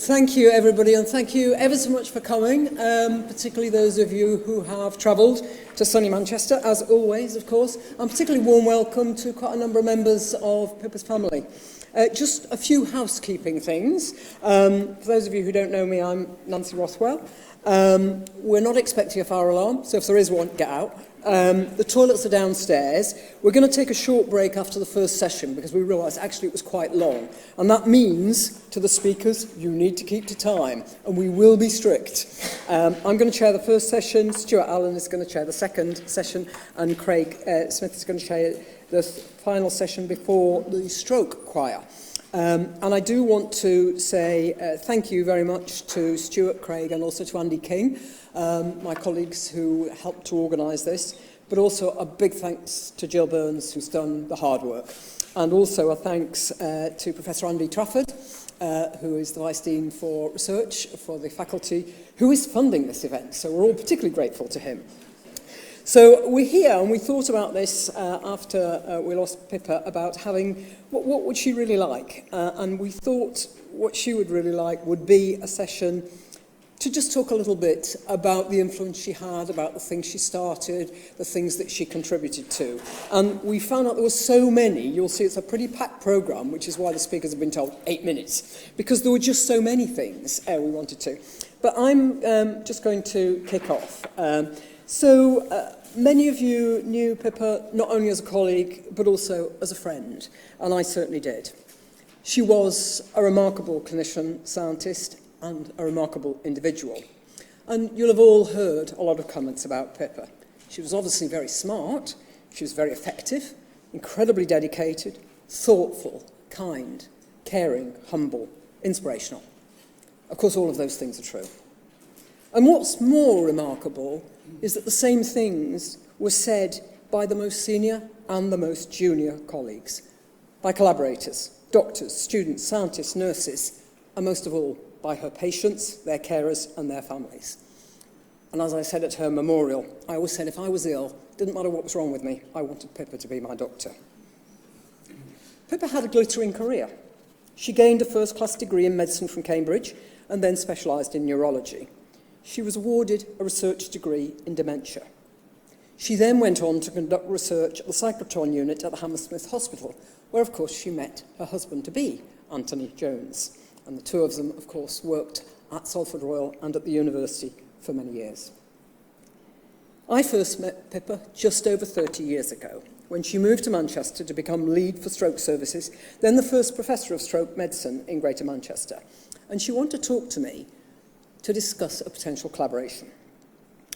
Thank you, everybody, and thank you ever so much for coming, particularly those of you who have travelled to sunny Manchester, as always, of course, and particularly warm welcome to quite a number of members of Pippa's family. Just a few housekeeping things. For those of you who don't know me, I'm Nancy Rothwell. We're not expecting a fire alarm, so if there is one, get out. The toilets are downstairs. We're going to take a short break after the first session because we realised actually it was quite long. And that means to the speakers, you need to keep to time, and we will be strict. I'm going to chair the first session, Stuart Allen is going to chair the second session, and Craig Smith is going to chair the final session before the stroke choir. And I do want to say thank you very much to Stuart, Craig, and also to Andy King, my colleagues who helped to organise this, but also a big thanks to Jill Burns, who's done the hard work. And also a thanks to Professor Andy Trafford, who is the Vice Dean for Research for the faculty, who is funding this event. So we're all particularly grateful to him. So we're here, and we thought about this after we lost Pippa, about having, what would she really like? And we thought what she would really like would be a session to just talk a little bit about the influence she had, about the things she started, the things that she contributed to. And we found out there were so many. You'll see it's a pretty packed programme, which is why the speakers have been told 8 minutes, because there were just so many things we wanted to. But I'm just going to kick off. Many of you knew Pippa not only as a colleague, but also as a friend, and I certainly did. She was a remarkable clinician, scientist, and a remarkable individual. And you'll have all heard a lot of comments about Pippa. She was obviously very smart, she was very effective, incredibly dedicated, thoughtful, kind, caring, humble, inspirational. Of course, all of those things are true. And what's more remarkable is that the same things were said by the most senior and the most junior colleagues, by collaborators, doctors, students, scientists, nurses, and most of all, by her patients, their carers, and their families. And as I said at her memorial, I always said if I was ill, didn't matter what was wrong with me, I wanted Pippa to be my doctor. Pippa had a glittering career. She gained a first-class degree in medicine from Cambridge and then specialised in neurology. She was awarded a research degree in dementia. She then went on to conduct research at the cyclotron unit at the Hammersmith Hospital, where, of course, she met her husband-to-be, Anthony Jones. And the two of them, of course, worked at Salford Royal and at the university for many years. I first met Pippa just over 30 years ago, when she moved to Manchester to become lead for stroke services, then the first professor of stroke medicine in Greater Manchester. And she wanted to talk to me to discuss a potential collaboration.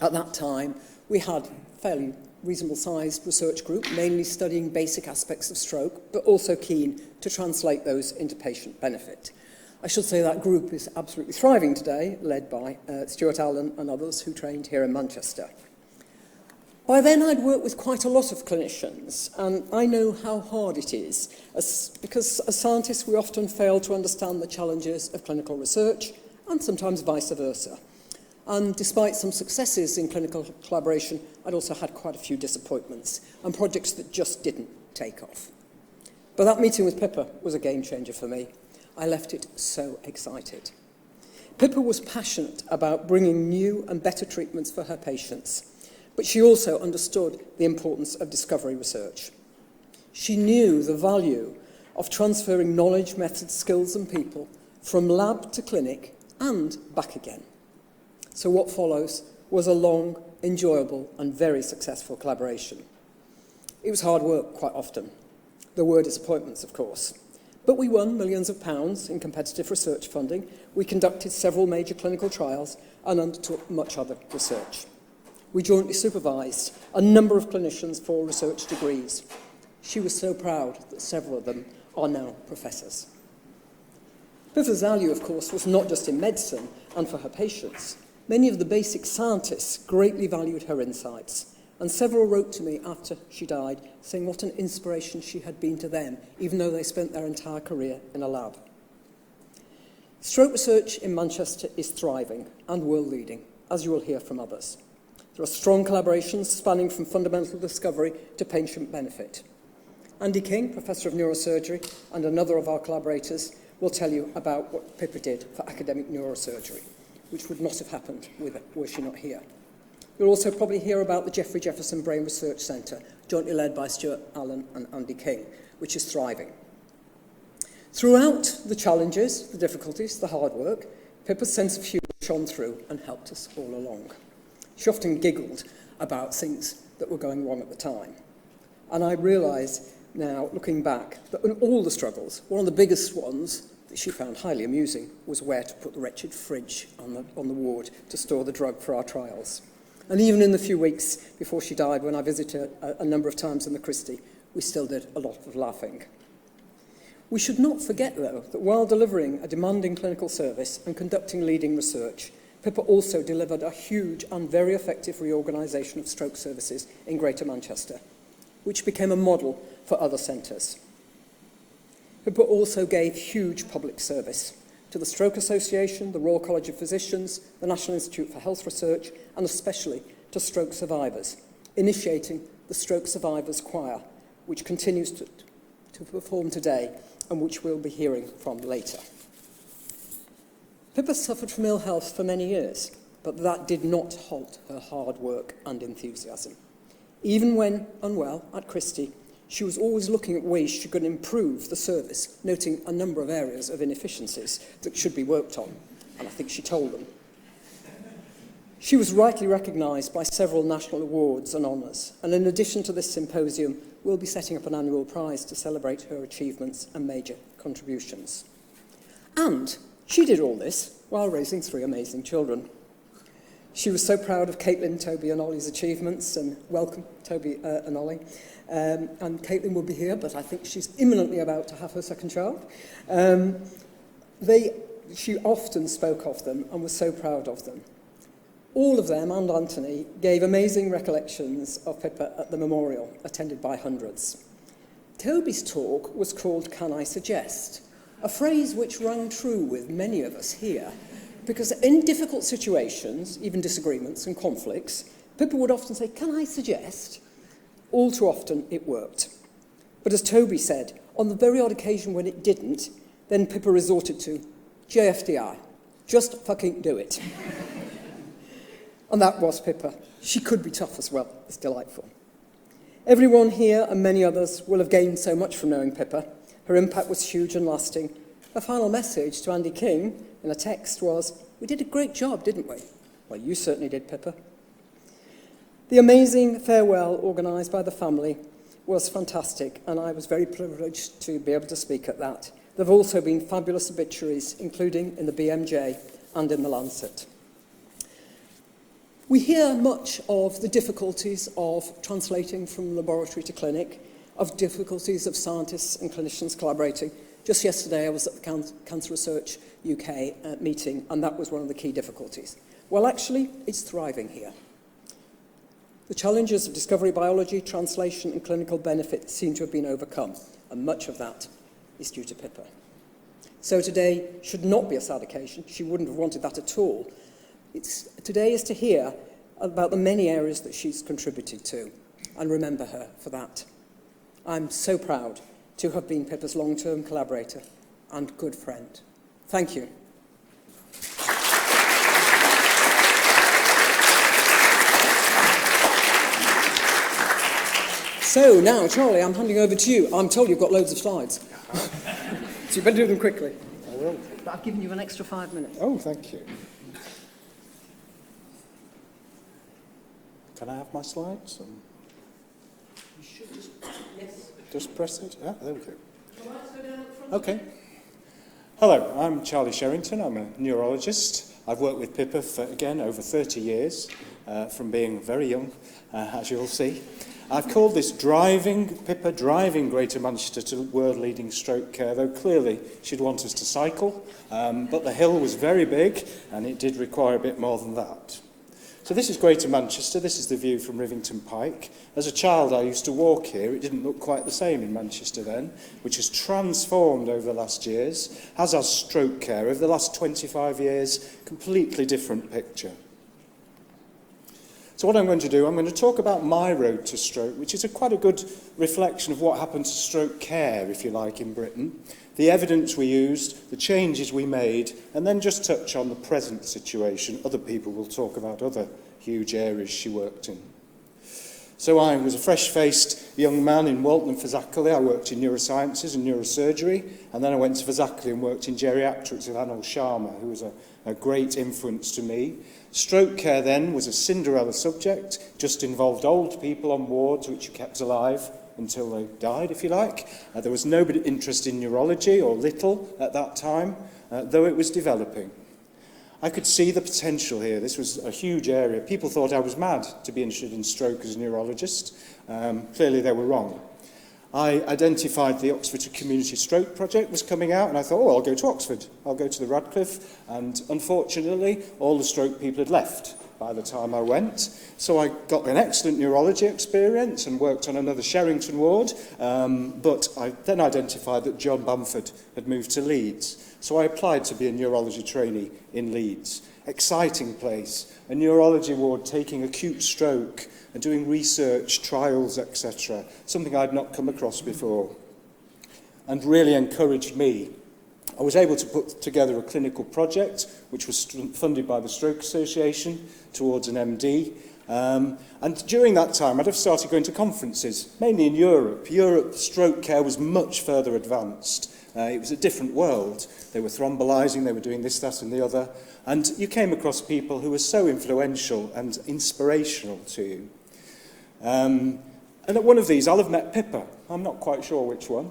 At that time, we had a fairly reasonable-sized research group, mainly studying basic aspects of stroke, but also keen to translate those into patient benefit. I should say that group is absolutely thriving today, led by Stuart Allen and others who trained here in Manchester. By then, I'd worked with quite a lot of clinicians, and I know how hard it is, because as scientists, we often fail to understand the challenges of clinical research, and sometimes vice versa. And despite some successes in clinical collaboration, I'd also had quite a few disappointments, and projects that just didn't take off. But that meeting with Pippa was a game changer for me. I left it so excited. Pippa was passionate about bringing new and better treatments for her patients, but she also understood the importance of discovery research. She knew the value of transferring knowledge, methods, skills, and people from lab to clinic and back again. So what follows was a long, enjoyable, and very successful collaboration. It was hard work quite often. There were disappointments, of course. But we won millions of pounds in competitive research funding. We conducted several major clinical trials and undertook much other research. We jointly supervised a number of clinicians for research degrees. She was so proud that several of them are now professors. Pippa's value, of course, was not just in medicine and for her patients. Many of the basic scientists greatly valued her insights, and several wrote to me after she died, saying what an inspiration she had been to them, even though they spent their entire career in a lab. Stroke research in Manchester is thriving and world-leading, as you will hear from others. There are strong collaborations spanning from fundamental discovery to patient benefit. Andy King, Professor of Neurosurgery, and another of our collaborators, will tell you about what Pippa did for academic neurosurgery, which would not have happened were she not here. You'll also probably hear about the Geoffrey Jefferson Brain Research Centre, jointly led by Stuart Allen and Andy King, which is thriving. Throughout the challenges, the difficulties, the hard work, Pippa's sense of humour shone through and helped us all along. She often giggled about things that were going wrong at the time. And I realise now, looking back, that in all the struggles, one of the biggest ones that she found highly amusing was where to put the wretched fridge on the ward to store the drug for our trials. And even in the few weeks before she died, when I visited a number of times in the Christie, we still did a lot of laughing. We should not forget, though, that while delivering a demanding clinical service and conducting leading research, Pippa also delivered a huge and very effective reorganisation of stroke services in Greater Manchester, which became a model for other centres. Pippa also gave huge public service to the Stroke Association, the Royal College of Physicians, the National Institute for Health Research, and especially to stroke survivors, initiating the Stroke Survivors Choir, which continues to perform today and which we'll be hearing from later. Pippa suffered from ill health for many years, but that did not halt her hard work and enthusiasm. Even when unwell at Christie, she was always looking at ways she could improve the service, noting a number of areas of inefficiencies that should be worked on, and I think she told them. She was rightly recognised by several national awards and honours, and in addition to this symposium, we'll be setting up an annual prize to celebrate her achievements and major contributions. And she did all this while raising 3 amazing children. She was so proud of Caitlin, Toby and Ollie's achievements, and welcome Toby and Ollie. And Caitlin will be here, but I think she's imminently about to have her second child. She often spoke of them and was so proud of them. All of them, and Anthony, gave amazing recollections of Pippa at the memorial, attended by hundreds. Toby's talk was called "Can I Suggest?", a phrase which rang true with many of us here, because in difficult situations, even disagreements and conflicts, Pippa would often say, "Can I suggest?" All too often it worked. But as Toby said, on the very odd occasion when it didn't, then Pippa resorted to JFDI, just fucking do it. And that was Pippa. She could be tough as well. It's delightful. Everyone here and many others will have gained so much from knowing Pippa. Her impact was huge and lasting. Her final message to Andy King in a text was, "We did a great job, didn't we?" Well, you certainly did, Pippa. The amazing farewell organised by the family was fantastic, and I was very privileged to be able to speak at that. There have also been fabulous obituaries, including in the BMJ and in the Lancet. We hear much of the difficulties of translating from laboratory to clinic, of difficulties of scientists and clinicians collaborating. Just yesterday I was at the Cancer Research UK meeting, and that was one of the key difficulties. Well, actually, it's thriving here. The challenges of discovery biology, translation and clinical benefit seem to have been overcome, and much of that is due to Pippa. So today should not be a sad occasion. She wouldn't have wanted that at all. Today is to hear about the many areas that she's contributed to, and remember her for that. I'm so proud to have been Pippa's long-term collaborator and good friend. Thank you. So now, Charlie, I'm handing over to you. I'm told you've got loads of slides. So you better do them quickly. I will. But I've given you an extra 5 minutes. Oh, thank you. Can I have my slides? You should just, yes. Just press it? Yeah, there we go. Okay. Hello, I'm Charlie Sherrington. I'm a neurologist. I've worked with Pippa for, again, over 30 years, from being very young, as you'll see. I've called this Pippa driving Greater Manchester to world-leading stroke care, though clearly she'd want us to cycle, but the hill was very big and it did require a bit more than that. So this is Greater Manchester. This is the view from Rivington Pike. As a child, I used to walk here. It didn't look quite the same in Manchester then, which has transformed over the last years, as has stroke care. Over the last 25 years, completely different picture. So what I'm going to do, I'm going to talk about my road to stroke, which is quite a good reflection of what happened to stroke care, if you like, in Britain. the evidence we used, the changes we made, and then just touch on the present situation. Other people will talk about other huge areas she worked in. So I was a fresh-faced young man in Walton and Fazakerley. I worked in neurosciences and neurosurgery, and then I went to Fazakerley and worked in geriatrics with Anil Sharma, who was a great influence to me. Stroke care then was a Cinderella subject, just involved old people on wards which you kept alive until they died, if you like. There was nobody interested in neurology, or little at that time, though it was developing. I could see the potential here. This was a huge area. People thought I was mad to be interested in stroke as a neurologist. Clearly they were wrong. I identified the Oxford Community Stroke Project was coming out, and I thought, oh, I'll go to Oxford. I'll go to the Radcliffe. And unfortunately, all the stroke people had left by the time I went. So I got an excellent neurology experience and worked on another Sherrington ward. But I then identified that John Bamford had moved to Leeds. So I applied to be a neurology trainee in Leeds. Exciting place, a neurology ward taking acute stroke and doing research, trials, etc. Something I'd not come across before, and really encouraged me. I was able to put together a clinical project, which was funded by the Stroke Association towards an MD. And during that time, I'd have started going to conferences, mainly in Europe. Europe, stroke care was much further advanced. It was a different world. They were thrombolizing, they were doing this, that, and the other. And you came across people who were so influential and inspirational to you. And at one of these, I'll have met Pippa. I'm not quite sure which one.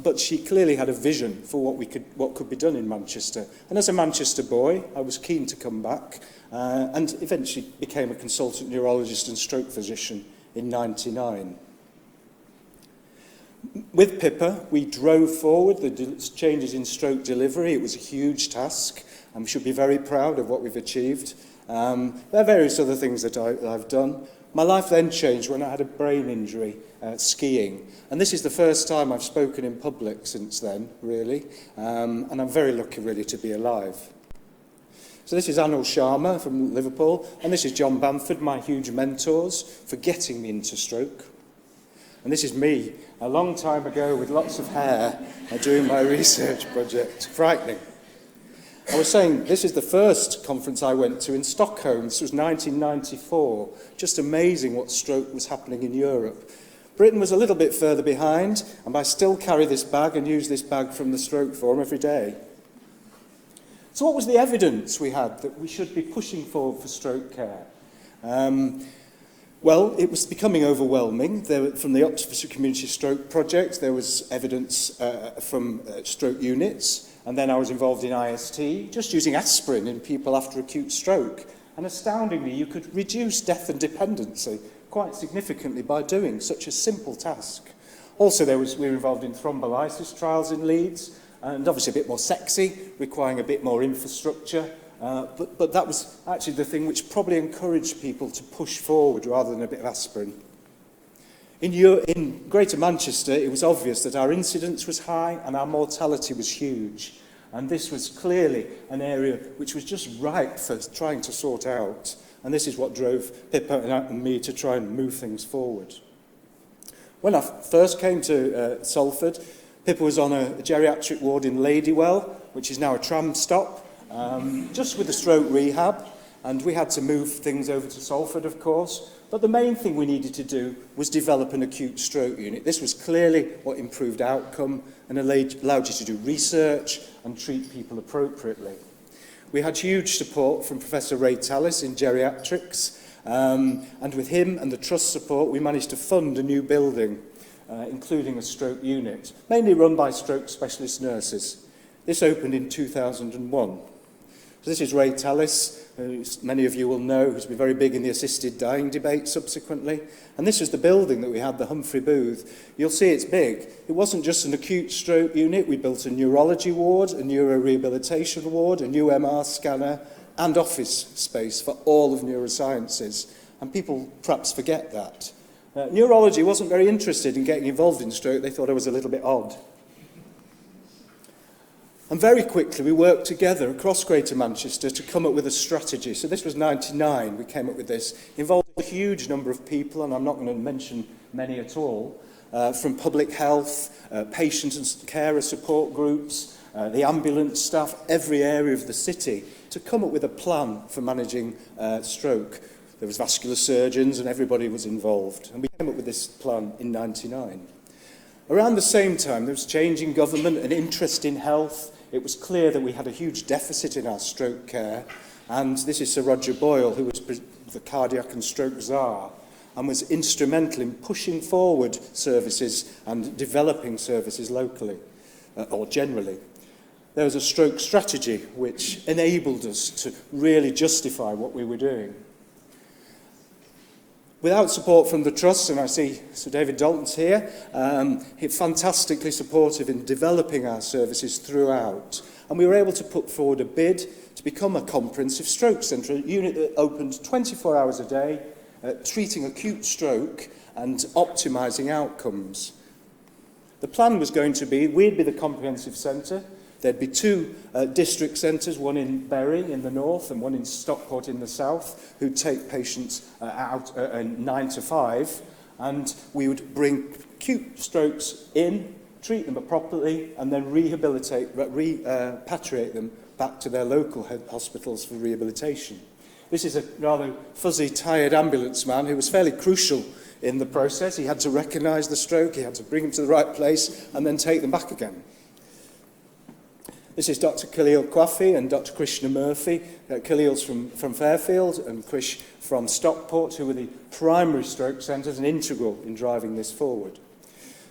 But she clearly had a vision for what could be done in Manchester. And as a Manchester boy, I was keen to come back and eventually became a consultant neurologist and stroke physician in '99. With Pippa, we drove forward the changes in stroke delivery. It was a huge task, and we should be very proud of what we've achieved. There are various other things that I've done. My life then changed when I had a brain injury skiing. And this is the first time I've spoken in public since then, really. And I'm very lucky, really, to be alive. So this is Anil Sharma from Liverpool, and this is John Bamford, my huge mentors, for getting me into stroke. And this is me, a long time ago with lots of hair, doing my research project. Frightening. I was saying, this is the first conference I went to in Stockholm. This was 1994. Just amazing what stroke was happening in Europe. Britain was a little bit further behind, and I still carry this bag and use this bag from the Stroke Forum every day. So what was the evidence we had that we should be pushing forward for stroke care? Well, it was becoming overwhelming. From the Oxford Community Stroke Project, there was evidence from stroke units. And then I was involved in IST, just using aspirin in people after acute stroke. And astoundingly, you could reduce death and dependency quite significantly by doing such a simple task. Also, we were involved in thrombolysis trials in Leeds, and obviously a bit more sexy, requiring a bit more infrastructure. But that was actually the thing which probably encouraged people to push forward rather than a bit of aspirin. In Greater Manchester, it was obvious that our incidence was high and our mortality was huge. And this was clearly an area which was just ripe for trying to sort out. And this is what drove Pippa and me to try and move things forward. When I first came to Salford, Pippa was on a geriatric ward in Ladywell, which is now a tram stop, just with a stroke rehab. And we had to move things over to Salford, of course. But the main thing we needed to do was develop an acute stroke unit. This was clearly what improved outcome and allowed you to do research and treat people appropriately. We had huge support from Professor Ray Tallis in geriatrics, and with him and the trust support, we managed to fund a new building, including a stroke unit, mainly run by stroke specialist nurses. This opened in 2001. So this is Ray Tallis, who many of you will know, who's been very big in the assisted dying debate subsequently. And this is the building that we had, the Humphrey Booth. You'll see it's big. It wasn't just an acute stroke unit. We built a neurology ward, a neurorehabilitation ward, a new MR scanner, and office space for all of neurosciences. And people perhaps forget that. Neurology wasn't very interested in getting involved in stroke. They thought I was a little bit odd. And very quickly we worked together across Greater Manchester to come up with a strategy. So this was 99, we came up with this. Involved a huge number of people, and I'm not going to mention many at all, from public health, patient and carer support groups, the ambulance staff, every area of the city, to come up with a plan for managing stroke. There was vascular surgeons and everybody was involved. And we came up with this plan in 99. Around the same time, there was change in government and interest in health. It was clear that we had a huge deficit in our stroke care. And this is Sir Roger Boyle, who was the cardiac and stroke czar, and was instrumental in pushing forward services and developing services locally, or generally. There was a stroke strategy which enabled us to really justify what we were doing. Without support from the Trust, and I see Sir David Dalton's here, he's fantastically supportive in developing our services throughout. And we were able to put forward a bid to become a comprehensive stroke centre, a unit that opened 24 hours a day, treating acute stroke and optimising outcomes. The plan was going to be, we'd be the comprehensive centre. There'd be two district centres, one in Bury in the north and one in Stockport in the south, who'd take patients out 9 to 5, and we would bring acute strokes in, treat them properly, and then repatriate them back to their local hospitals for rehabilitation. This is a rather fuzzy, tired ambulance man who was fairly crucial in the process. He had to recognise the stroke, he had to bring them to the right place, and then take them back again. This is Dr. Khalil Kwafi and Dr. Krishna Murphy. Khalil's from Fairfield and Krish from Stockport, who were the primary stroke centres and integral in driving this forward.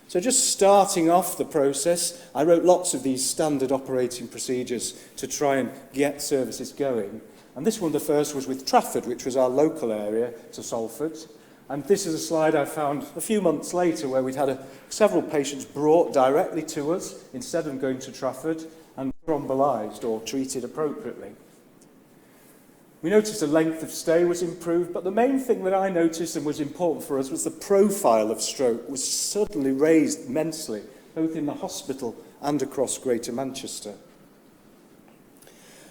So just starting off the process, I wrote lots of these standard operating procedures to try and get services going. And this one, the first, was with Trafford, which was our local area to Salford. And this is a slide I found a few months later where we'd had several patients brought directly to us instead of going to Trafford, and thrombolyzed or treated appropriately. We noticed the length of stay was improved, but the main thing that I noticed and was important for us was the profile of stroke was suddenly raised immensely, both in the hospital and across Greater Manchester.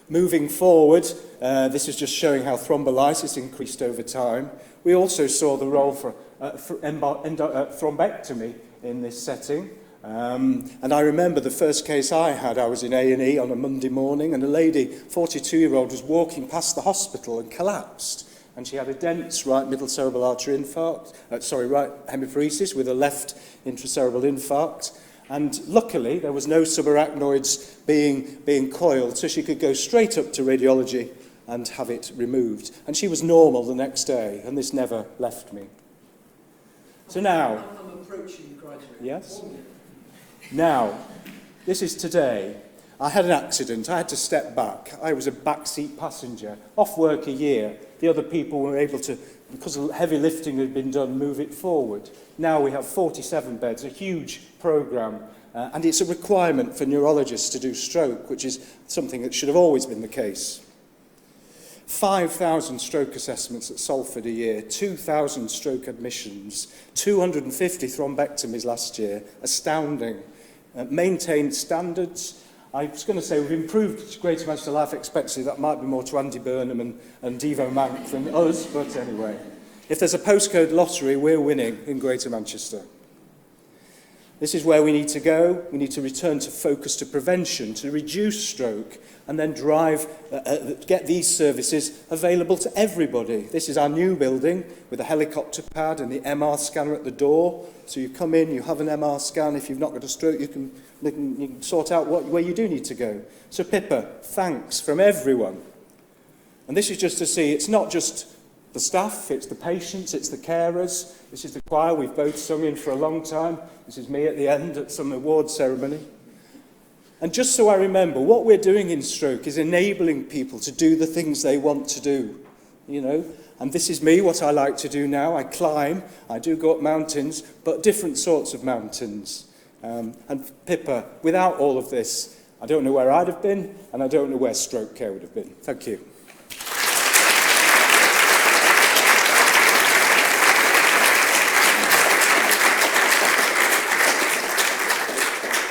Moving forward, this is just showing how thrombolysis increased over time. We also saw the role for thrombectomy in this setting. And I remember the first case I had, I was in A&E on a Monday morning, and a lady, 42-year-old, was walking past the hospital and collapsed. And she had a dense right middle cerebral artery infarct, right hemiparesis with a left intracerebral infarct. And luckily, there was no subarachnoids being coiled, so she could go straight up to radiology and have it removed. And she was normal the next day, and this never left me. So now... I'm approaching graduate. Yes? Now, this is today. I had an accident. I had to step back. I was a backseat passenger, off work a year. The other people were able to, because heavy lifting had been done, move it forward. Now we have 47 beds, a huge programme, and it's a requirement for neurologists to do stroke, which is something that should have always been the case. 5,000 stroke assessments at Salford a year, 2,000 stroke admissions, 250 thrombectomies last year, astounding. Maintained standards. I was going to say we've improved Greater Manchester life expectancy. That might be more to Andy Burnham and Devo Mank than us, but anyway. If there's a postcode lottery, we're winning in Greater Manchester. This is where we need to go. We need to return to focus to prevention, to reduce stroke, and then get these services available to everybody. This is our new building with a helicopter pad and the MR scanner at the door. So you come in, you have an MR scan. If you've not got a stroke, you can sort out where you do need to go. So Pippa, thanks from everyone. And this is just to see, it's not just the staff, it's the patients, it's the carers. This is the choir we've both sung in for a long time. This is me at the end at some award ceremony. And just so I remember, what we're doing in stroke is enabling people to do the things they want to do, you know. And this is me, what I like to do now. I climb, I do go up mountains, but different sorts of mountains. And Pippa, without all of this, I don't know where I'd have been, and I don't know where stroke care would have been. Thank you.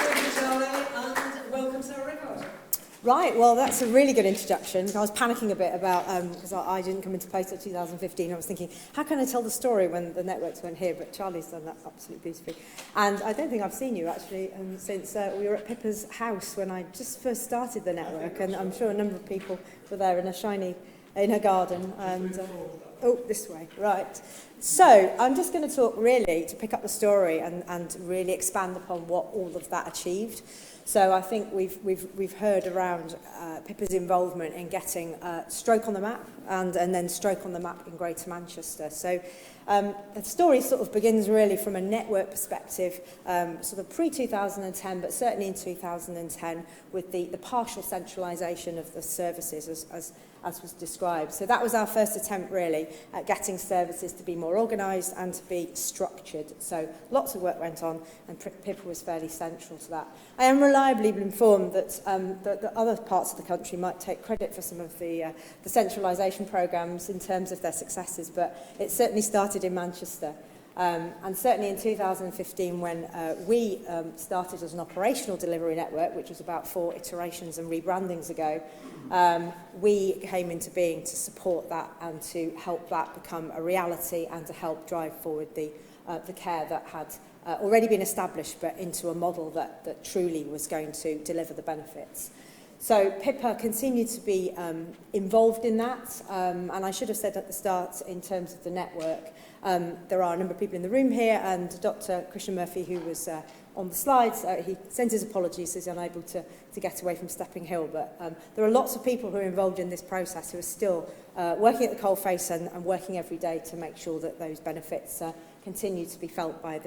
Thank you, Charlie, and welcome, Sarah Rickard. Right, well, that's a really good introduction. I was panicking a bit about, because I didn't come into post until 2015. I was thinking, how can I tell the story when the networks weren't here? But Charlie's done that absolutely beautifully. And I don't think I've seen you, actually, since we were at Pippa's house when I just first started the network. And I'm sure a number of people were there in her garden. And oh, this way, right. So I'm just going to talk really to pick up the story and really expand upon what all of that achieved. So I think we've heard around Pippa's involvement in getting stroke on the map and then stroke on the map in Greater Manchester. So the story sort of begins really from a network perspective, sort of pre-2010, but certainly in 2010, with the partial centralisation of the services as was described. So that was our first attempt really at getting services to be more organised and to be structured. So lots of work went on and Pippa was fairly central to that. I am reliably informed that the other parts of the country might take credit for some of the centralisation programmes in terms of their successes, but it certainly started in Manchester. And certainly in 2015, when we started as an operational delivery network, which was about 4 iterations and rebrandings ago, we came into being to support that and to help that become a reality and to help drive forward the care that had already been established, but into a model that truly was going to deliver the benefits. So Pippa continued to be involved in that, and I should have said at the start in terms of the network, there are a number of people in the room here, and Dr. Christian Murphy, who was on the slides, he sends his apologies, he's unable to get away from Stepping Hill, but there are lots of people who are involved in this process who are still working at the coalface and working every day to make sure that those benefits continue to be felt by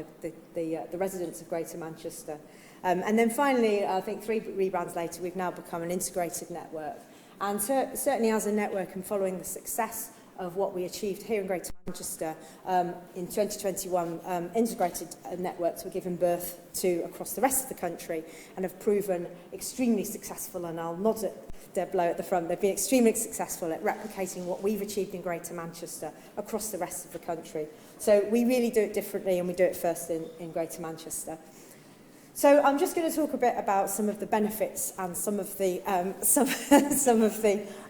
the residents of Greater Manchester. And then finally, I think 3 rebrands later, we've now become an integrated network. And certainly as a network and following the success of what we achieved here in Greater Manchester, in 2021, integrated networks were given birth to across the rest of the country and have proven extremely successful, and I'll nod at Deb Lowe at the front. They've been extremely successful at replicating what we've achieved in Greater Manchester across the rest of the country. So we really do it differently, and we do it first in Greater Manchester. So I'm just going to talk a bit about some of the benefits and some of the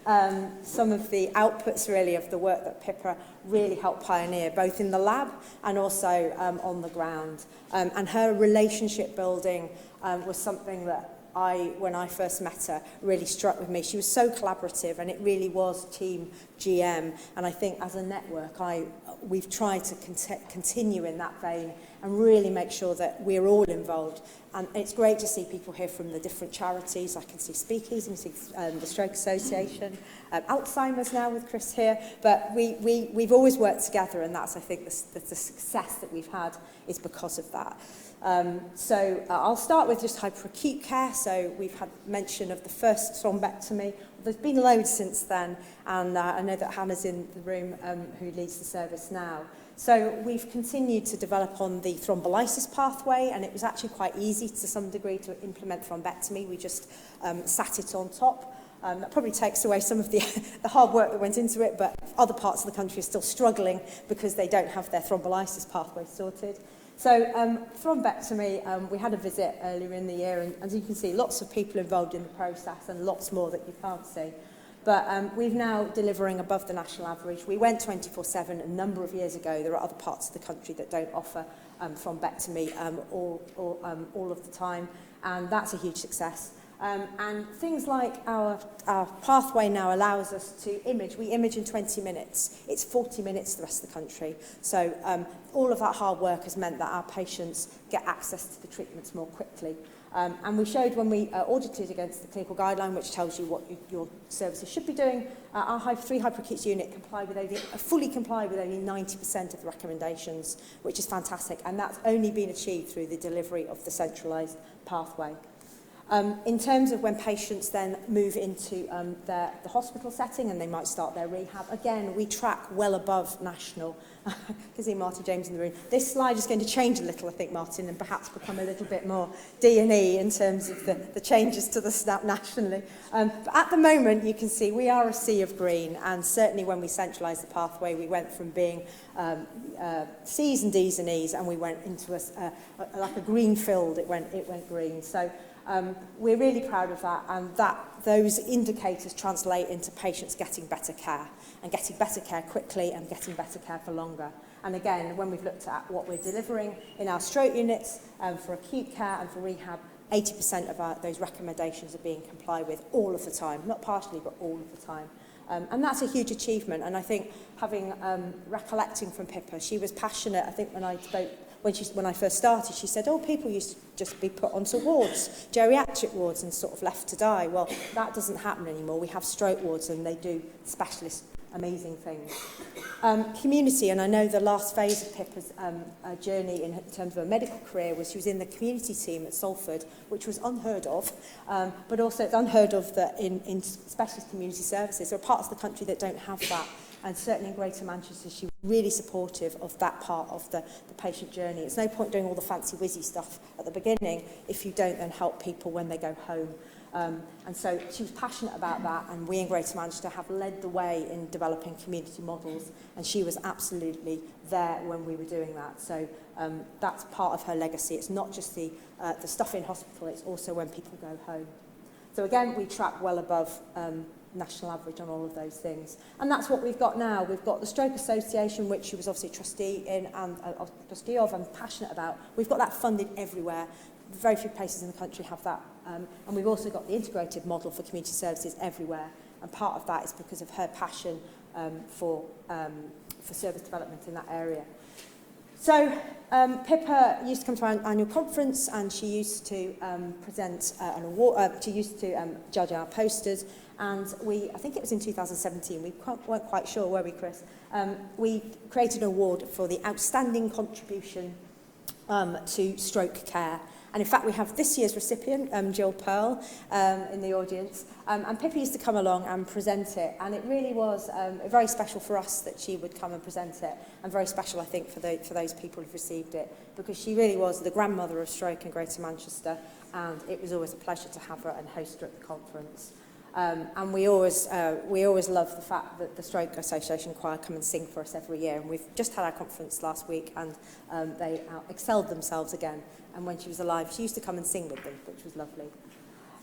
outputs really of the work that Pippa really helped pioneer, both in the lab and also on the ground. And her relationship building was something that when I first met her, really struck with me. She was so collaborative, and it really was Team GM. And I think as a network, we've tried to continue in that vein and really make sure that we're all involved. And it's great to see people here from the different charities. I can see Speakeasy, I can see the Stroke Association, Alzheimer's now with Chris here. But we've always worked together, and that's, I think, the success that we've had is because of that. So I'll start with just hyperacute care. So we've had mention of the first thrombectomy. There's been loads since then, and I know that Hannah's in the room who leads the service now. So we've continued to develop on the thrombolysis pathway, and it was actually quite easy to some degree to implement thrombectomy. We just sat it on top. That probably takes away some of the hard work that went into it, but other parts of the country are still struggling because they don't have their thrombolysis pathway sorted. So thrombectomy, we had a visit earlier in the year, and as you can see, lots of people involved in the process and lots more that you can't see. But we've now delivering above the national average. We went 24/7 a number of years ago. There are other parts of the country that don't offer thrombectomy all of the time, and that's a huge success. And things like our pathway now allows us to image. We image in 20 minutes. It's 40 minutes the rest of the country. So all of that hard work has meant that our patients get access to the treatments more quickly. And we showed when we audited against the clinical guideline, which tells you what your services should be doing, our 3 hyperacute unit fully comply with only 90% of the recommendations, which is fantastic. And that's only been achieved through the delivery of the centralised pathway. In terms of when patients then move into the hospital setting and they might start their rehab, again, we track well above national. I can see Martin James in the room. This slide is going to change a little, I think, Martin, and perhaps become a little bit more D&E in terms of the changes to the SNAP nationally. But at the moment, you can see we are a sea of green, and certainly when we centralised the pathway, we went from being C's and D's and E's, and we went into like a green field. It went green. So We're really proud of that, and that those indicators translate into patients getting better care, and getting better care quickly and getting better care for longer. And again, when we've looked at what we're delivering in our stroke units for acute care and for rehab, 80% of those recommendations are being complied with all of the time, not partially, but all of the time. And that's a huge achievement. And I think recollecting from Pippa, she was passionate. I think when I first started, she said, people used to just be put onto wards, geriatric wards, and sort of left to die. Well, that doesn't happen anymore. We have stroke wards, and they do specialist amazing things. Community, and I know the last phase of Pippa's journey in terms of her medical career was she was in the community team at Salford, which was unheard of, but also it's unheard of that in specialist community services. There are parts of the country that don't have that, and certainly in Greater Manchester she was really supportive of that part of the patient journey. It's no point doing all the fancy whizzy stuff at the beginning if you don't then help people when they go home. And so she was passionate about that, and we in Greater Manchester have led the way in developing community models, and she was absolutely there when we were doing that. So that's part of her legacy. It's not just the stuff in hospital, it's also when people go home. So again, we track well above national average on all of those things. And that's what we've got now. We've got the Stroke Association, which she was obviously a trustee in and trustee of and passionate about. We've got that funded everywhere. Very few places in the country have that. And we've also got the integrated model for community services everywhere. And part of that is because of her passion for service development in that area. So Pippa used to come to our annual conference, and she used to present an award. She used to judge our posters. And I think it was in 2017, we weren't quite sure, were we, Chris? We created an award for the outstanding contribution to stroke care. And in fact, we have this year's recipient, Jill Pearl, in the audience. And Pippa used to come along and present it. And it really was very special for us that she would come and present it. And very special, I think, for those people who've received it. Because she really was the grandmother of stroke in Greater Manchester. And it was always a pleasure to have her and host her at the conference. And we always love the fact that the Stroke Association Choir come and sing for us every year. And we've just had our conference last week, and they excelled themselves again. And when she was alive, she used to come and sing with them, which was lovely.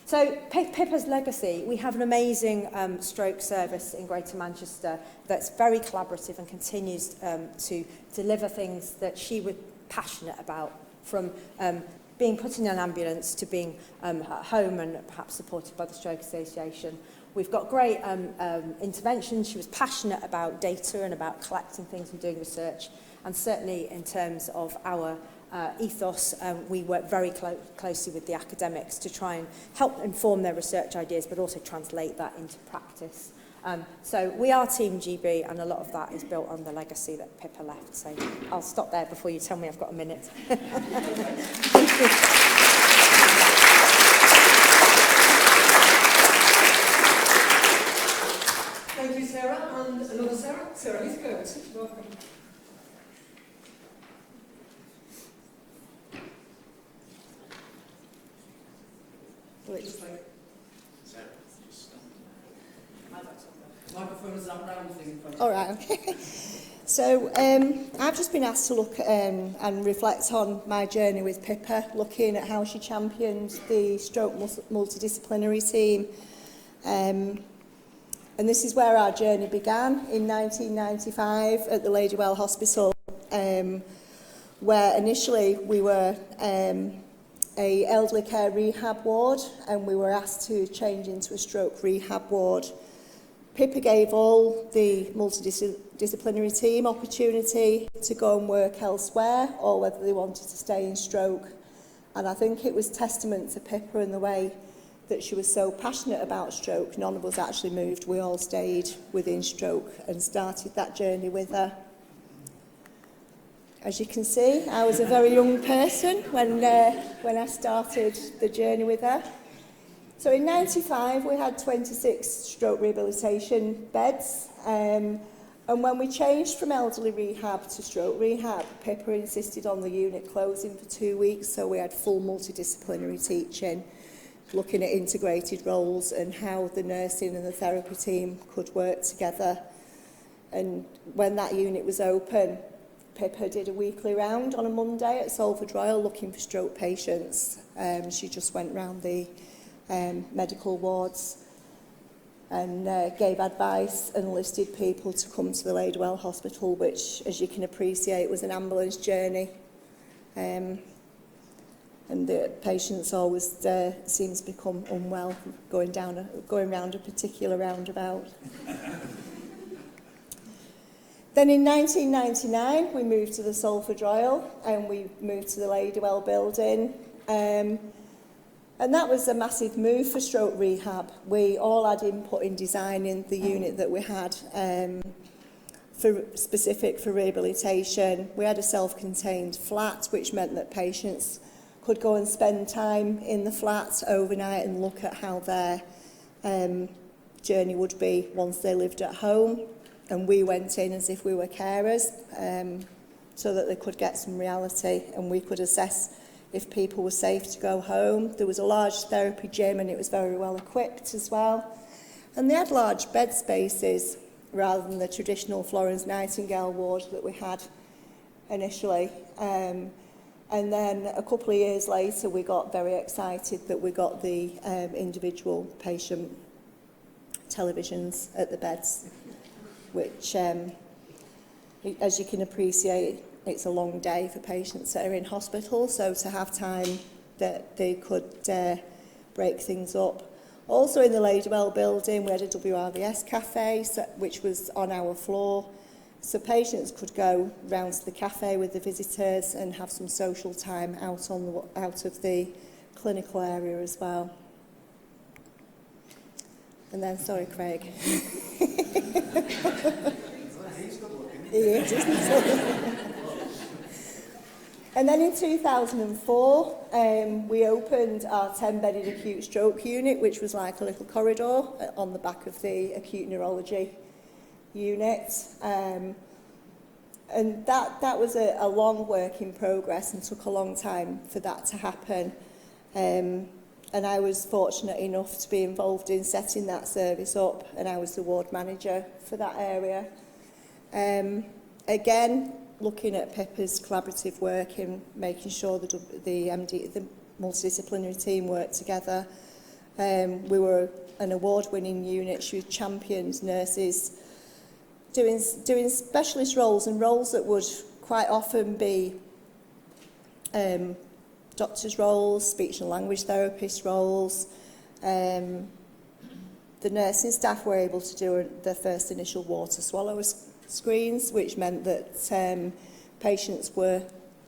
So Pippa's legacy, we have an amazing stroke service in Greater Manchester that's very collaborative and continues to deliver things that she was passionate about, from being put in an ambulance to being at home and perhaps supported by the Stroke Association. We've got great interventions. She was passionate about data and about collecting things and doing research. And certainly in terms of our ethos, we work very closely with the academics to try and help inform their research ideas, but also translate that into practice. So we are Team GB, and a lot of that is built on the legacy that Pippa left. So I'll stop there before you tell me I've got a minute. Thank you. Thank you, Sarah. And another Sarah. Sarah Heathcote. Welcome. All right, okay. So I've just been asked to look and reflect on my journey with Pippa, looking at how she championed the stroke multidisciplinary team. And this is where our journey began in 1995 at the Ladywell Hospital, where initially we were a elderly care rehab ward, and we were asked to change into a stroke rehab ward. Pippa gave all the multidisciplinary team opportunity to go and work elsewhere, or whether they wanted to stay in stroke. And I think it was testament to Pippa in the way that she was so passionate about stroke. None of us actually moved. We all stayed within stroke and started that journey with her. As you can see, I was a very young person when I started the journey with her. So in 95, we had 26 stroke rehabilitation beds. And when we changed from elderly rehab to stroke rehab, Pippa insisted on the unit closing for 2 weeks, so we had full multidisciplinary teaching, looking at integrated roles and how the nursing and the therapy team could work together. And when that unit was open, Pippa did a weekly round on a Monday at Salford Royal looking for stroke patients. She just went round the medical wards and gave advice and listed people to come to the Ladywell Hospital, which, as you can appreciate, was an ambulance journey. And the patients always seem to become unwell going round a particular roundabout. Then in 1999, we moved to the Salford Royal and we moved to the Ladywell building. And that was a massive move for stroke rehab. We all had input in designing the unit that we had specific for rehabilitation. We had a self-contained flat, which meant that patients could go and spend time in the flat overnight and look at how their journey would be once they lived at home. And we went in as if we were carers, so that they could get some reality and we could assess if people were safe to go home. There was a large therapy gym and it was very well equipped as well. And they had large bed spaces rather than the traditional Florence Nightingale ward that we had initially. And then a couple of years later, we got very excited that we got the individual patient televisions at the beds, which, as you can appreciate, it's a long day for patients that are in hospital, so to have time that they could break things up. Also in the Ladywell building, we had a WRVS cafe, which was on our floor, so patients could go round to the cafe with the visitors and have some social time out of the clinical area as well. And then, sorry, Craig. He is, isn't he? And then in 2004, we opened our 10-bedded acute stroke unit, which was like a little corridor on the back of the acute neurology unit. And that was a long work in progress and took a long time for that to happen. And I was fortunate enough to be involved in setting that service up, and I was the ward manager for that area. Again, looking at Pippa's collaborative work in making sure that the multidisciplinary team worked together. We were an award-winning unit. She championed nurses doing specialist roles and roles that would quite often be doctors' roles, speech and language therapist roles. The nursing staff were able to do their first initial water swallow screens, which meant that patients were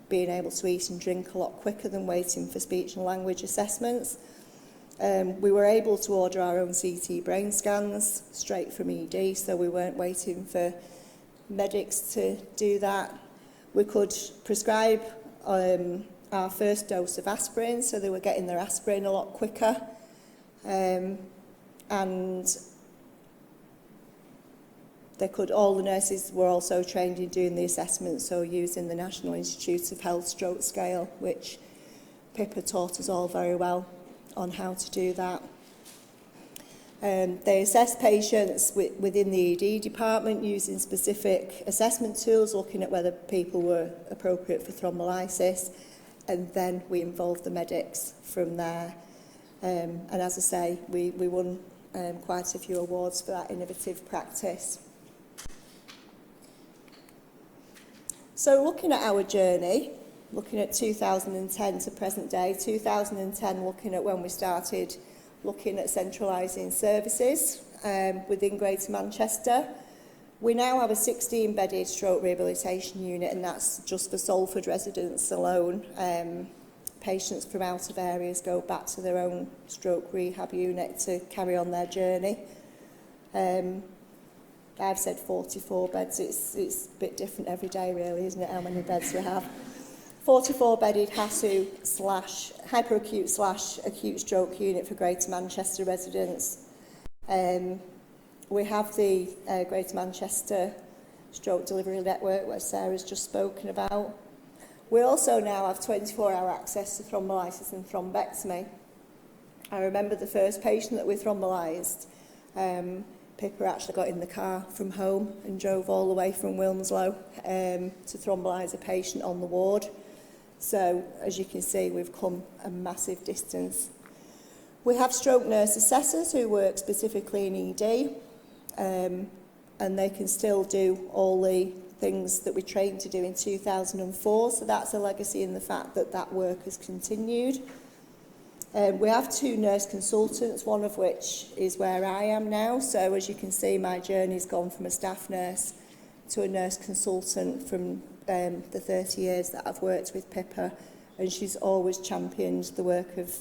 being able to eat and drink a lot quicker than waiting for speech and language assessments. We were able to order our own CT brain scans straight from ED, so we weren't waiting for medics to do that. We could prescribe our first dose of aspirin, so they were getting their aspirin a lot quicker. And all the nurses were also trained in doing the assessments, so using the National Institute of Health stroke scale, which Pippa taught us all very well on how to do that. They assessed patients within the ED department using specific assessment tools, looking at whether people were appropriate for thrombolysis, and then we involved the medics from there. And as I say, we won quite a few awards for that innovative practice. So looking at our journey, looking at 2010 to present day, 2010 looking at when we started looking at centralising services within Greater Manchester. We now have a 16-bedded stroke rehabilitation unit, and that's just for Salford residents alone. Patients from out of areas go back to their own stroke rehab unit to carry on their journey. I've said 44 beds. It's a bit different every day, really, isn't it, how many beds we have? 44-bedded hyperacute/acute stroke unit for Greater Manchester residents. We have the Greater Manchester Stroke Delivery Network, where Sarah's just spoken about. We also now have 24-hour access to thrombolysis and thrombectomy. I remember the first patient that we thrombolysed. Pippa actually got in the car from home and drove all the way from Wilmslow to thrombolyse a patient on the ward. So, as you can see, we've come a massive distance. We have stroke nurse assessors who work specifically in ED, and they can still do all the things that we trained to do in 2004, so that's a legacy in the fact that that work has continued. We have 2 nurse consultants, one of which is where I am now, so as you can see, my journey's gone from a staff nurse to a nurse consultant from the 30 years that I've worked with Pippa, and she's always championed the work of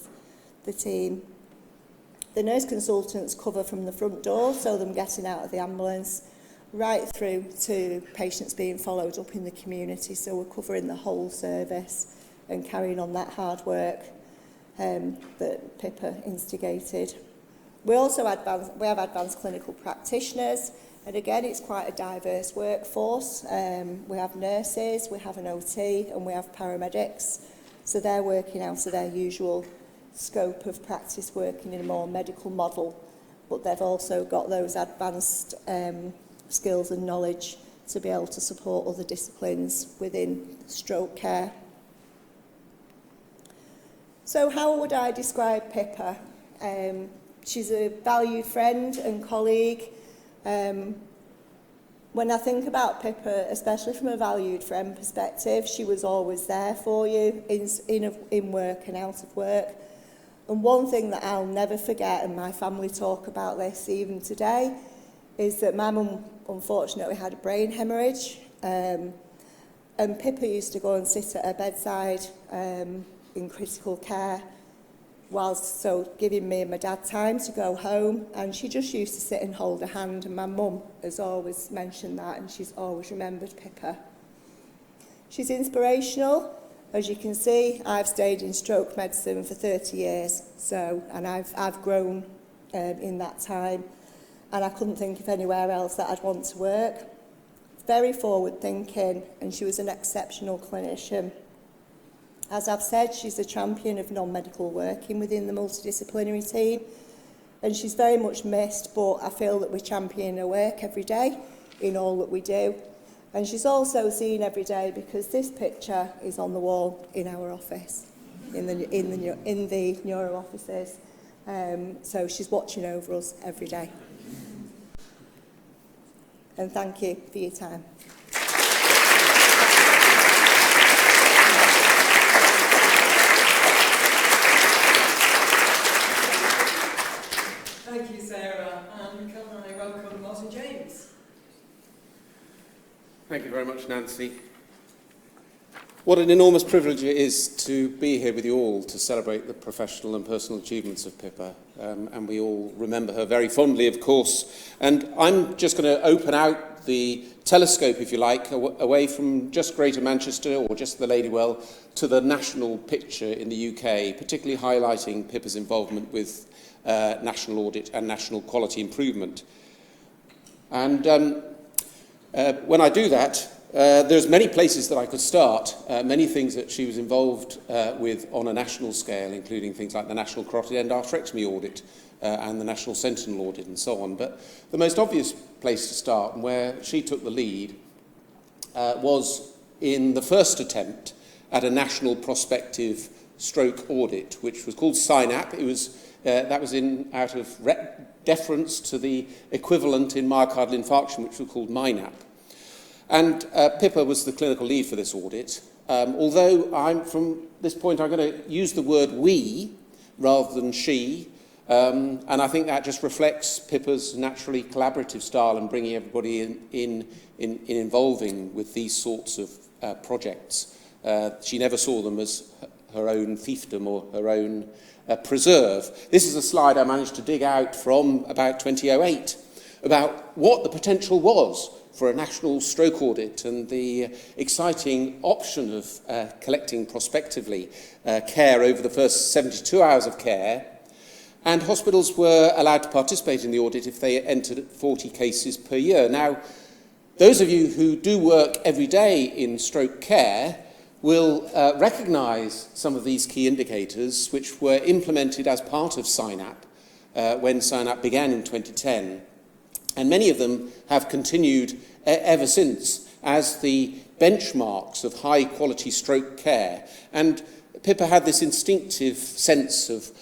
the team. The nurse consultants cover from the front door, so them getting out of the ambulance, right through to patients being followed up in the community, so we're covering the whole service and carrying on that hard work that Pippa instigated. We also have advanced clinical practitioners, and again it's quite a diverse workforce. We have nurses, we have an OT, and we have paramedics, so they're working out of their usual scope of practice, working in a more medical model, but they've also got those advanced skills and knowledge to be able to support other disciplines within stroke care. So how would I describe Pippa? She's a valued friend and colleague. When I think about Pippa, especially from a valued friend perspective, she was always there for you in work and out of work. And one thing that I'll never forget, and my family talk about this even today, is that my mum unfortunately had a brain hemorrhage, and Pippa used to go and sit at her bedside in critical care, whilst so giving me and my dad time to go home, and she just used to sit and hold her hand, and my mum has always mentioned that, and she's always remembered Pippa. She's inspirational. As you can see, I've stayed in stroke medicine for 30 years, and I've grown in that time, and I couldn't think of anywhere else that I'd want to work. Very forward-thinking, and she was an exceptional clinician. As I've said, she's a champion of non-medical working within the multidisciplinary team, and she's very much missed, but I feel that we champion her work every day in all that we do. And she's also seen every day because this picture is on the wall in our office, in the neuro offices. So she's watching over us every day. And thank you for your time. Thank you, Sarah, and can I welcome Martin James? Thank you very much, Nancy. What an enormous privilege it is to be here with you all to celebrate the professional and personal achievements of Pippa, and we all remember her very fondly, of course. And I'm just going to open out the telescope, if you like, away from just Greater Manchester or just the Ladywell to the national picture in the UK, particularly highlighting Pippa's involvement with national audit and national quality improvement. And when I do that, there's many places that I could start, many things that she was involved with on a national scale, including things like the National Carotid Endarterectomy Audit and the National Sentinel Audit and so on. But the most obvious place to start, and where she took the lead, was in the first attempt at a national prospective stroke audit, which was called SINAP. It was, that was out of deference to the equivalent in myocardial infarction, which was called MINAP. And Pippa was the clinical lead for this audit, although from this point I'm going to use the word we rather than she, and I think that just reflects Pippa's naturally collaborative style and bringing everybody in involving with these sorts of projects. She never saw them as her own fiefdom or her own preserve. This is a slide I managed to dig out from about 2008 about what the potential was for a national stroke audit and the exciting option of collecting prospectively care over the first 72 hours of care. And hospitals were allowed to participate in the audit if they entered 40 cases per year. Now, those of you who do work every day in stroke care will recognise some of these key indicators which were implemented as part of SINAP when SINAP began in 2010. And many of them have continued ever since as the benchmarks of high-quality stroke care. And Pippa had this instinctive sense of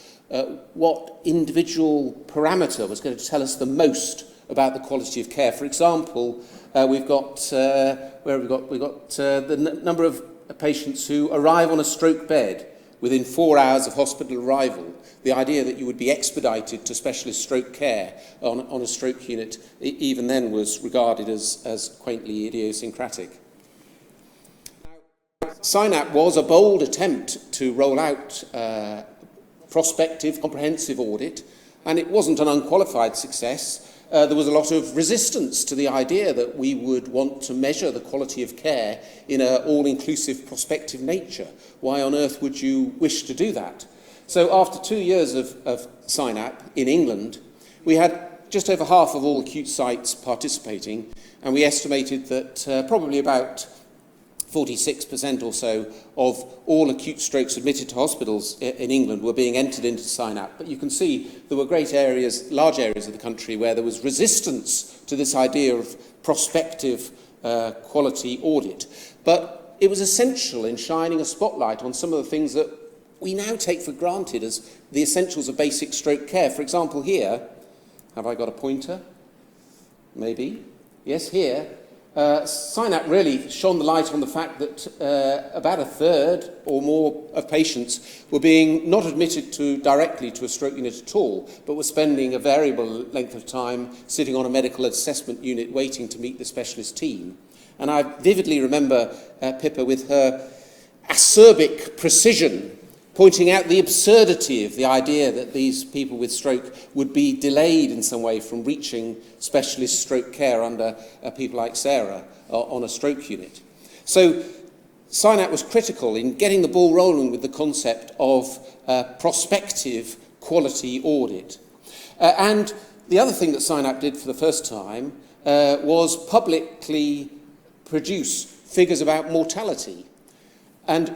what individual parameter was going to tell us the most about the quality of care. For example, we've got the number of patients who arrive on a stroke bed within 4 hours of hospital arrival. The idea that you would be expedited to specialist stroke care on a stroke unit, even then was regarded as quaintly idiosyncratic. SINAP was a bold attempt to roll out prospective, comprehensive audit, and it wasn't an unqualified success. There was a lot of resistance to the idea that we would want to measure the quality of care in an all-inclusive prospective nature. Why on earth would you wish to do that? So after 2 years of SINAP in England, we had just over half of all acute sites participating, and we estimated that probably about 46% or so of all acute strokes admitted to hospitals in England were being entered into SINAP. But you can see there were large areas of the country where there was resistance to this idea of prospective quality audit. But it was essential in shining a spotlight on some of the things that we now take for granted as the essentials of basic stroke care. For example, here, have I got a pointer? Maybe. Yes, here. SINAP really shone the light on the fact that about a third or more of patients were being not admitted directly to a stroke unit at all, but were spending a variable length of time sitting on a medical assessment unit waiting to meet the specialist team. And I vividly remember Pippa with her acerbic precision pointing out the absurdity of the idea that these people with stroke would be delayed in some way from reaching specialist stroke care under people like Sarah on a stroke unit. So SINAP was critical in getting the ball rolling with the concept of prospective quality audit. And the other thing that SINAP did for the first time was publicly produce figures about mortality. And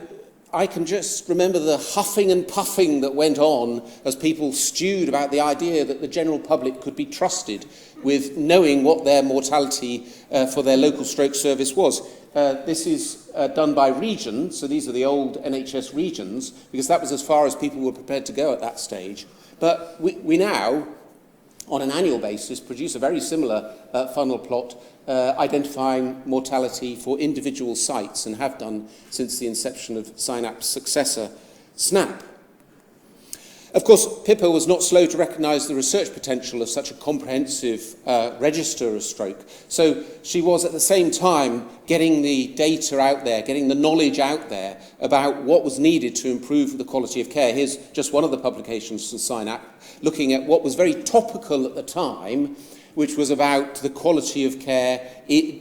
I can just remember the huffing and puffing that went on as people stewed about the idea that the general public could be trusted with knowing what their mortality for their local stroke service was. This is done by region, so these are the old NHS regions, because that was as far as people were prepared to go at that stage. But we now, on an annual basis, produce a very similar funnel plot identifying mortality for individual sites, and have done since the inception of SINAP's successor, SNAP. Of course, Pippa was not slow to recognise the research potential of such a comprehensive register of stroke. So she was at the same time getting the data out there, getting the knowledge out there about what was needed to improve the quality of care. Here's just one of the publications from SINAP, looking at what was very topical at the time, which was about the quality of care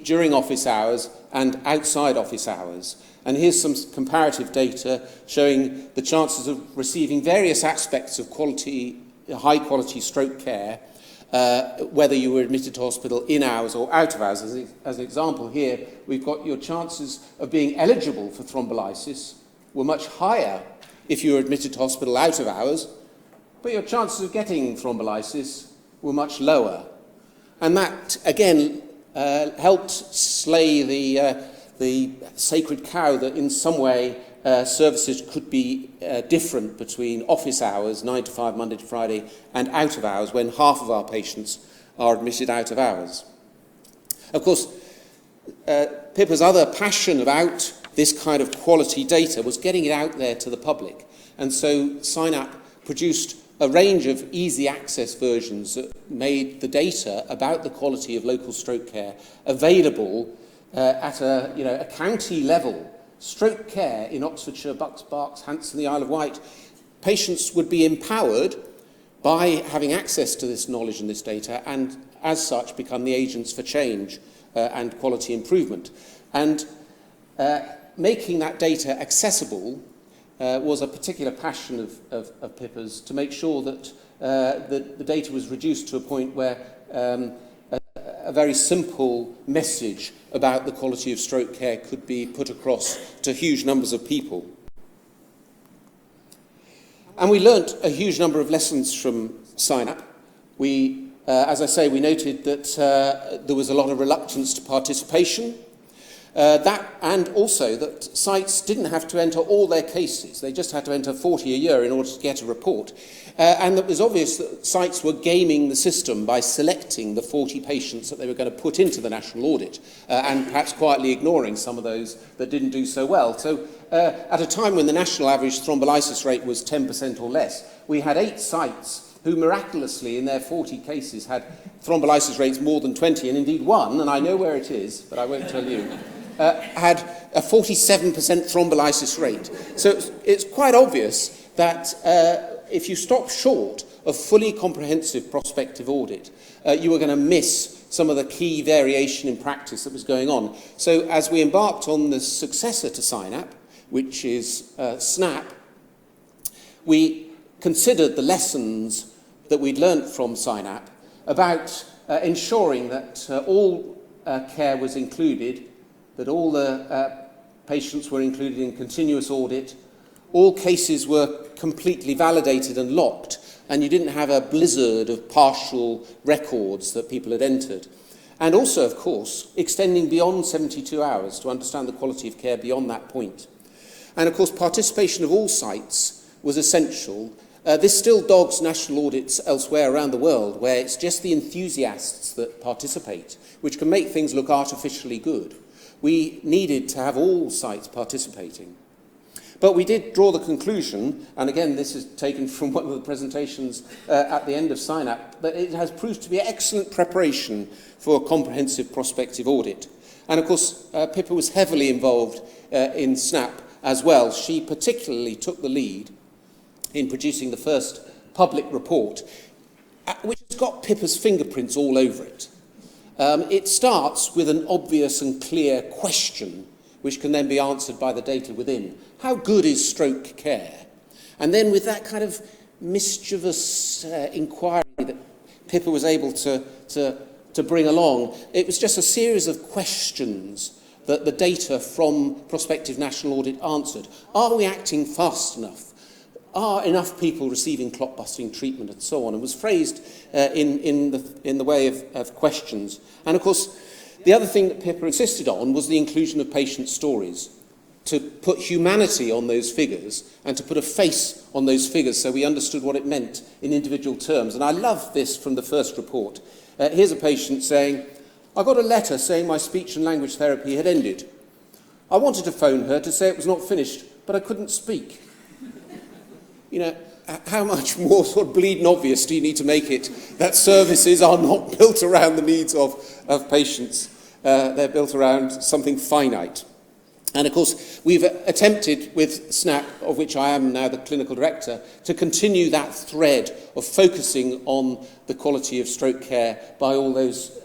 during office hours and outside office hours. And here's some comparative data showing the chances of receiving various aspects of high-quality stroke care, whether you were admitted to hospital in hours or out of hours. As an example here, we've got your chances of being eligible for thrombolysis were much higher if you were admitted to hospital out of hours, but your chances of getting thrombolysis were much lower. And that, again, helped slay the sacred cow that in some way services could be different between office hours, 9 to 5, Monday to Friday, and out of hours, when half of our patients are admitted out of hours. Of course, Pippa's other passion about this kind of quality data was getting it out there to the public. And so SINAP produced a range of easy access versions that made the data about the quality of local stroke care available at a county level. Stroke care in Oxfordshire, Bucks, Berks, Hants and the Isle of Wight, patients would be empowered by having access to this knowledge and this data, and as such become the agents for change and quality improvement. And making that data accessible was a particular passion of Pippa's, to make sure that the data was reduced to a point where a very simple message about the quality of stroke care could be put across to huge numbers of people. And we learnt a huge number of lessons from SINAP. As I say, we noted that there was a lot of reluctance to participation. And also that sites didn't have to enter all their cases. They just had to enter 40 a year in order to get a report. And it was obvious that sites were gaming the system by selecting the 40 patients that they were going to put into the national audit and perhaps quietly ignoring some of those that didn't do so well. So at a time when the national average thrombolysis rate was 10% or less, we had 8 sites who miraculously in their 40 cases had thrombolysis rates more than 20, and indeed one, and I know where it is, but I won't tell you, had a 47% thrombolysis rate. So it's quite obvious that if you stop short of fully comprehensive prospective audit, you were going to miss some of the key variation in practice that was going on. So as we embarked on the successor to SINAP, which is SNAP, we considered the lessons that we'd learnt from SINAP about ensuring that all care was included, that all the patients were included in continuous audit, all cases were completely validated and locked, and you didn't have a blizzard of partial records that people had entered. And also, of course, extending beyond 72 hours to understand the quality of care beyond that point. And of course, participation of all sites was essential. This still dogs national audits elsewhere around the world, where it's just the enthusiasts that participate, which can make things look artificially good. We needed to have all sites participating. But we did draw the conclusion, and again this is taken from one of the presentations at the end of SINAP, that it has proved to be excellent preparation for a comprehensive prospective audit. And of course, Pippa was heavily involved in SNAP as well. She particularly took the lead in producing the first public report, which has got Pippa's fingerprints all over it. It starts with an obvious and clear question, which can then be answered by the data within. How good is stroke care? And then with that kind of mischievous inquiry that Pippa was able to bring along, it was just a series of questions that the data from prospective national audit answered. Are we acting fast enough? Are enough people receiving clot-busting treatment, and so on? And was phrased in the way of questions. And of course, the other thing that Pippa insisted on was the inclusion of patient stories, to put humanity on those figures and to put a face on those figures so we understood what it meant in individual terms. And I love this from the first report. Here's a patient saying, I got a letter saying my speech and language therapy had ended. I wanted to phone her to say it was not finished, but I couldn't speak. You know, how much more sort of bleeding obvious do you need to make it that services are not built around the needs of patients? They're built around something finite. And of course, we've attempted with SNAP, of which I am now the clinical director, to continue that thread of focusing on the quality of stroke care by all those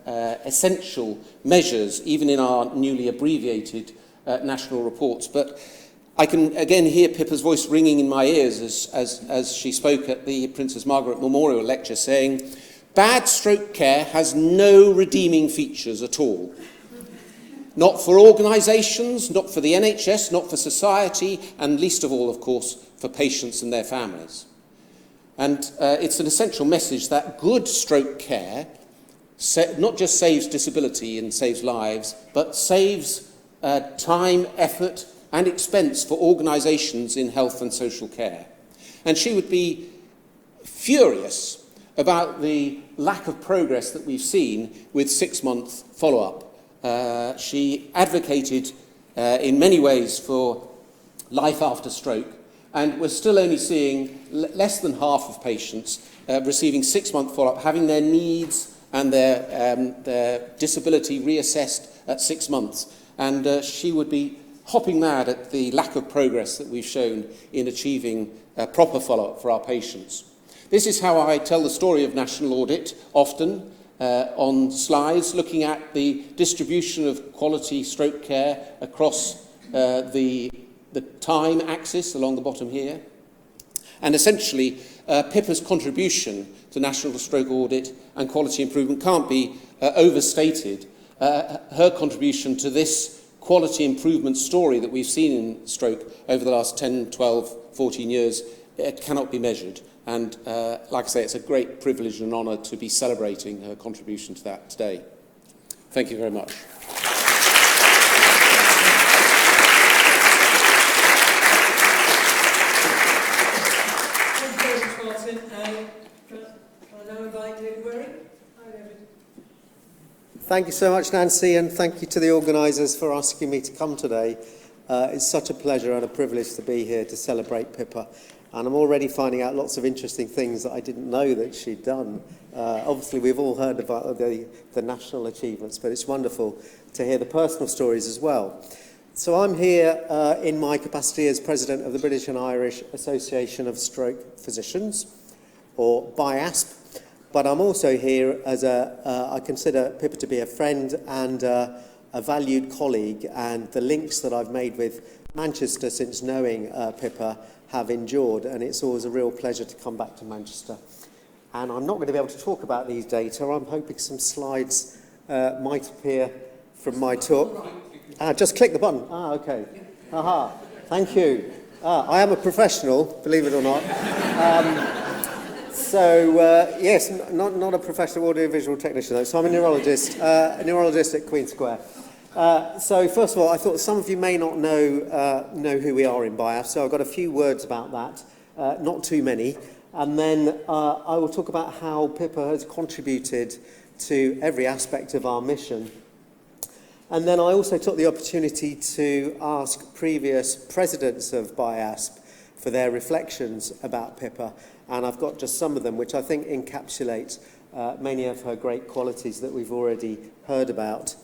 essential measures, even in our newly abbreviated national reports. But I can again hear Pippa's voice ringing in my ears as she spoke at the Princess Margaret Memorial Lecture, saying, bad stroke care has no redeeming features at all. Not for organisations, not for the NHS, not for society, and least of all, of course, for patients and their families. And it's an essential message that good stroke care not just saves disability and saves lives, but saves time, effort, and expense for organisations in health and social care. And she would be furious about the lack of progress that we've seen with 6-month follow-up. She advocated in many ways for life after stroke, and we're still only seeing less than half of patients receiving 6-month follow-up, having their needs and their disability reassessed at 6 months. And she would be hopping mad at the lack of progress that we've shown in achieving proper follow-up for our patients. This is how I tell the story of national audit, often on slides, looking at the distribution of quality stroke care across the time axis along the bottom here. And essentially, Pippa's contribution to national stroke audit and quality improvement can't be overstated. Her contribution to this quality improvement story that we've seen in stroke over the last 10, 12, 14 years cannot be measured. And like I say, it's a great privilege and honour to be celebrating her contribution to that today. Thank you very much. Thank you so much, Nancy, and thank you to the organisers for asking me to come today. It's such a pleasure and a privilege to be here to celebrate Pippa. And I'm already finding out lots of interesting things that I didn't know that she'd done. Obviously, we've all heard about the national achievements, but it's wonderful to hear the personal stories as well. So I'm here in my capacity as President of the British and Irish Association of Stroke Physicians, or BIASP, but I'm also here as I consider Pippa to be a friend and a valued colleague, and the links that I've made with Manchester since knowing Pippa have endured, and it's always a real pleasure to come back to Manchester. And I'm not going to be able to talk about these data. I'm hoping some slides might appear from my talk. Just click the button. Okay. Aha. Thank you. I am a professional, believe it or not. Yes, not a professional audiovisual technician, though. So I'm a neurologist at Queen Square. So first of all, I thought some of you may not know who we are in BIAF, so I've got a few words about that, not too many. And then I will talk about how Pippa has contributed to every aspect of our mission. And then I also took the opportunity to ask previous presidents of BIASP for their reflections about Pippa. And I've got just some of them, which I think encapsulate many of her great qualities that we've already heard about.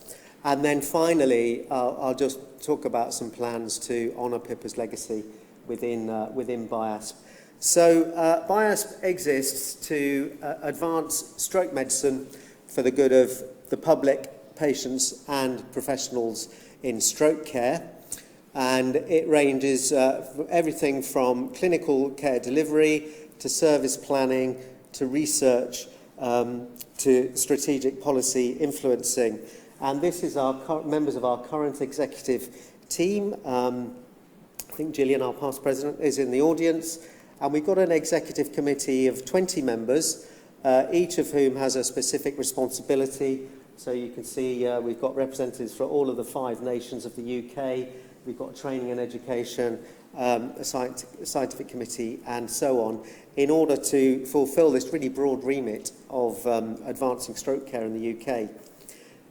And then finally, I'll just talk about some plans to honour Pippa's legacy within BIASP. So BIASP exists to advance stroke medicine for the good of the public, patients and professionals in stroke care. And it ranges everything from clinical care delivery to service planning to research to strategic policy influencing. And this is our members of our current executive team. I think Gillian, our past president, is in the audience. And we've got an executive committee of 20 members, each of whom has a specific responsibility. So you can see we've got representatives for all of the 5 nations of the UK. We've got training and education, a scientific committee, and so on, in order to fulfil this really broad remit of advancing stroke care in the UK.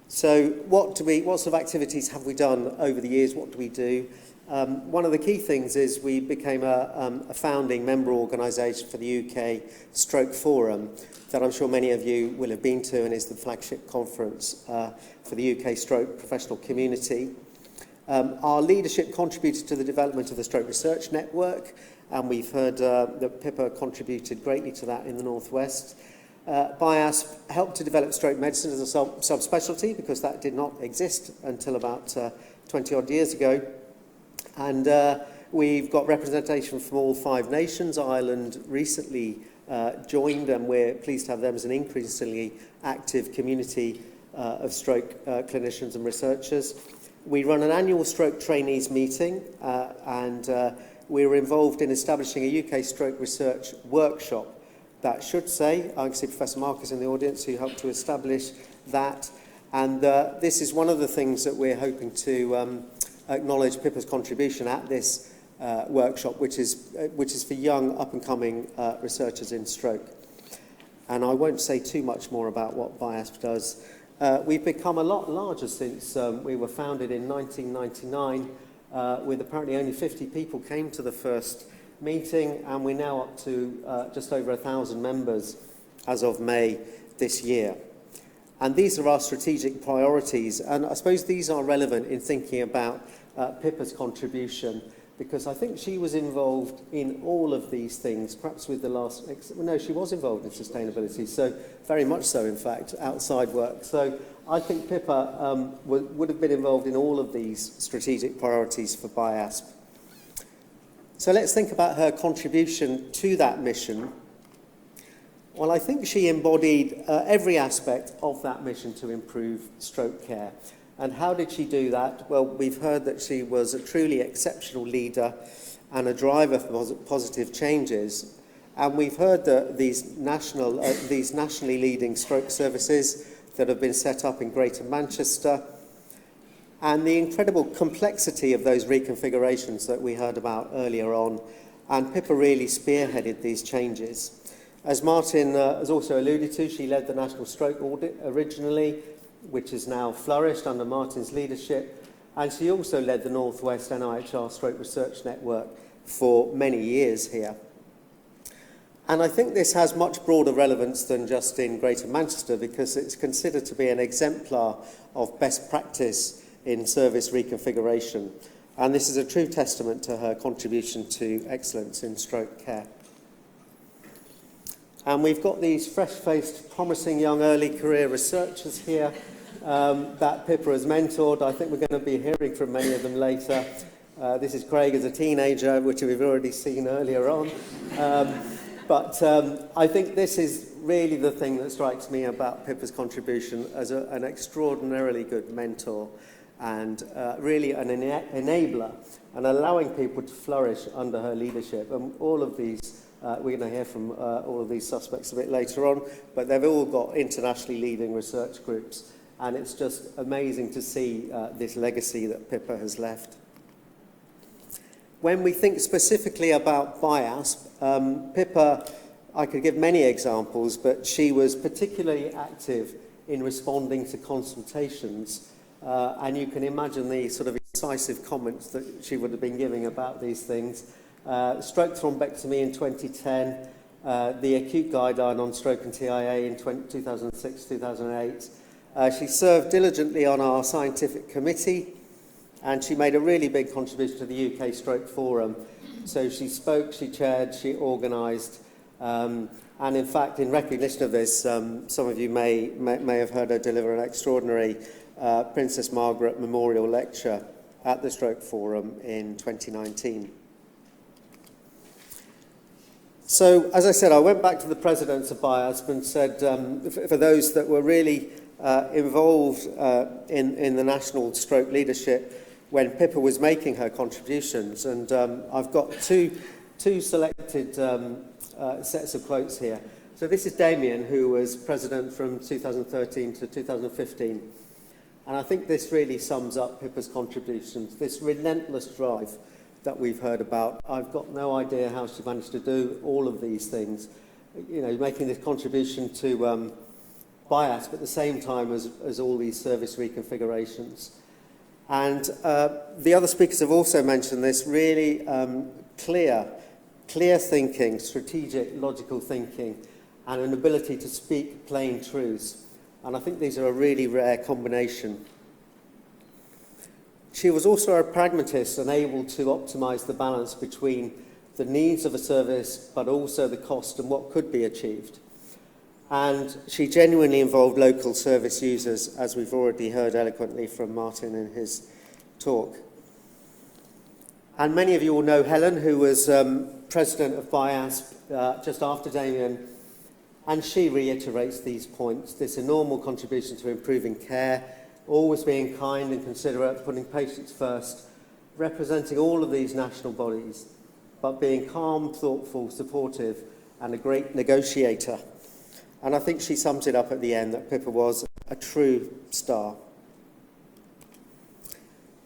So what sort of activities have we done over the years? What do we do? One of the key things is we became a founding member organisation for the UK Stroke Forum that I'm sure many of you will have been to, and is the flagship conference for the UK stroke professional community. Our leadership contributed to the development of the Stroke Research Network, and we've heard that Pippa contributed greatly to that in the Northwest. BIASP helped to develop stroke medicine as a subspecialty, because that did not exist until about 20 odd years ago. And we've got representation from all 5 nations. Ireland recently joined, and we're pleased to have them as an increasingly active community of stroke clinicians and researchers. We run an annual stroke trainees meeting, and we were involved in establishing a UK stroke research workshop. That should say, I can see Professor Mark is in the audience, who helped to establish that. And this is one of the things that we're hoping to acknowledge Pippa's contribution at this workshop, which is for young, up-and-coming researchers in stroke. And I won't say too much more about what BIASP does. We've become a lot larger since we were founded in 1999, with apparently only 50 people came to the first meeting, and we're now up to just over 1,000 members as of May this year. And these are our strategic priorities, and I suppose these are relevant in thinking about Pippa's contribution, because I think she was involved in all of these things, perhaps with the last... No, she was involved in sustainability, so very much so, in fact, outside work. So I think Pippa would have been involved in all of these strategic priorities for BIASP. So let's think about her contribution to that mission. Well, I think she embodied every aspect of that mission to improve stroke care. And how did she do that? Well, we've heard that she was a truly exceptional leader and a driver for positive changes. And we've heard that these nationally leading stroke services that have been set up in Greater Manchester, and the incredible complexity of those reconfigurations that we heard about earlier on. And Pippa really spearheaded these changes. As Martin has also alluded to, she led the National Stroke Audit originally, which has now flourished under Martin's leadership, and she also led the North West NIHR Stroke Research Network for many years here. And I think this has much broader relevance than just in Greater Manchester, because it's considered to be an exemplar of best practice in service reconfiguration. And this is a true testament to her contribution to excellence in stroke care. And we've got these fresh-faced, promising young early career researchers here that Pippa has mentored. I think we're going to be hearing from many of them later. This is Craig as a teenager, which we've already seen earlier on. But I think this is really the thing that strikes me about Pippa's contribution as an extraordinarily good mentor and really an enabler and allowing people to flourish under her leadership. And all of these, we're going to hear from all of these suspects a bit later on, but they've all got internationally leading research groups. And it's just amazing to see this legacy that Pippa has left. When we think specifically about BIASP, Pippa, I could give many examples, but she was particularly active in responding to consultations. And you can imagine the sort of incisive comments that she would have been giving about these things. Stroke thrombectomy in 2010, the acute guideline on stroke and TIA in 2006-2008. She served diligently on our scientific committee, and she made a really big contribution to the UK Stroke Forum. So she spoke, she chaired, she organised, and in fact, in recognition of this, some of you may have heard her deliver an extraordinary Princess Margaret Memorial Lecture at the Stroke Forum in 2019. So, as I said, I went back to the presidents of BIASP and said, for those that were really involved in the national stroke leadership when Pippa was making her contributions, and I've got two selected sets of quotes here. So this is Damien, who was president from 2013 to 2015. And I think this really sums up Pippa's contributions, this relentless drive that we've heard about. I've got no idea how she managed to do all of these things, you know, making this contribution to BIASP at the same time as all these service reconfigurations. And the other speakers have also mentioned this really clear thinking, strategic, logical thinking, and an ability to speak plain truths. And I think these are a really rare combination. She was also a pragmatist and able to optimise the balance between the needs of a service, but also the cost and what could be achieved. And she genuinely involved local service users, as we've already heard eloquently from Martin in his talk. And many of you will know Helen, who was president of BIASP just after Damien, and she reiterates these points, this enormous contribution to improving care, always being kind and considerate, putting patients first, representing all of these national bodies, but being calm, thoughtful, supportive, and a great negotiator. And I think she sums it up at the end that Pippa was a true star.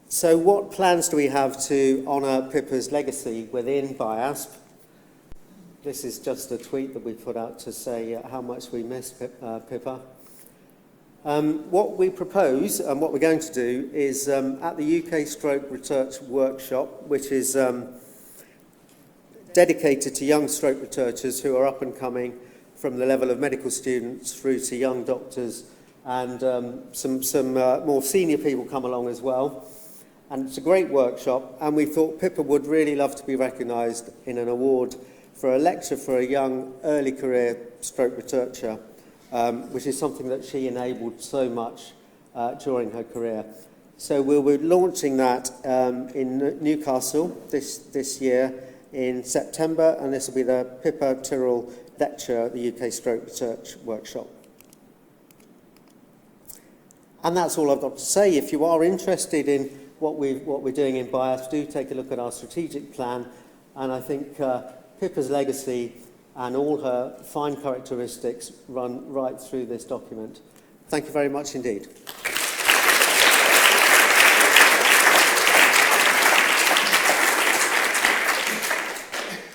So what plans do we have to honour Pippa's legacy within BIASP? This is just a tweet that we put out to say how much we miss Pippa. What we propose and what we're going to do is at the UK Stroke Research Workshop, which is dedicated to young stroke researchers who are up and coming from the level of medical students through to young doctors, and some more senior people come along as well. And it's a great workshop, and we thought Pippa would really love to be recognised in an award for a lecture for a young early career stroke researcher, which is something that she enabled so much during her career. So we'll be launching that in Newcastle this year in September, and this will be the Pippa Tyrrell lecture at the UK Stroke Research Workshop. And that's all I've got to say. If you are interested in what we're doing in BIASP, do take a look at our strategic plan, and I think Pippa's legacy and all her fine characteristics run right through this document. Thank you very much indeed.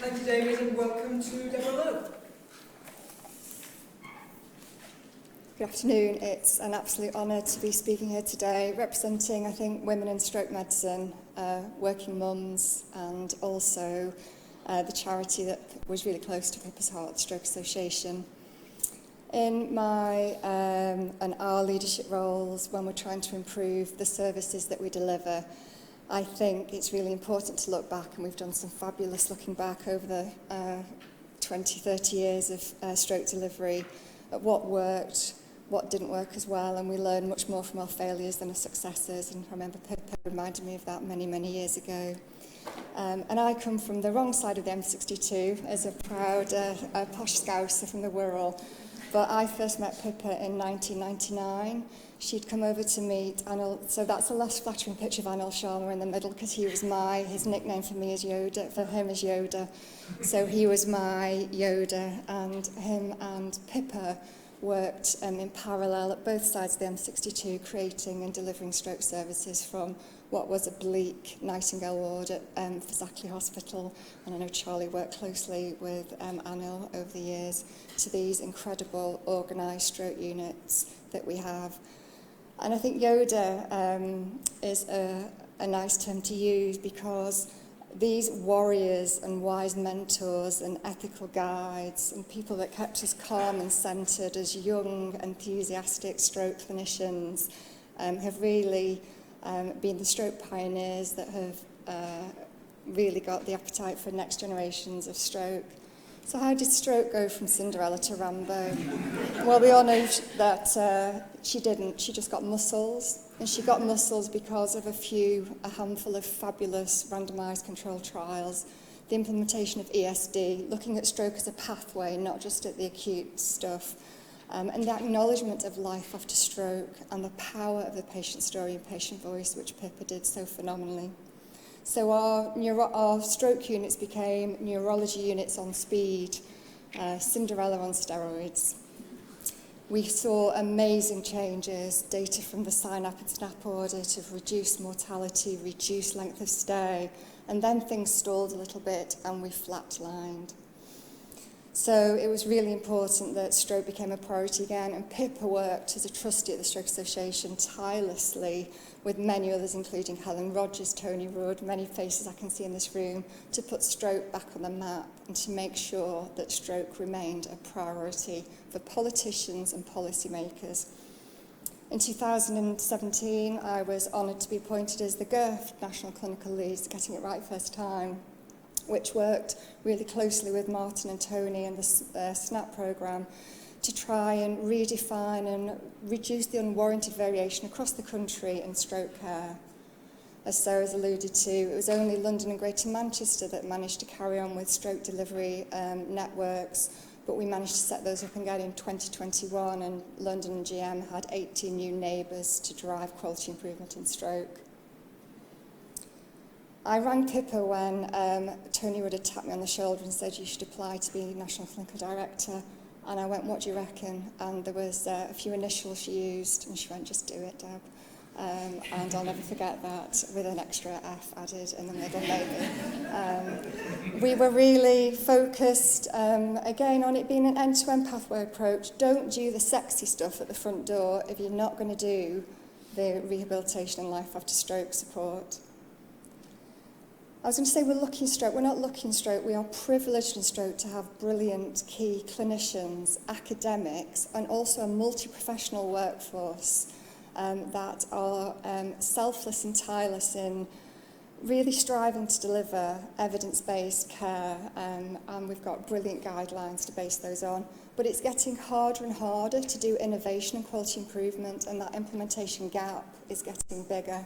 Thank you, David, and welcome to Deborah Lowe. Good afternoon. It's an absolute honour to be speaking here today, representing, I think, women in stroke medicine, working mums, and also the charity that was really close to Pippa's heart, the Stroke Association. In my and our leadership roles, when we're trying to improve the services that we deliver, I think it's really important to look back, and we've done some fabulous looking back over the 20, 30 years of stroke delivery, at what worked, what didn't work as well, and we learn much more from our failures than our successes. And I remember Pippa reminded me of that many, many years ago. And I come from the wrong side of the M62 as a proud posh Scouser from the Wirral. But I first met Pippa in 1999. She'd come over to meet Anil, so that's a less flattering picture of Anil Sharma in the middle, because he was his nickname for me is Yoda, for him is Yoda. So he was my Yoda, and him and Pippa worked in parallel at both sides of the M62, creating and delivering stroke services from what was a bleak Nightingale ward at Fazackley Hospital, and I know Charlie worked closely with Anil over the years, to these incredible organised stroke units that we have. And I think Yoda is a nice term to use, because these warriors and wise mentors and ethical guides and people that kept us calm and centred as young, enthusiastic stroke clinicians have really been the stroke pioneers that have really got the appetite for next generations of stroke. So how did stroke go from Cinderella to Rambo? Well, we all know that she didn't. She just got muscles. And she got muscles because of a handful of fabulous randomised controlled trials, the implementation of ESD, looking at stroke as a pathway, not just at the acute stuff, and the acknowledgement of life after stroke and the power of the patient story and patient voice, which Pippa did so phenomenally. So our stroke units became neurology units on speed, Cinderella on steroids. We saw amazing changes, data from the sign-up and SNAP audit of reduced mortality, reduced length of stay, and then things stalled a little bit and we flatlined. So it was really important that stroke became a priority again, and Pippa worked as a trustee at the Stroke Association tirelessly with many others, including Helen Rogers, Tony Rudd, many faces I can see in this room, to put stroke back on the map and to make sure that stroke remained a priority for politicians and policymakers. In 2017, I was honoured to be appointed as the GIRF National Clinical Lead, getting it right first time, which worked really closely with Martin and Tony and the SNAP programme to try and redefine and reduce the unwarranted variation across the country in stroke care. As Sarah's alluded to, it was only London and Greater Manchester that managed to carry on with stroke delivery networks, but we managed to set those up again in 2021, and London and GM had 18 new neighbours to drive quality improvement in stroke. I rang Pippa when Tony would have tapped me on the shoulder and said, "You should apply to be National Clinical Director." And I went, "What do you reckon?" And there was a few initials she used, and she went, "Just do it, Deb." And I'll never forget that, with an extra F added in the middle, maybe. We were really focused, again, on it being an end-to-end pathway approach. Don't do the sexy stuff at the front door if you're not going to do the rehabilitation and life after stroke support. I was going to say we're lucky in stroke. We're not lucky in stroke. We are privileged in stroke to have brilliant key clinicians, academics, and also a multi-professional workforce that are selfless and tireless in really striving to deliver evidence-based care, and we've got brilliant guidelines to base those on. But it's getting harder and harder to do innovation and quality improvement, and that implementation gap is getting bigger.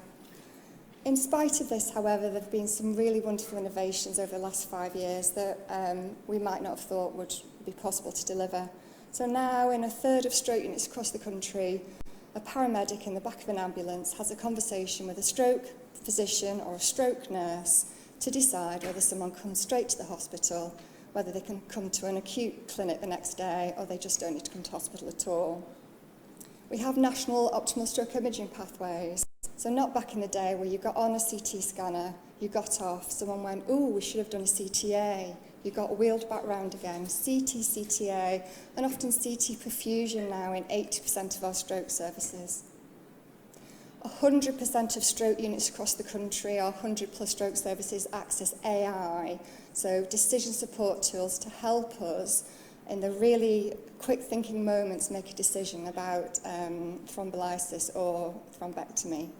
In spite of this, however, there have been some really wonderful innovations over the last 5 years that we might not have thought would be possible to deliver. So now, in a third of stroke units across the country, a paramedic in the back of an ambulance has a conversation with a stroke physician or a stroke nurse to decide whether someone comes straight to the hospital, whether they can come to an acute clinic the next day, or they just don't need to come to hospital at all. We have national optimal stroke imaging pathways. So not back in the day where you got on a CT scanner, you got off, someone went, "Ooh, we should have done a CTA." You got wheeled back round again, CT, CTA, and often CT perfusion now in 80% of our stroke services. 100% of stroke units across the country, our 100 plus stroke services, access AI, so decision support tools to help us in the really quick thinking moments make a decision about thrombolysis or thrombectomy.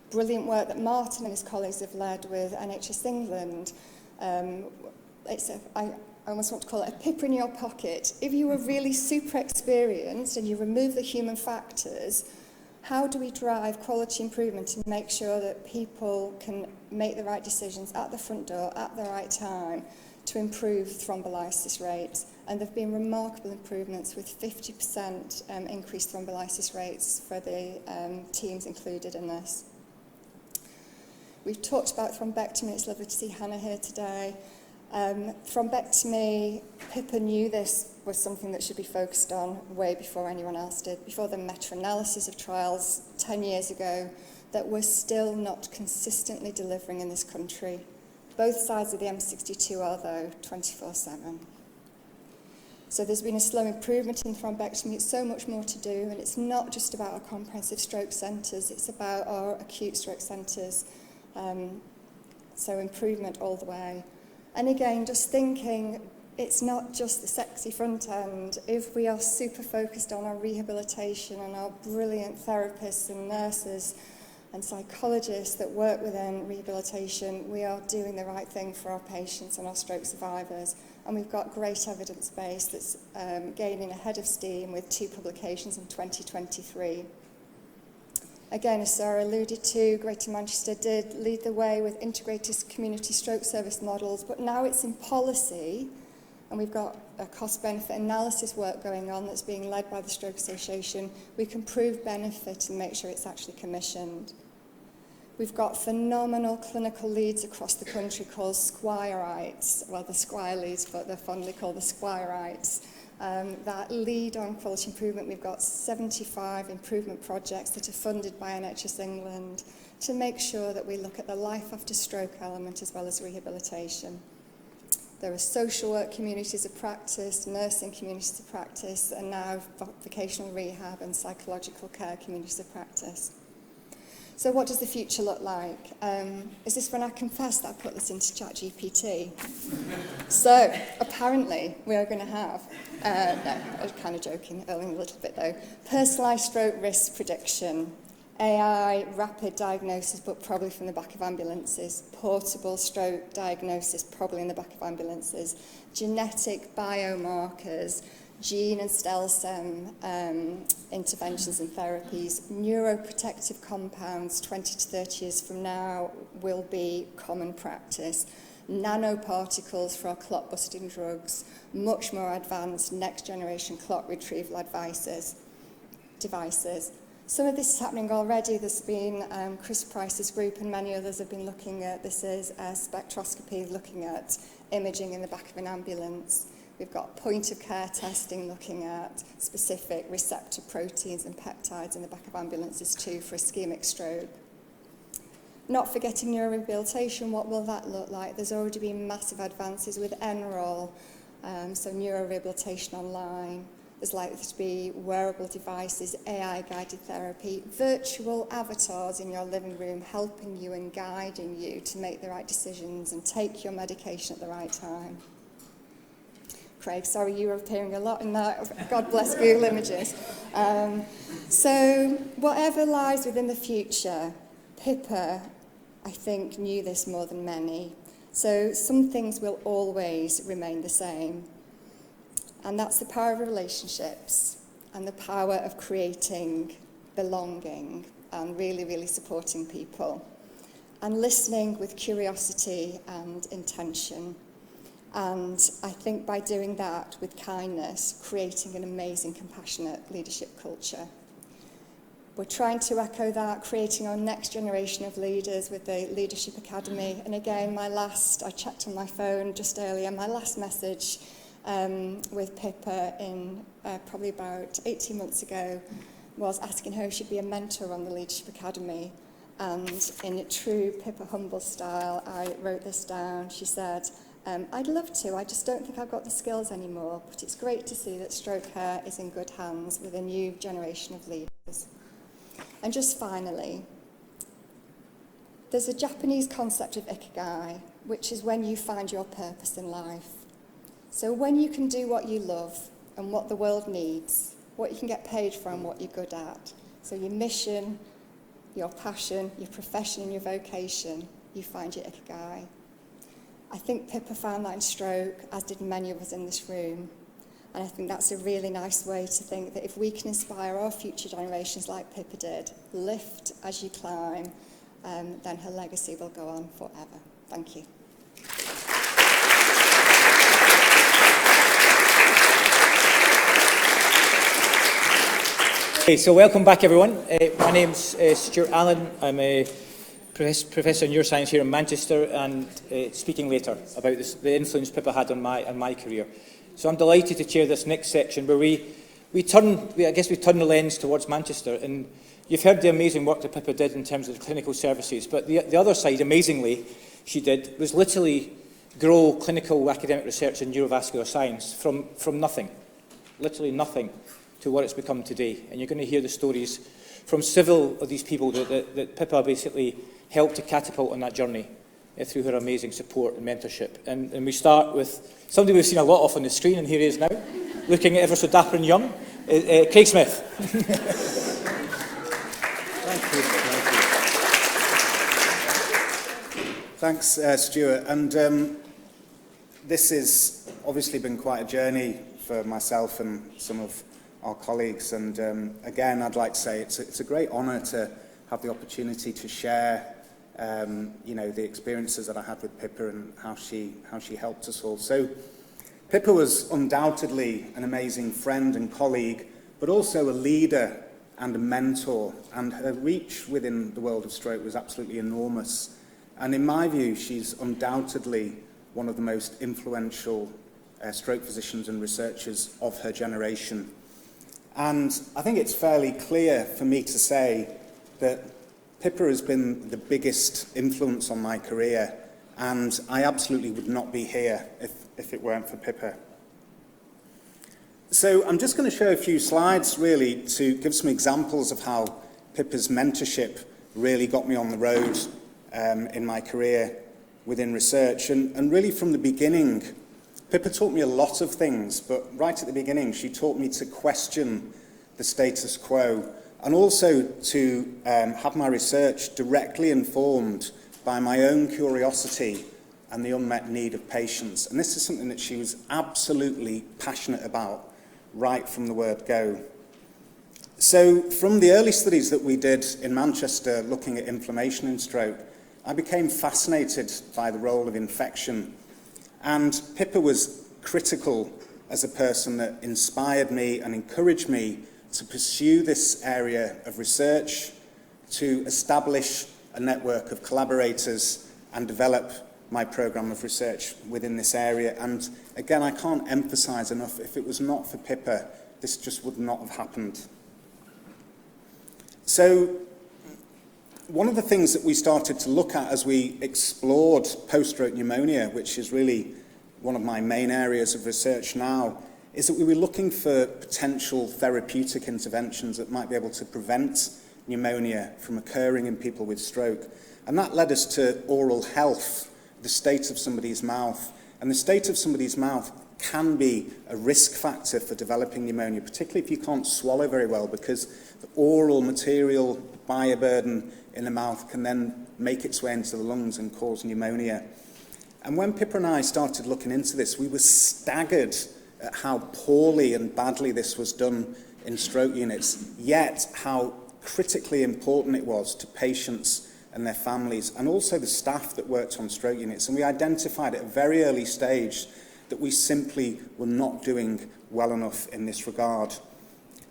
Brilliant work that Martin and his colleagues have led with NHS England. I almost want to call it a Pippa in your pocket. If you were really super experienced and you remove the human factors, how do we drive quality improvement and make sure that people can make the right decisions at the front door at the right time to improve thrombolysis rates? And there have been remarkable improvements with 50% increased thrombolysis rates for the teams included in this. We've talked about thrombectomy. It's lovely to see Hannah here today. Thrombectomy, Pippa knew this was something that should be focused on way before anyone else did, before the meta-analysis of trials 10 years ago that we're still not consistently delivering in this country. Both sides of the M62 are, though, 24/7. So there's been a slow improvement in thrombectomy. It's so much more to do, and it's not just about our comprehensive stroke centres, it's about our acute stroke centres. So improvement all the way. And again, just thinking, it's not just the sexy front end. If we are super focused on our rehabilitation and our brilliant therapists and nurses and psychologists that work within rehabilitation, we are doing the right thing for our patients and our stroke survivors. And we've got great evidence base that's gaining a head of steam with 2 publications in 2023. Again, as Sarah alluded to, Greater Manchester did lead the way with integrated community stroke service models, but now it's in policy, and we've got a cost-benefit analysis work going on that's being led by the Stroke Association. We can prove benefit and make sure it's actually commissioned. We've got phenomenal clinical leads across the country called Squire-ites. Well, the Squire leads, but they're fondly called the Squire-ites. That lead on quality improvement. We've got 75 improvement projects that are funded by NHS England to make sure that we look at the life after stroke element as well as rehabilitation. There are social work communities of practice, nursing communities of practice, and now vocational rehab and psychological care communities of practice. So what does the future look like? Is this when I confess that I put this into ChatGPT? So apparently we are going to have, no, I was kind of joking earlier a little bit though, personalised stroke risk prediction, AI rapid diagnosis, but probably from the back of ambulances, portable stroke diagnosis, probably in the back of ambulances, genetic biomarkers, gene and stem interventions and therapies, neuroprotective compounds 20 to 30 years from now will be common practice, nanoparticles for our clot-busting drugs, much more advanced next-generation clot retrieval devices. Some of this is happening already. There's been Chris Price's group and many others have been looking at, this is spectroscopy, looking at imaging in the back of an ambulance. We've got point-of-care testing looking at specific receptor proteins and peptides in the back of ambulances too for ischemic stroke. Not forgetting neurorehabilitation, what will that look like? There's already been massive advances with NROL, so neurorehabilitation online. There's likely to be wearable devices, AI-guided therapy, virtual avatars in your living room helping you and guiding you to make the right decisions and take your medication at the right time. Craig, sorry, you were appearing a lot in that. God bless Google Images. So whatever lies within the future, Pippa, I think, knew this more than many. So some things will always remain the same. And that's the power of relationships and the power of creating belonging and really, really supporting people. And listening with curiosity and intention. And I think by doing that with kindness, creating an amazing, compassionate leadership culture. We're trying to echo that, creating our next generation of leaders with the Leadership Academy. And again, I checked on my phone just earlier, my last message with Pippa in probably about 18 months ago was asking her if she'd be a mentor on the Leadership Academy. And in a true Pippa Humble style, I wrote this down. She said, I'd love to, I just don't think I've got the skills anymore, but it's great to see that stroke care is in good hands with a new generation of leaders. And just finally, there's a Japanese concept of ikigai, which is when you find your purpose in life. So when you can do what you love and what the world needs, what you can get paid for and what you're good at, so your mission, your passion, your profession and your vocation, you find your ikigai. I think Pippa found that in stroke, as did many of us in this room. And I think that's a really nice way to think that if we can inspire our future generations like Pippa did, lift as you climb, then her legacy will go on forever. Thank you. Okay, so welcome back everyone. My name's Stuart Allen. I'm a Professor in Neuroscience here in Manchester and speaking later about the influence Pippa had on my career. So I'm delighted to chair this next section where we turn the lens towards Manchester, and you've heard the amazing work that Pippa did in terms of the clinical services, but the other side, amazingly, she did, was literally grow clinical academic research in neurovascular science from nothing, literally nothing, to what it's become today. And you're going to hear the stories from several of these people that Pippa basically helped to catapult on that journey through her amazing support and mentorship. And we start with somebody we've seen a lot of on the screen, and here he is now, looking ever so dapper and young, Craig Smith. Thanks, Stuart. And this has obviously been quite a journey for myself and some of our colleagues. And again, I'd like to say it's a great honour to have the opportunity to share the experiences that I had with Pippa and how she helped us all. So Pippa was undoubtedly an amazing friend and colleague, but also a leader and a mentor, and her reach within the world of stroke was absolutely enormous. And in my view, she's undoubtedly one of the most influential stroke physicians and researchers of her generation. And I think it's fairly clear for me to say that Pippa has been the biggest influence on my career, and I absolutely would not be here if it weren't for Pippa. So I'm just going to show a few slides really to give some examples of how Pippa's mentorship really got me on the road in my career within research. And really from the beginning, Pippa taught me a lot of things, but right at the beginning, she taught me to question the status quo, and also to have my research directly informed by my own curiosity and the unmet need of patients. And this is something that she was absolutely passionate about right from the word go. So from the early studies that we did in Manchester looking at inflammation in stroke, I became fascinated by the role of infection. And Pippa was critical as a person that inspired me and encouraged me to pursue this area of research, to establish a network of collaborators and develop my programme of research within this area. And again, I can't emphasise enough, if it was not for Pippa, this just would not have happened. So one of the things that we started to look at as we explored post-stroke pneumonia, which is really one of my main areas of research now, is that we were looking for potential therapeutic interventions that might be able to prevent pneumonia from occurring in people with stroke. And that led us to oral health, the state of somebody's mouth. And the state of somebody's mouth can be a risk factor for developing pneumonia, particularly if you can't swallow very well, because the oral material bioburden in the mouth can then make its way into the lungs and cause pneumonia. And when Pippa and I started looking into this, we were staggered at how poorly and badly this was done in stroke units, yet how critically important it was to patients and their families, and also the staff that worked on stroke units. And we identified at a very early stage that we simply were not doing well enough in this regard.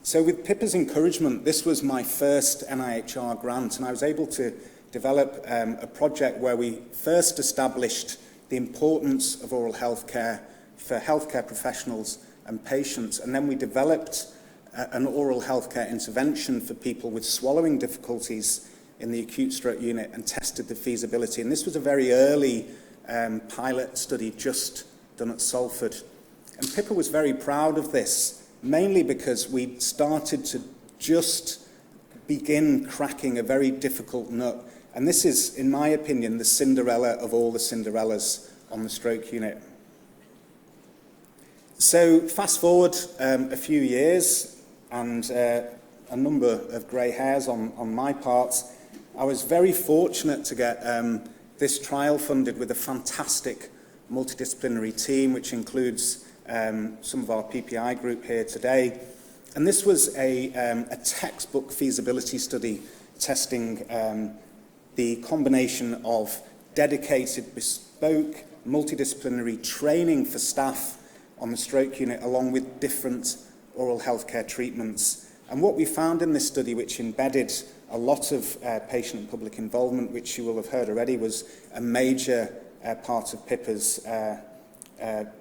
So with Pippa's encouragement, this was my first NIHR grant, and I was able to develop a project where we first established the importance of oral health care for healthcare professionals and patients, and then we developed an oral healthcare intervention for people with swallowing difficulties in the acute stroke unit and tested the feasibility. And this was a very early pilot study just done at Salford. And Pippa was very proud of this, mainly because we started to just begin cracking a very difficult nut. And this is, in my opinion, the Cinderella of all the Cinderellas on the stroke unit. So fast forward a few years and a number of grey hairs on my part. I was very fortunate to get this trial funded with a fantastic multidisciplinary team, which includes some of our PPI group here today. And this was a textbook feasibility study testing the combination of dedicated, bespoke, multidisciplinary training for staff on the stroke unit, along with different oral healthcare treatments. And what we found in this study, which embedded a lot of patient and public involvement, which you will have heard already, was a major part of Pippa's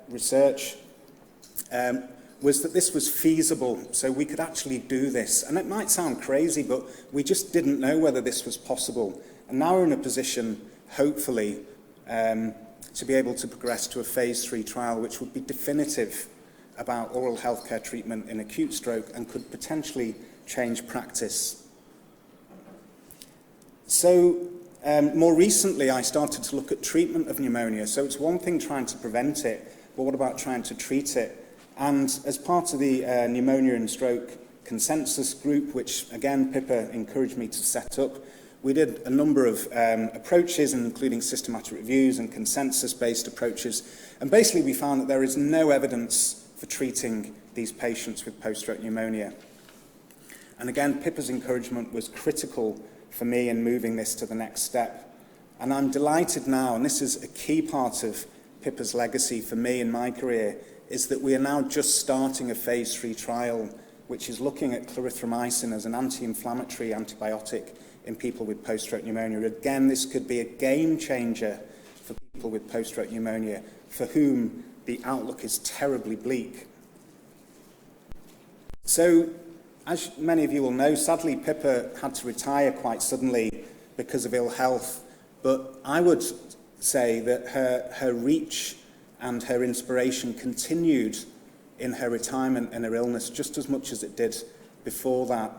research, was that this was feasible, so we could actually do this. And it might sound crazy, but we just didn't know whether this was possible. And now we're in a position, hopefully, to be able to progress to a phase 3 trial, which would be definitive about oral healthcare treatment in acute stroke and could potentially change practice. So more recently, I started to look at treatment of pneumonia. So it's one thing trying to prevent it, but what about trying to treat it? And as part of the pneumonia and stroke consensus group, which again Pippa encouraged me to set up, we did a number of approaches, including systematic reviews and consensus-based approaches. And basically we found that there is no evidence for treating these patients with post-stroke pneumonia. And again, Pippa's encouragement was critical for me in moving this to the next step. And I'm delighted now, and this is a key part of Pippa's legacy for me in my career, is that we are now just starting a phase 3 trial, which is looking at clarithromycin as an anti-inflammatory antibiotic in people with post-stroke pneumonia. Again, this could be a game changer for people with post-stroke pneumonia, for whom the outlook is terribly bleak. So, as many of you will know, sadly Pippa had to retire quite suddenly because of ill health, but I would say that her reach and her inspiration continued in her retirement and her illness just as much as it did before that.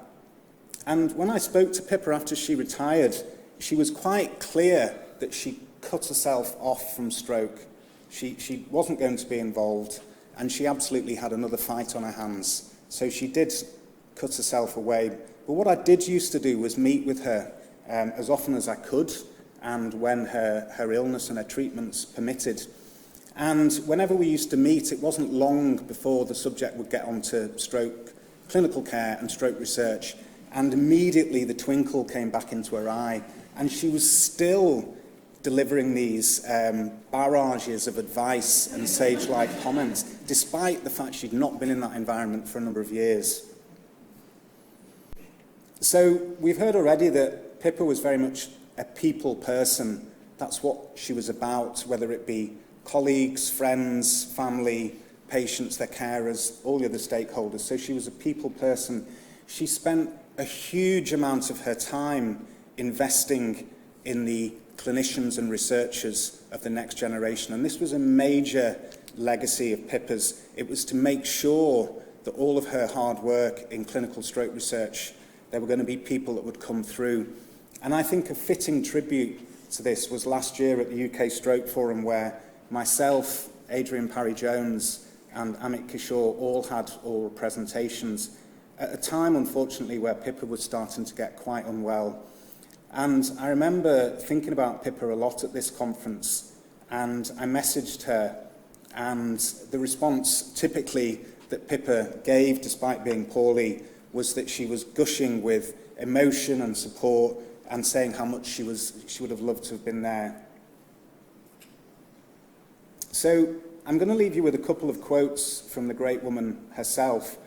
And when I spoke to Pippa after she retired, she was quite clear that she cut herself off from stroke. She wasn't going to be involved, and she absolutely had another fight on her hands. So she did cut herself away. But what I did used to do was meet with her as often as I could, and when her illness and her treatments permitted. And whenever we used to meet, it wasn't long before the subject would get onto stroke clinical care and stroke research, and immediately the twinkle came back into her eye, and she was still delivering these barrages of advice and sage-like comments, despite the fact she'd not been in that environment for a number of years. So we've heard already that Pippa was very much a people person. That's what she was about, whether it be colleagues, friends, family, patients, their carers, all the other stakeholders. So she was a people person. She spent a huge amount of her time investing in the clinicians and researchers of the next generation. And this was a major legacy of Pippa's. It was to make sure that all of her hard work in clinical stroke research, there were going to be people that would come through. And I think a fitting tribute to this was last year at the UK Stroke Forum, where myself, Adrian Parry-Jones and Amit Kishore all had oral presentations at a time, unfortunately, where Pippa was starting to get quite unwell. And I remember thinking about Pippa a lot at this conference, and I messaged her, and the response typically that Pippa gave, despite being poorly, was that she was gushing with emotion and support and saying how much she would have loved to have been there. So I'm going to leave you with a couple of quotes from the great woman herself.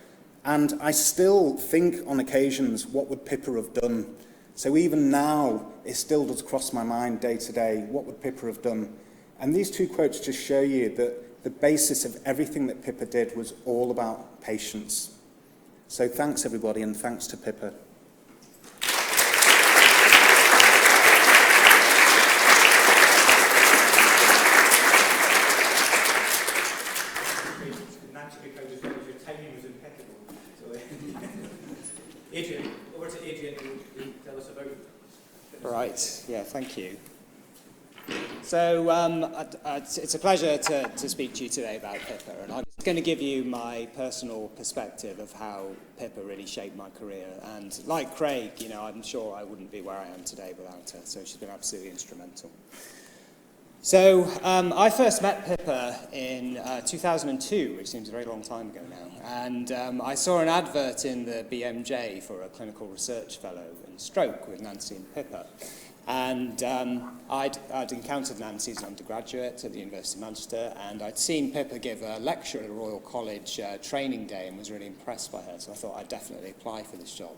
And I still think on occasions, what would Pippa have done? So even now, it still does cross my mind day to day, what would Pippa have done? And these two quotes just show you that the basis of everything that Pippa did was all about patience. So thanks everybody, and thanks to Pippa. Adrian, over to Adrian, who tell us about. Right, yeah, thank you. So it's a pleasure to speak to you today about Pippa, and I'm just going to give you my personal perspective of how Pippa really shaped my career. And like Craig, you know, I'm sure I wouldn't be where I am today without her, so she's been absolutely instrumental. So I first met Pippa in 2002, which seems a very long time ago now, and I saw an advert in the BMJ for a clinical research fellow in stroke with Nancy and Pippa. And I'd encountered Nancy as an undergraduate at the University of Manchester, and I'd seen Pippa give a lecture at a Royal College training day and was really impressed by her, so I thought I'd definitely apply for this job.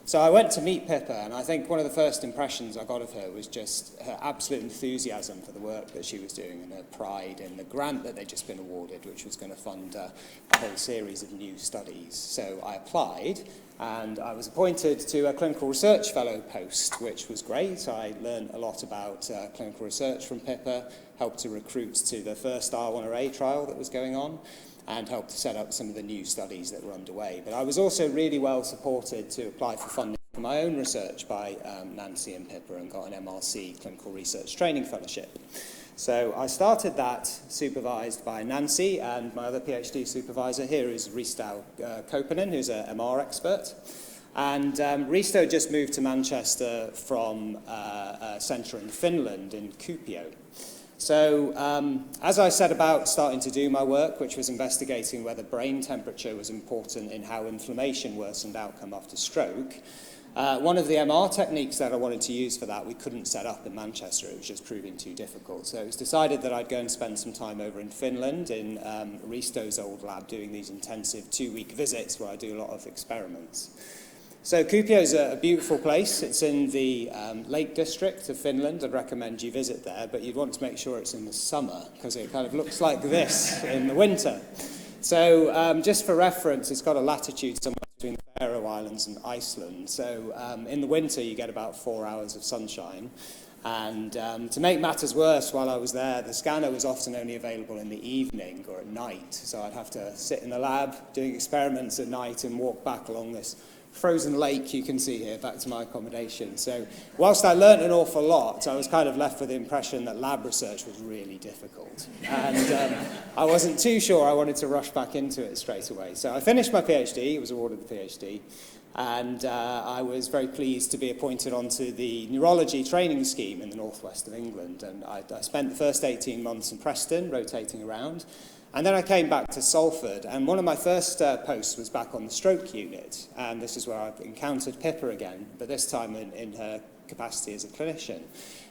So I went to meet Pippa, and I think one of the first impressions I got of her was just her absolute enthusiasm for the work that she was doing and her pride in the grant that they'd just been awarded, which was going to fund a whole series of new studies. So I applied, and I was appointed to a clinical research fellow post, which was great. I learned a lot about clinical research from Pippa, helped to recruit to the first R1RA trial that was going on, and helped to set up some of the new studies that were underway. But I was also really well supported to apply for funding for my own research by Nancy and Pippa, and got an MRC Clinical Research Training Fellowship. So I started that supervised by Nancy, and my other PhD supervisor here is Risto Kopinen, who's an MR expert. And Risto just moved to Manchester from a centre in Finland, in Kuopio. So as I set about starting to do my work, which was investigating whether brain temperature was important in how inflammation worsened outcome after stroke, one of the MR techniques that I wanted to use for that we couldn't set up in Manchester. It was just proving too difficult. So it was decided that I'd go and spend some time over in Finland in Risto's old lab doing these intensive 2-week visits where I do a lot of experiments. So Kuopio is a beautiful place. It's in the Lake District of Finland. I'd recommend you visit there, but you'd want to make sure it's in the summer because it kind of looks like this in the winter. So just for reference, it's got a latitude somewhere between the Faroe Islands and Iceland. So in the winter, you get about 4 hours of sunshine. And to make matters worse, while I was there, the scanner was often only available in the evening or at night. So I'd have to sit in the lab doing experiments at night and walk back along this frozen lake you can see here back to my accommodation. So whilst I learnt an awful lot, I was kind of left with the impression that lab research was really difficult. And I wasn't too sure I wanted to rush back into it straight away. So I finished my PhD, was awarded the PhD, and I was very pleased to be appointed onto the neurology training scheme in the northwest of England. And I spent the first 18 months in Preston, rotating around. And then I came back to Salford, and one of my first posts was back on the stroke unit, and this is where I've encountered Pippa again, but this time in her capacity as a clinician.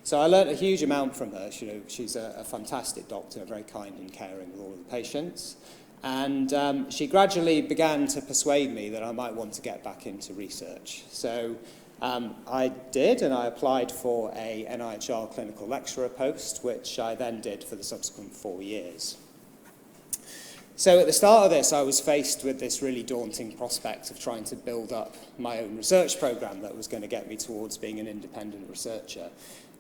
So I learnt a huge amount from her. You know, she's a fantastic doctor, very kind and caring with all of the patients. And she gradually began to persuade me that I might want to get back into research. So I did, and I applied for a NIHR clinical lecturer post, which I then did for the subsequent 4 years. So at the start of this, I was faced with this really daunting prospect of trying to build up my own research program that was going to get me towards being an independent researcher.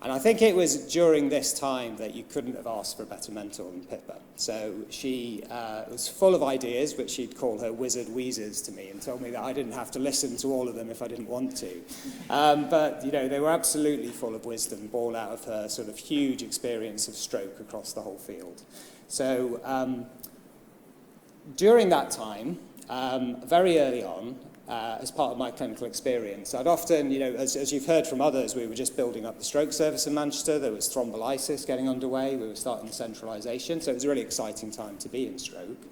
And I think it was during this time that you couldn't have asked for a better mentor than Pippa. So she was full of ideas, which she'd call her wizard wheezes to me, and told me that I didn't have to listen to all of them if I didn't want to. But, you know, they were absolutely full of wisdom, born out of her sort of huge experience of stroke across the whole field. So during that time, very early on, as part of my clinical experience, I'd often, you know, as you've heard from others, we were just building up the stroke service in Manchester. There was thrombolysis getting underway. We were starting the centralisation. So it was a really exciting time to be in stroke.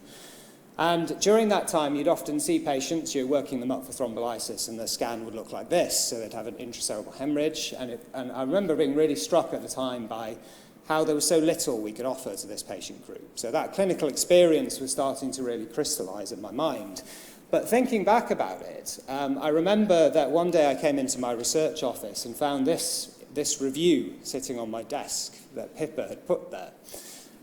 And during that time, you'd often see patients, you're working them up for thrombolysis, and the scan would look like this. So they'd have an intracerebral hemorrhage. And I remember being really struck at the time by how there was so little we could offer to this patient group. So that clinical experience was starting to really crystallise in my mind. But thinking back about it, I remember that one day I came into my research office and found this review sitting on my desk that Pippa had put there.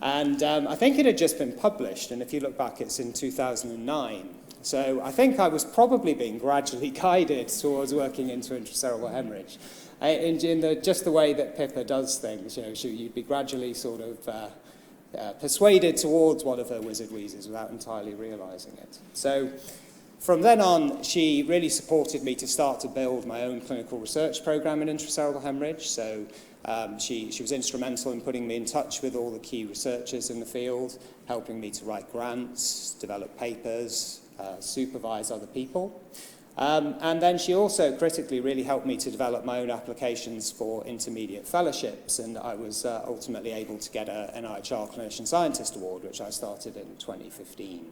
And I think it had just been published, and if you look back, it's in 2009. So I think I was probably being gradually guided towards working into intracerebral hemorrhage. In just the way that Pippa does things, you know, you'd be gradually sort of persuaded towards one of her wizard wheezes without entirely realising it. So From then on, she really supported me to start to build my own clinical research program in intracerebral hemorrhage. So she was instrumental in putting me in touch with all the key researchers in the field, helping me to write grants, develop papers, supervise other people. And then she also critically really helped me to develop my own applications for intermediate fellowships, and I was ultimately able to get an NIHR Clinician Scientist Award, which I started in 2015.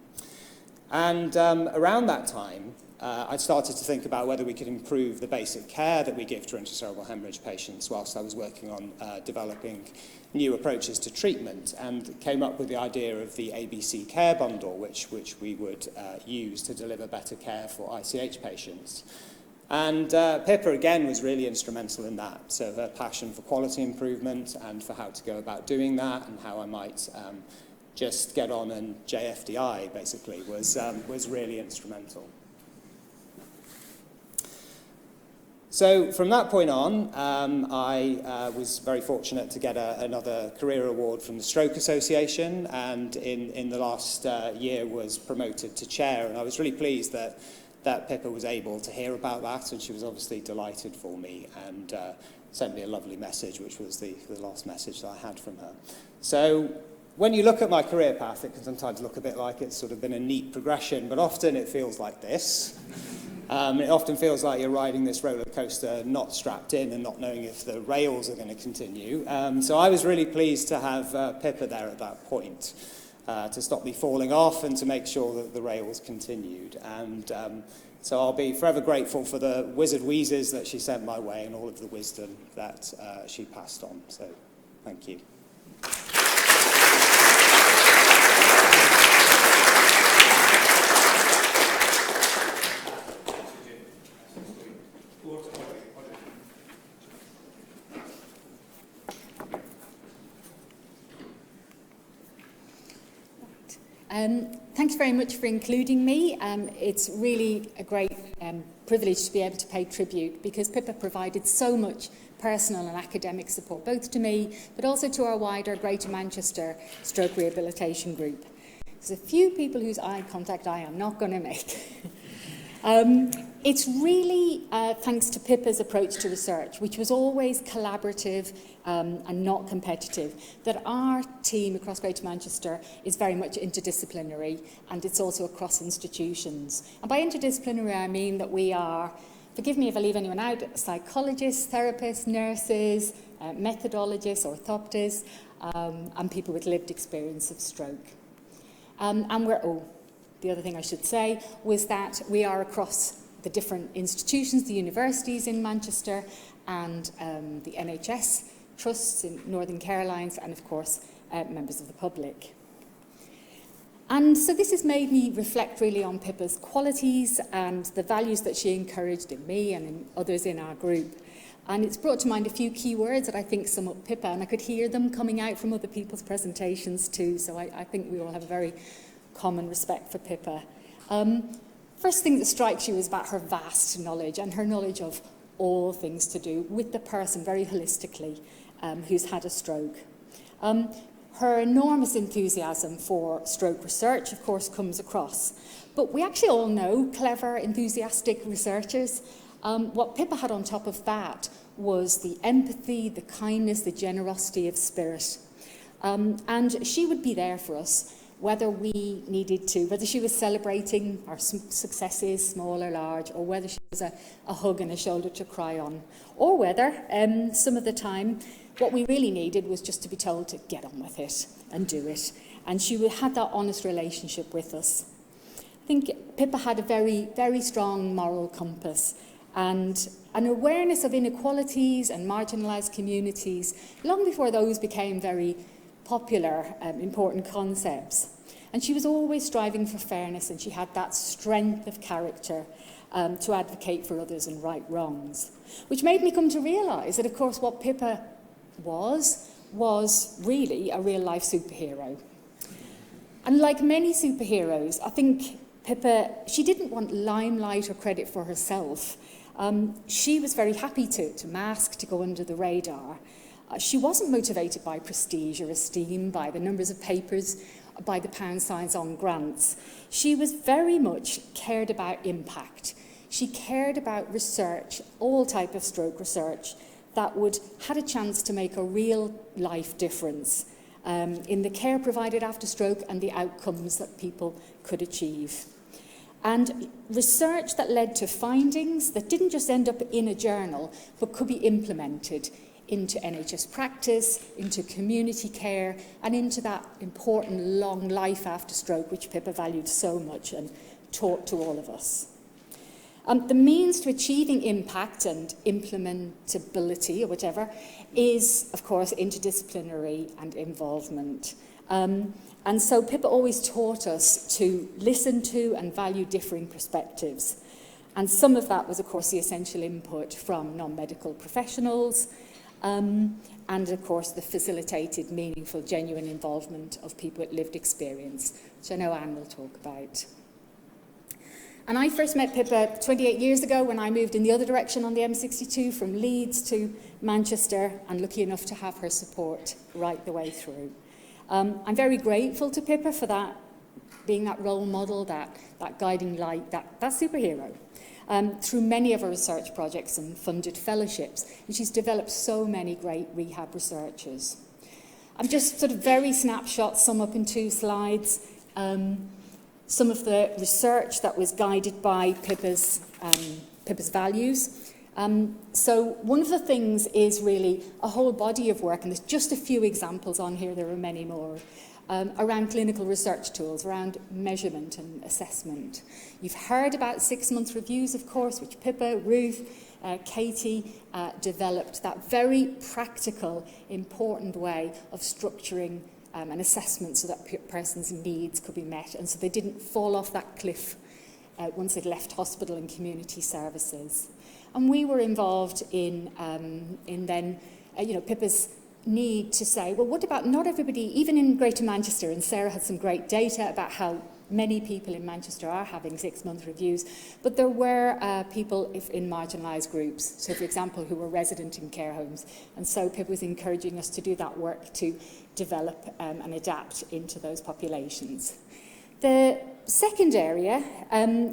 And around that time, I started to think about whether we could improve the basic care that we give to intracerebral hemorrhage patients whilst I was working on developing new approaches to treatment, and came up with the idea of the ABC Care Bundle, which we would use to deliver better care for ICH patients. And Pippa, again, was really instrumental in that. So her passion for quality improvement and for how to go about doing that and how I might just get on and JFDI, basically, was really instrumental. So from that point on, I was very fortunate to get another career award from the Stroke Association, and in the last year was promoted to chair, and I was really pleased that Pippa was able to hear about that, and she was obviously delighted for me and sent me a lovely message, which was the last message that I had from her. So when you look at my career path, it can sometimes look a bit like it's sort of been a neat progression, but often it feels like this. It often feels like you're riding this roller coaster not strapped in and not knowing if the rails are going to continue. So I was really pleased to have Pippa there at that point to stop me falling off and to make sure that the rails continued. And so I'll be forever grateful for the wizard wheezes that she sent my way and all of the wisdom that she passed on. So thank you. Thanks very much for including me. It's really a great privilege to be able to pay tribute because Pippa provided so much personal and academic support, both to me, but also to our wider Greater Manchester Stroke Rehabilitation Group. There's a few people whose eye contact I am not going to make. It's really thanks to Pippa's approach to research, which was always collaborative and not competitive, that our team across Greater Manchester is very much interdisciplinary, and it's also across institutions. And by interdisciplinary, I mean that we are, forgive me if I leave anyone out, psychologists, therapists, nurses, methodologists, orthoptists, and people with lived experience of stroke. And we're, the other thing I should say was that we are across the different institutions, the universities in Manchester and the NHS trusts in Northern Carolines and, of course, members of the public. And so this has made me reflect really on Pippa's qualities and the values that she encouraged in me and in others in our group. And it's brought to mind a few key words that I think sum up Pippa, and I could hear them coming out from other people's presentations too, so I think we all have a very common respect for Pippa. First thing that strikes you is about her vast knowledge and her knowledge of all things to do with the person very holistically who's had a stroke. Her enormous enthusiasm for stroke research, of course, comes across. But we actually all know clever, enthusiastic researchers. What Pippa had on top of that was the empathy, the kindness, the generosity of spirit. And she would be there for us whether we needed to, whether she was celebrating our successes, small or large, or whether she was a hug and a shoulder to cry on, or whether some of the time what we really needed was just to be told to get on with it and do it. And she had that honest relationship with us. I think Pippa had a very, very strong moral compass and an awareness of inequalities and marginalised communities long before those became very popular, important concepts. And she was always striving for fairness, and she had that strength of character to advocate for others and right wrongs, which made me come to realise that, of course, what Pippa was really a real-life superhero. And like many superheroes, I think Pippa, she didn't want limelight or credit for herself. She was very happy to mask, to go under the radar. She wasn't motivated by prestige or esteem, by the numbers of papers by the pound signs on grants. She was very much cared about impact. She cared about research, all type of stroke research, that had a chance to make a real life difference in the care provided after stroke and the outcomes that people could achieve. And research that led to findings that didn't just end up in a journal, but could be implemented into NHS practice, into community care, and into that important long life after stroke, which Pippa valued so much and taught to all of us. The means to achieving impact and implementability, or whatever, is, of course, interdisciplinary and involvement. And so Pippa always taught us to listen to and value differing perspectives. And some of that was, of course, the essential input from non-medical professionals, and, of course, the facilitated, meaningful, genuine involvement of people with lived experience, which I know Anne will talk about. And I first met Pippa 28 years ago when I moved in the other direction on the M62 from Leeds to Manchester, and lucky enough to have her support right the way through. I'm very grateful to Pippa for that, being that role model, that guiding light, that superhero, through many of her research projects and funded fellowships. And she's developed so many great rehab researchers. I'm just sort of very snapshot, sum up in 2 slides. Some of the research that was guided by Pippa's values. So one of the things is really a whole body of work, and there's just a few examples on here, there are many more, around clinical research tools, around measurement and assessment. You've heard about 6-month reviews, of course, which Pippa, Ruth, Katie developed, that very practical, important way of structuring an assessment so that a person's needs could be met, and so they didn't fall off that cliff once they'd left hospital and community services. And we were involved in then, Pippa's need to say, well, what about not everybody, even in Greater Manchester, and Sarah had some great data about how many people in Manchester are having 6-month reviews, but there were people in marginalised groups, so for example, who were resident in care homes, and so Pippa was encouraging us to do that work to develop and adapt into those populations. The second area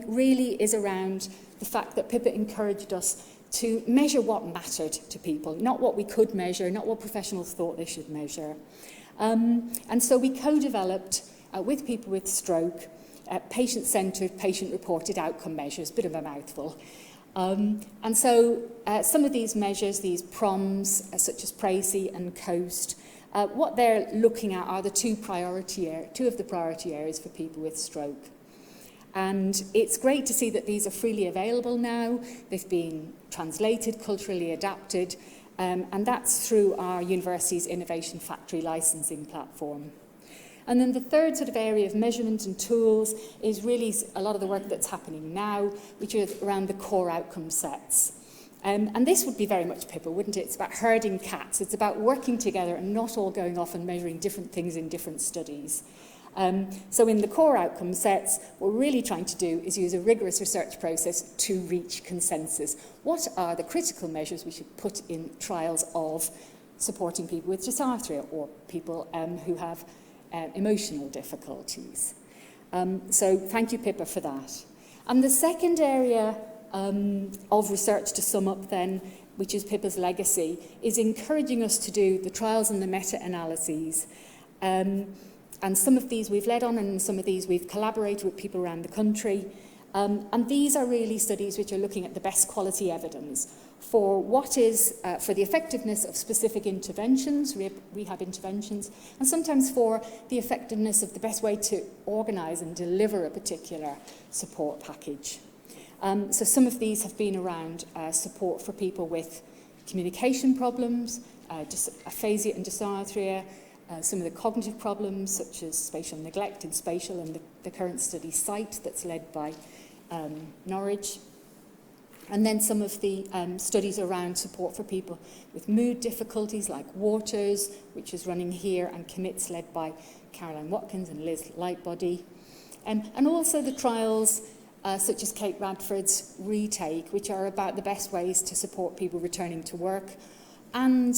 really is around the fact that Pippa encouraged us to measure what mattered to people, not what we could measure, not what professionals thought they should measure. And so we co-developed with people with stroke, patient-centred, patient-reported outcome measures, bit of a mouthful. And so some of these measures, these PROMs, such as PRACY and COAST, what they're looking at are the two of the priority areas for people with stroke. And it's great to see that these are freely available now. They've been translated, culturally adapted, and that's through our university's Innovation Factory licensing platform. And then the third sort of area of measurement and tools is really a lot of the work that's happening now, which is around the core outcome sets. And this would be very much Pippa, wouldn't it? It's about herding cats. It's about working together and not all going off and measuring different things in different studies. So in the core outcome sets, what we're really trying to do is use a rigorous research process to reach consensus. What are the critical measures we should put in trials of supporting people with dysarthria or people who have emotional difficulties? So thank you, Pippa, for that. And the second area of research, to sum up then, which is Pippa's legacy, is encouraging us to do the trials and the meta-analyses. And some of these we've led on, and some of these we've collaborated with people around the country. And these are really studies which are looking at the best quality evidence for what is, for the effectiveness of specific interventions, rehab interventions, and sometimes for the effectiveness of the best way to organise and deliver a particular support package. So some of these have been around support for people with communication problems, aphasia and dysarthria, some of the cognitive problems such as spatial neglect in spatial, and the current study SIGHT that's led by Norwich. And then some of the studies around support for people with mood difficulties like Waters, which is running here, and Commits led by Caroline Watkins and Liz Lightbody. And also the trials such as Kate Radford's Retake, which are about the best ways to support people returning to work, and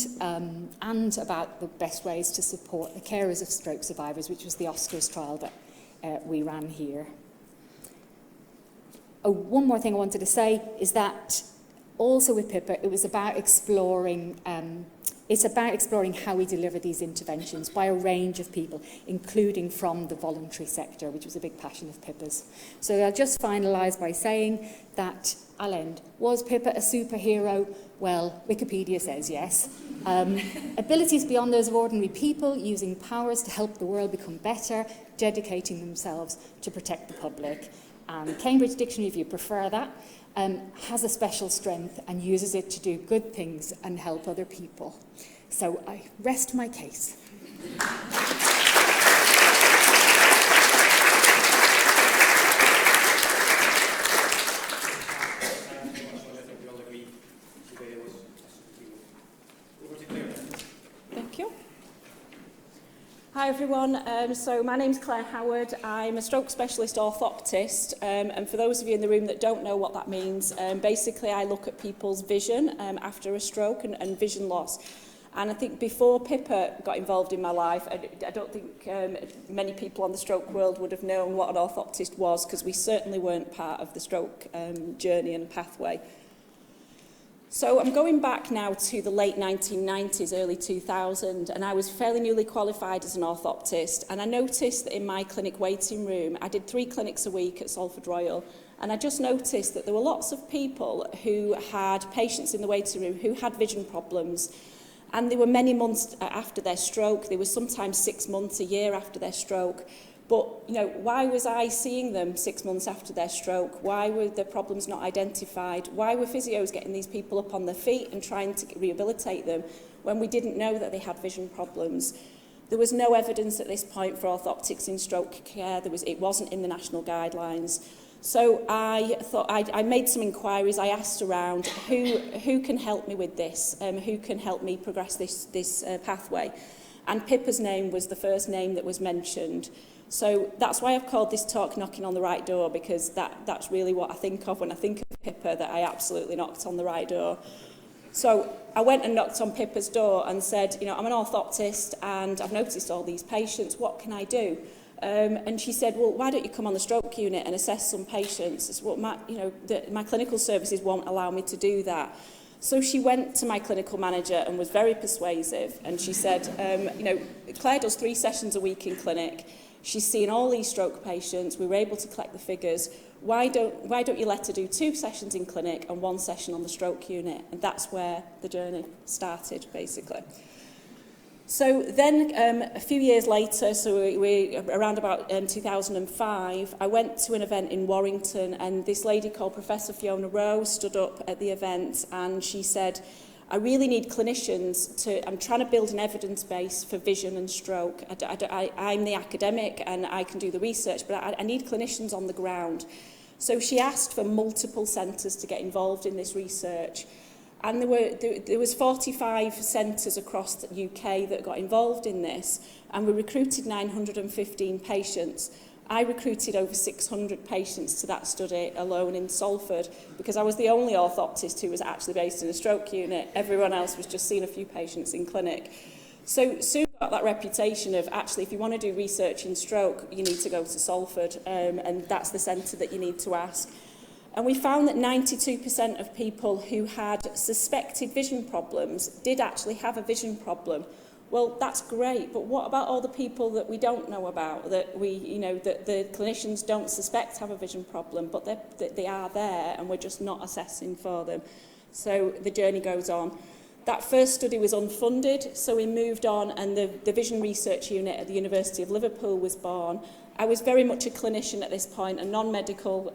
about the best ways to support the carers of stroke survivors, which was the Oscars trial that we ran here. Oh, one more thing I wanted to say is that also with Pippa, it was about exploring how we deliver these interventions by a range of people, including from the voluntary sector, which was a big passion of Pippa's. So I'll just finalise by saying that, I'll end. Was Pippa a superhero? Well, Wikipedia says yes. Abilities beyond those of ordinary people, using powers to help the world become better, dedicating themselves to protect the public. And Cambridge Dictionary, if you prefer that, has a special strength and uses it to do good things and help other people. So I rest my case. Thank you. Hi everyone, so my name's Claire Howard. I'm a stroke specialist orthoptist, and for those of you in the room that don't know what that means, basically I look at people's vision after a stroke and vision loss. And I think before Pippa got involved in my life, I don't think many people on the stroke world would have known what an orthoptist was, because we certainly weren't part of the stroke journey and pathway. So I'm going back now to the late 1990s, early 2000, and I was fairly newly qualified as an orthoptist, and I noticed that in my clinic waiting room, I did 3 clinics a week at Salford Royal, and I just noticed that there were lots of people who had patients in the waiting room who had vision problems, and they were many months after their stroke. They were sometimes 6 months, a year after their stroke. But, you know, why was I seeing them 6 months after their stroke? Why were the problems not identified? Why were physios getting these people up on their feet and trying to rehabilitate them when we didn't know that they had vision problems? There was no evidence at this point for orthoptics in stroke care. It wasn't in the national guidelines. So I thought I made some inquiries. I asked around who can help me with this, who can help me progress this pathway. And Pippa's name was the first name that was mentioned. So that's why I've called this talk Knocking on the Right Door, because that's really what I think of when I think of Pippa, that I absolutely knocked on the right door. So I went and knocked on Pippa's door and said, you know, I'm an orthoptist and I've noticed all these patients, what can I do? And she said, well, why don't you come on the stroke unit and assess some patients? It's what my clinical services won't allow me to do that. So she went to my clinical manager and was very persuasive, and she said, you know, Claire does 3 sessions a week in clinic. She's seen all these stroke patients. We were able to collect the figures. Why don't you let her do 2 sessions in clinic and 1 session on the stroke unit? And that's where the journey started, basically. So then a few years later, so we around about 2005, I went to an event in Warrington, and this lady called Professor Fiona Rowe stood up at the event, and she said, I really need clinicians I'm trying to build an evidence base for vision and stroke. I'm the academic and I can do the research, but I need clinicians on the ground. So she asked for multiple centres to get involved in this research. And there was 45 centres across the UK that got involved in this, and we recruited 915 patients. I recruited over 600 patients to that study alone in Salford, because I was the only orthoptist who was actually based in a stroke unit. Everyone else was just seeing a few patients in clinic. So soon got that reputation of, actually, if you want to do research in stroke, you need to go to Salford, and that's the centre that you need to ask. And we found that 92% of people who had suspected vision problems did actually have a vision problem. Well, that's great, but what about all the people that we don't know about, that the clinicians don't suspect have a vision problem, but they are there and we're just not assessing for them? So the journey goes on. That first study was unfunded, so we moved on, and the Vision Research Unit at the University of Liverpool was born. I was very much a clinician at this point, a non-medical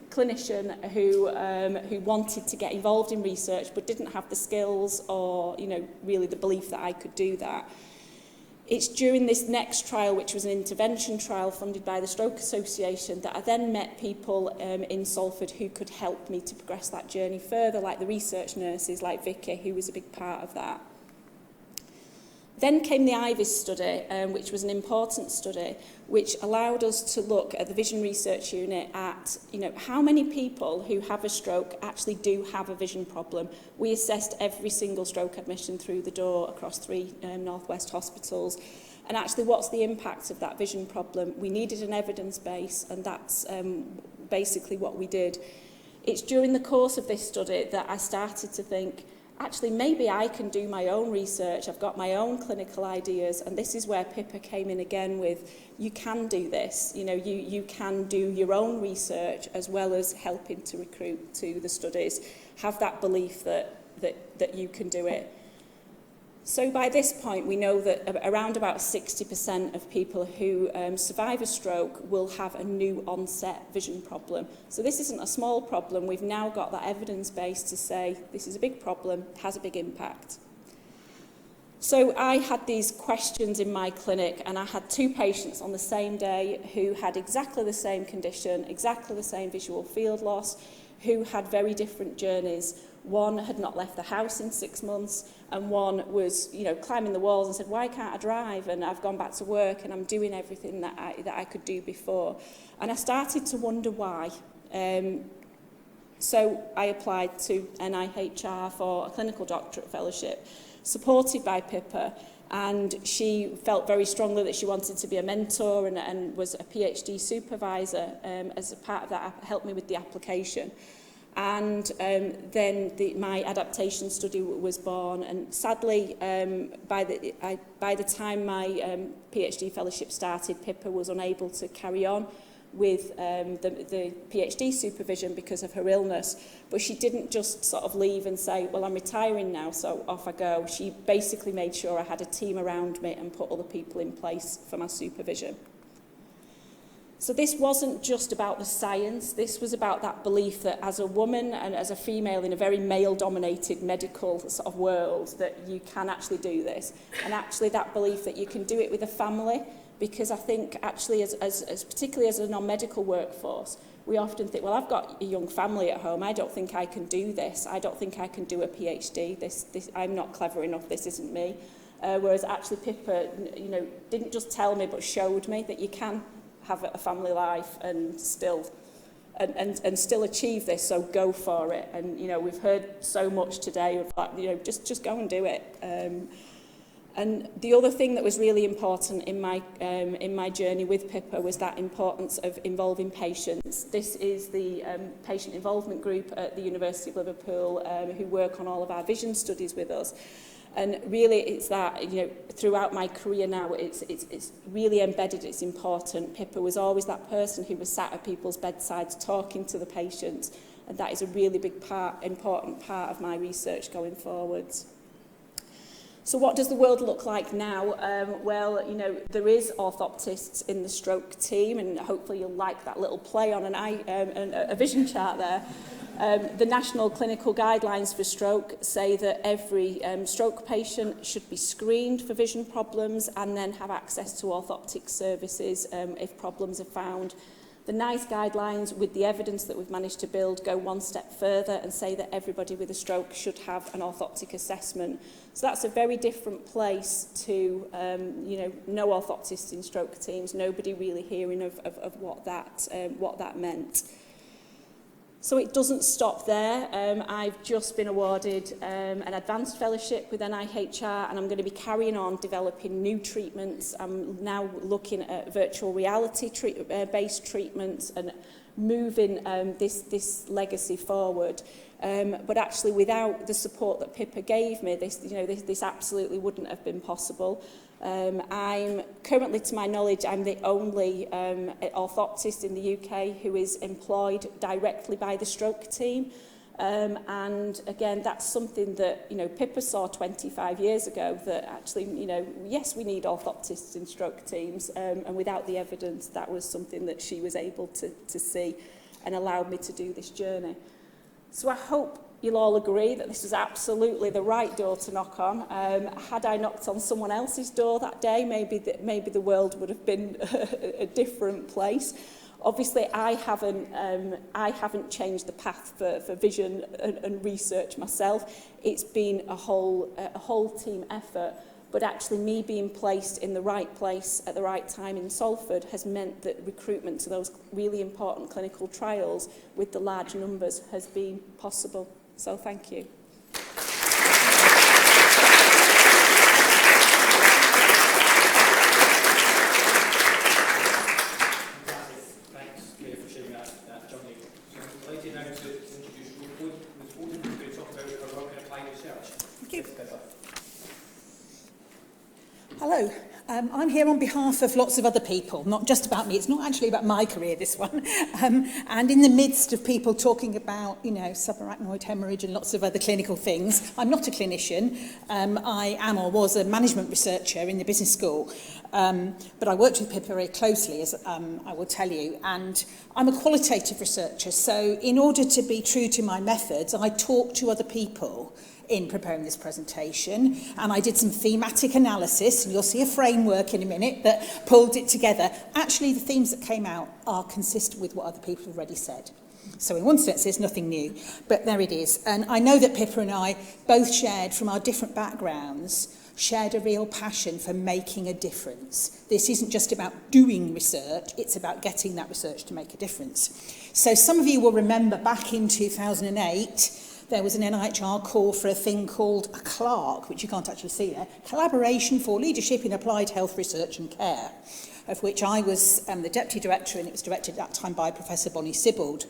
clinician who wanted to get involved in research but didn't have the skills or, really the belief that I could do that. It's during this next trial, which was an intervention trial funded by the Stroke Association, that I then met people in Salford who could help me to progress that journey further, like the research nurses, like Vicky, who was a big part of that. Then came the IVIS study, which was an important study, which allowed us to look at the Vision Research Unit at, how many people who have a stroke actually do have a vision problem. We assessed every single stroke admission through the door across 3 North West hospitals. And actually, what's the impact of that vision problem? We needed an evidence base, and that's basically what we did. It's during the course of this study that I started to think, actually, maybe I can do my own research. I've got my own clinical ideas, and this is where Pippa came in again with, you can do this. You can do your own research as well as helping to recruit to the studies. Have that belief that you can do it. So by this point, we know that around about 60% of people who survive a stroke will have a new onset vision problem. So this isn't a small problem. We've now got that evidence base to say this is a big problem, has a big impact. So I had these questions in my clinic, and I had 2 patients on the same day who had exactly the same condition, exactly the same visual field loss, who had very different journeys. One had not left the house in 6 months, and one was, climbing the walls and said, why can't I drive? And I've gone back to work and I'm doing everything that I could do before. And I started to wonder why. So I applied to NIHR for a clinical doctorate fellowship, supported by Pippa, and she felt very strongly that she wanted to be a mentor and was a PhD supervisor as a part of that, helped me with the application. And then my adaptation study was born, and sadly, by the time my PhD fellowship started, Pippa was unable to carry on with the PhD supervision because of her illness. But she didn't just sort of leave and say, well, I'm retiring now, so off I go. She basically made sure I had a team around me and put other people in place for my supervision. So this wasn't just about the science, this was about that belief that as a woman and as a female in a very male-dominated medical sort of world, that you can actually do this. And actually that belief that you can do it with a family, because I think actually as particularly as a non-medical workforce, we often think, well, I've got a young family at home, I don't think I can do this, I don't think I can do a PhD, I'm not clever enough, this isn't me. Whereas actually Pippa, didn't just tell me but showed me that you can have a family life and still achieve this, so go for it. And we've heard so much today of that, just go and do it. And the other thing that was really important in my journey with Pippa was that importance of involving patients. This is the patient involvement group at the University of Liverpool who work on all of our vision studies with us. And really it's that, throughout my career now, it's really embedded, it's important. Pippa was always that person who was sat at people's bedsides talking to the patients, and that is a really big important part of my research going forwards. So what does the world look like now? Well, there is orthoptists in the stroke team, and hopefully you'll like that little play on a vision chart there. The National Clinical Guidelines for Stroke say that every stroke patient should be screened for vision problems and then have access to orthoptic services if problems are found. The NICE guidelines, with the evidence that we've managed to build, go one step further and say that everybody with a stroke should have an orthoptic assessment. So that's a very different place to, no orthoptists in stroke teams, nobody really hearing of what that meant. So it doesn't stop there. I've just been awarded an advanced fellowship with NIHR, and I'm going to be carrying on developing new treatments. I'm now looking at virtual reality based treatments and moving this legacy forward. But actually, without the support that Pippa gave me, this absolutely wouldn't have been possible. I'm currently, to my knowledge, I'm the only orthoptist in the UK who is employed directly by the stroke team. And again, that's something that, Pippa saw 25 years ago, that actually, yes, we need orthoptists in stroke teams. And without the evidence, that was something that she was able to see and allowed me to do this journey. So I hope you'll all agree that this is absolutely the right door to knock on. Had I knocked on someone else's door that day, maybe the world would have been a different place. Obviously, I haven't changed the path for vision and research myself. It's been a whole team effort. but actually me being placed in the right place at the right time in Salford has meant that recruitment to those really important clinical trials with the large numbers has been possible. So thank you. Hello, I'm here on behalf of lots of other people, not just about me. It's not actually about my career, this one. And in the midst of people talking about, subarachnoid hemorrhage and lots of other clinical things, I'm not a clinician. I am or was a management researcher in the business school. But I worked with Pippa very closely, as I will tell you, and I'm a qualitative researcher. So in order to be true to my methods, I talk to other people in preparing this presentation, and I did some thematic analysis, and you'll see a framework in a minute that pulled it together. Actually, the themes that came out are consistent with what other people have already said. So in one sense, there's nothing new, but there it is. And I know that Pippa and I both shared, from our different backgrounds, shared a real passion for making a difference. This isn't just about doing research, it's about getting that research to make a difference. So some of you will remember back in 2008, there was an NIHR call for a thing called a CLARC, which you can't actually see there, Collaboration for Leadership in Applied Health Research and Care, of which I was the deputy director, and it was directed at that time by Professor Bonnie Sibbald.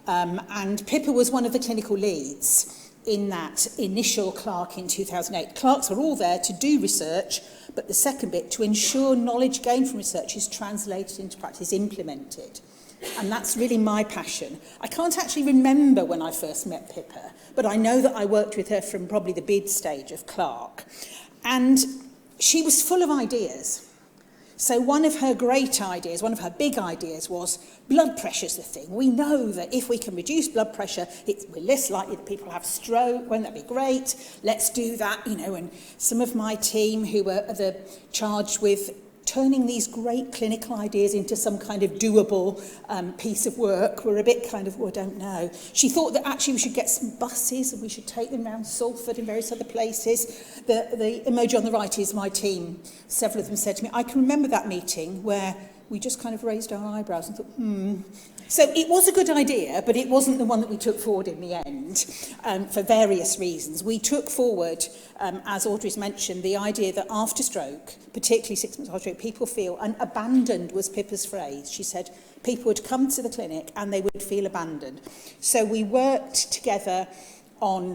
And Pippa was one of the clinical leads in that initial CLARC in 2008. CLARCs were all there to do research, but the second bit, to ensure knowledge gained from research is translated into practice, implemented. And that's really my passion. I can't actually remember when I first met Pippa, but I know that I worked with her from probably the bid stage of CLARC. And she was full of ideas. So one of her great ideas, one of her big ideas was blood pressure's the thing. We know that if we can reduce blood pressure, we're less likely that people have stroke. Won't that be great? Let's do that, And some of my team who were charged with turning these great clinical ideas into some kind of doable piece of work were a bit kind of, I don't know. She thought that actually we should get some buses and we should take them around Salford and various other places. The emoji on the right is my team. Several of them said to me, I can remember that meeting where we just kind of raised our eyebrows and thought, So it was a good idea, but it wasn't the one that we took forward in the end, for various reasons. We took forward, as Audrey's mentioned, the idea that after stroke, particularly 6 months after stroke, people feel, and abandoned was Pippa's phrase. She said people would come to the clinic and they would feel abandoned. So we worked together on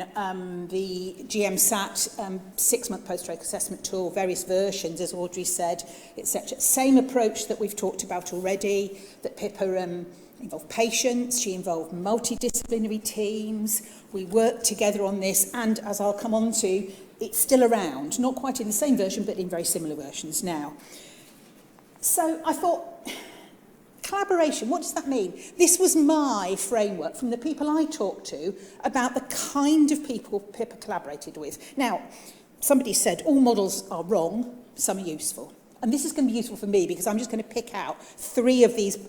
the GMSAT 6-month post-stroke assessment tool, various versions, as Audrey said, etc. Same approach that we've talked about already, that Pippa involved patients, she involved multidisciplinary teams. We worked together on this, and as I'll come on to, it's still around, not quite in the same version, but in very similar versions now. So I thought, collaboration, what does that mean? This was my framework from the people I talked to about the kind of people Pippa collaborated with. Now, somebody said all models are wrong, some are useful. And this is going to be useful for me because I'm just going to pick out 3 of these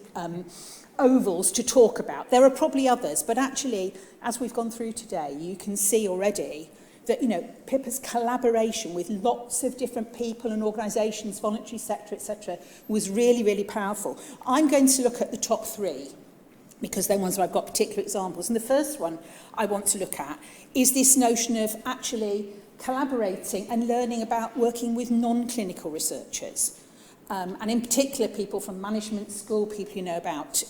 ovals to talk about. There are probably others, but actually, as we've gone through today, you can see already that, Pippa's collaboration with lots of different people and organisations, voluntary sector, etc., was really, really powerful. I'm going to look at the top 3 because they're ones where I've got particular examples. And the first one I want to look at is this notion of actually collaborating and learning about working with non-clinical researchers. And in particular, people from management school, people who know about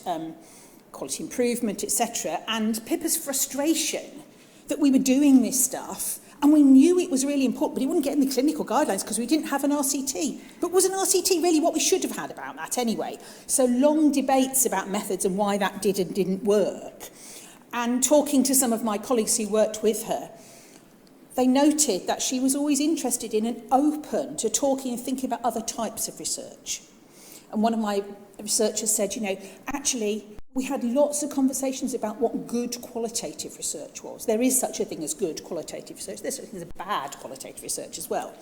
quality improvement, etc. And Pippa's frustration that we were doing this stuff, and we knew it was really important, but it wouldn't get in the clinical guidelines because we didn't have an RCT. But was an RCT really what we should have had about that anyway? So long debates about methods and why that did and didn't work. And talking to some of my colleagues who worked with her, they noted that she was always interested in and open to talking and thinking about other types of research. And one of my researchers said, actually, we had lots of conversations about what good qualitative research was. There is such a thing as good qualitative research. There's such a thing as bad qualitative research as well.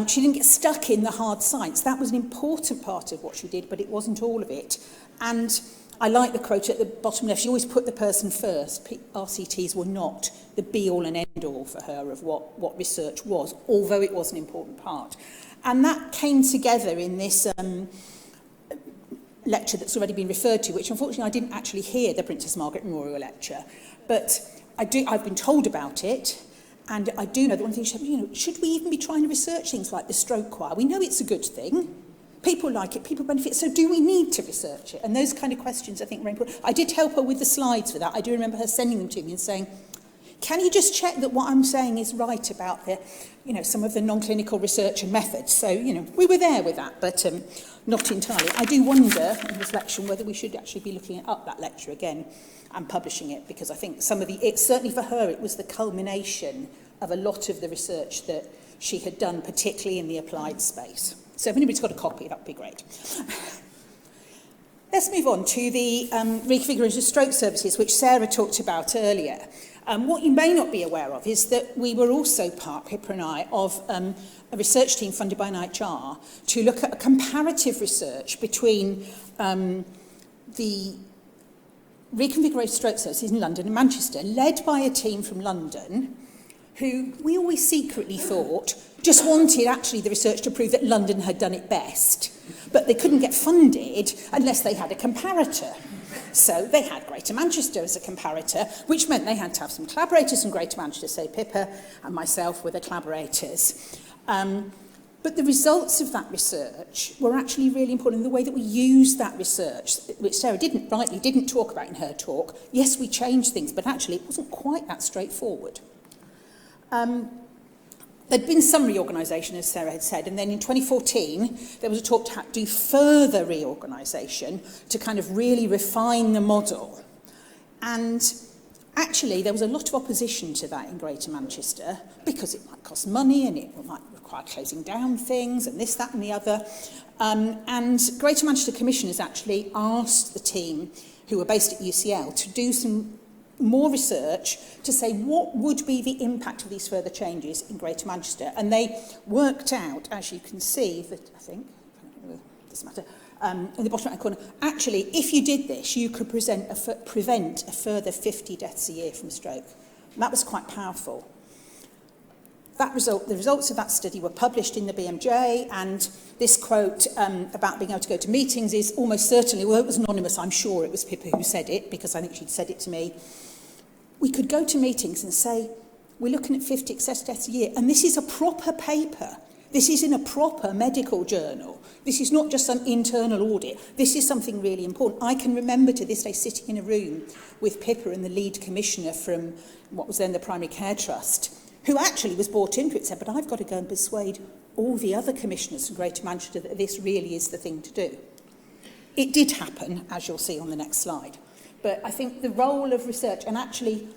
She didn't get stuck in the hard science. That was an important part of what she did, but it wasn't all of it. And I like the quote at the bottom left. She always put the person first. RCTs were not the be-all and end all for her of what research was, although it was an important part. And that came together in this lecture that's already been referred to, which unfortunately I didn't actually hear, the Princess Margaret Memorial Lecture, but I've been told about it, and I do know that one thing she said, you know, should we even be trying to research things like the stroke choir? We know it's a good thing. People like it, people benefit, so do we need to research it? And those kind of questions I think were important. I did help her with the slides for that. I do remember her sending them to me and saying, can you just check that what I'm saying is right about the, you know, some of the non-clinical research and methods? So, you know, we were there with that, but not entirely. I do wonder in reflection whether we should actually be looking up that lecture again and publishing it, because I think it's certainly for her, it was the culmination of a lot of the research that she had done, particularly in the applied space. So if anybody's got a copy, that would be great. Let's move on to the reconfiguration of stroke services, which Sarah talked about earlier. What you may not be aware of is that we were also part, Pippa and I, of a research team funded by NIHR to look at a comparative research between the reconfiguration stroke services in London and Manchester, led by a team from London who we always secretly thought just wanted actually the research to prove that London had done it best, but they couldn't get funded unless they had a comparator. So they had Greater Manchester as a comparator, which meant they had to have some collaborators from Greater Manchester, say Pippa and myself were the collaborators. But the results of that research were actually really important in the way that we used that research, which Sarah rightly didn't talk about in her talk. Yes, we changed things, but actually it wasn't quite that straightforward. There'd been some reorganisation, as Sarah had said, and then in 2014, there was a talk to do further reorganisation to kind of really refine the model. And actually, there was a lot of opposition to that in Greater Manchester, because it might cost money and it might require closing down things and this, that and the other. And Greater Manchester Commissioners actually asked the team, who were based at UCL, to do some more research to say what would be the impact of these further changes in Greater Manchester. And they worked out, as you can see, that I think, doesn't matter, in the bottom right corner, actually, if you did this, you could prevent a further 50 deaths a year from stroke. And that was quite powerful. The results of that study were published in the BMJ, and this quote about being able to go to meetings is almost certainly, well, it was anonymous, I'm sure it was Pippa who said it, because I think she'd said it to me. We could go to meetings and say, we're looking at 50 excess deaths a year, and this is a proper paper. This is in a proper medical journal. This is not just some internal audit. This is something really important. I can remember to this day sitting in a room with Pippa and the lead commissioner from what was then the Primary Care Trust, who actually was bought into it, said, but I've got to go and persuade all the other commissioners from Greater Manchester that this really is the thing to do. It did happen, as you'll see on the next slide. But I think the role of research, and actually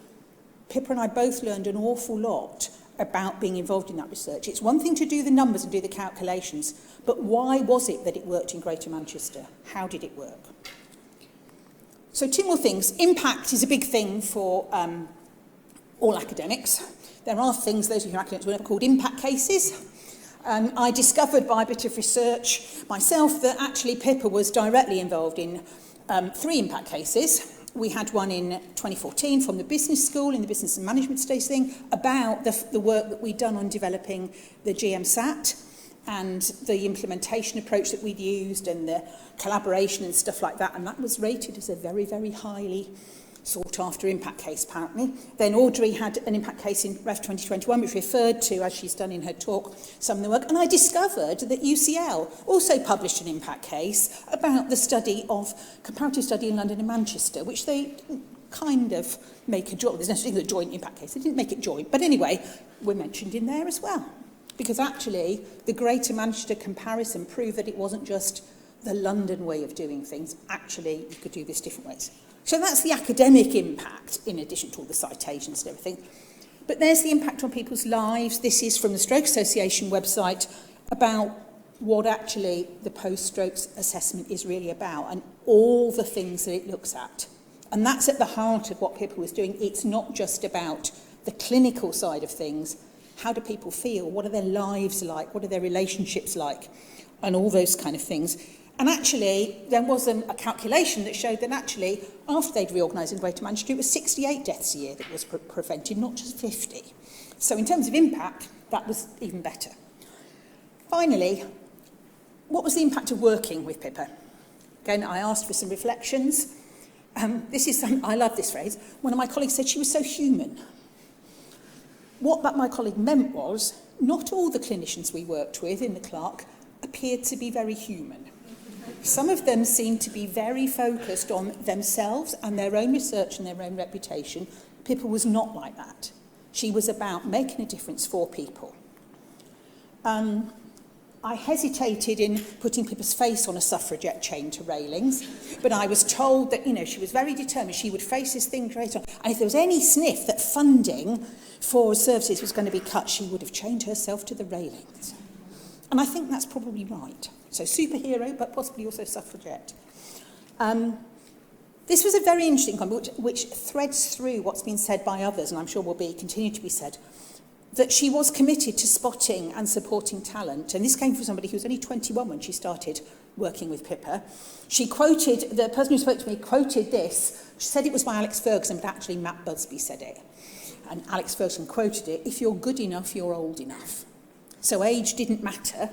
Pippa and I both learned an awful lot about being involved in that research. It's one thing to do the numbers and do the calculations, but why was it that it worked in Greater Manchester? How did it work? So two more things. Impact is a big thing for all academics. There are things, those of you who are academics will have called impact cases. I discovered by a bit of research myself that actually Pippa was directly involved in 3 impact cases. We had one in 2014 from the business school in the business and management stage thing about the work that we'd done on developing the GMSAT and the implementation approach that we'd used and the collaboration and stuff like that. And that was rated as a very, very highly sought after impact case, apparently. Then Audrey had an impact case in Rev 2021, which referred to, as she's done in her talk, some of the work. And I discovered that UCL also published an impact case about the comparative study in London and Manchester, which they kind of make a joint. There's nothing a joint impact case. They didn't make it joint. But anyway, we're mentioned in there as well. Because actually, the Greater Manchester comparison proved that it wasn't just the London way of doing things. Actually, you could do this different ways. So that's the academic impact, in addition to all the citations and everything. But there's the impact on people's lives. This is from the Stroke Association website about what actually the post-stroke assessment is really about and all the things that it looks at. And that's at the heart of what Pippa was doing. It's not just about the clinical side of things. How do people feel? What are their lives like? What are their relationships like? And all those kind of things. And actually, there was a calculation that showed that after they'd reorganised in Greater Manchester, it was 68 deaths a year that was prevented, not just 50. So in terms of impact, that was even better. Finally, what was the impact of working with Pippa? Again, I asked for some reflections. I love this phrase. One of my colleagues said she was so human. What that my colleague meant was, not all the clinicians we worked with in the Clark appeared to be very human. Some of them seemed to be very focused on themselves and their own research and their own reputation. Pippa was not like that. She was about making a difference for people. I hesitated in putting Pippa's face on a suffragette chain to railings, but I was told that, she was very determined. She would face this thing straight on. And if there was any sniff that funding for services was going to be cut, she would have chained herself to the railings. And I think that's probably right. So superhero, but possibly also suffragette. This was a very interesting comment, which threads through what's been said by others, and I'm sure will continue to be said, that she was committed to spotting and supporting talent. And this came from somebody who was only 21 when she started working with Pippa. She quoted, the person who spoke to me quoted this. She said it was by Alex Ferguson, but actually Matt Busby said it. And Alex Ferguson quoted it, "If you're good enough, you're old enough." So age didn't matter.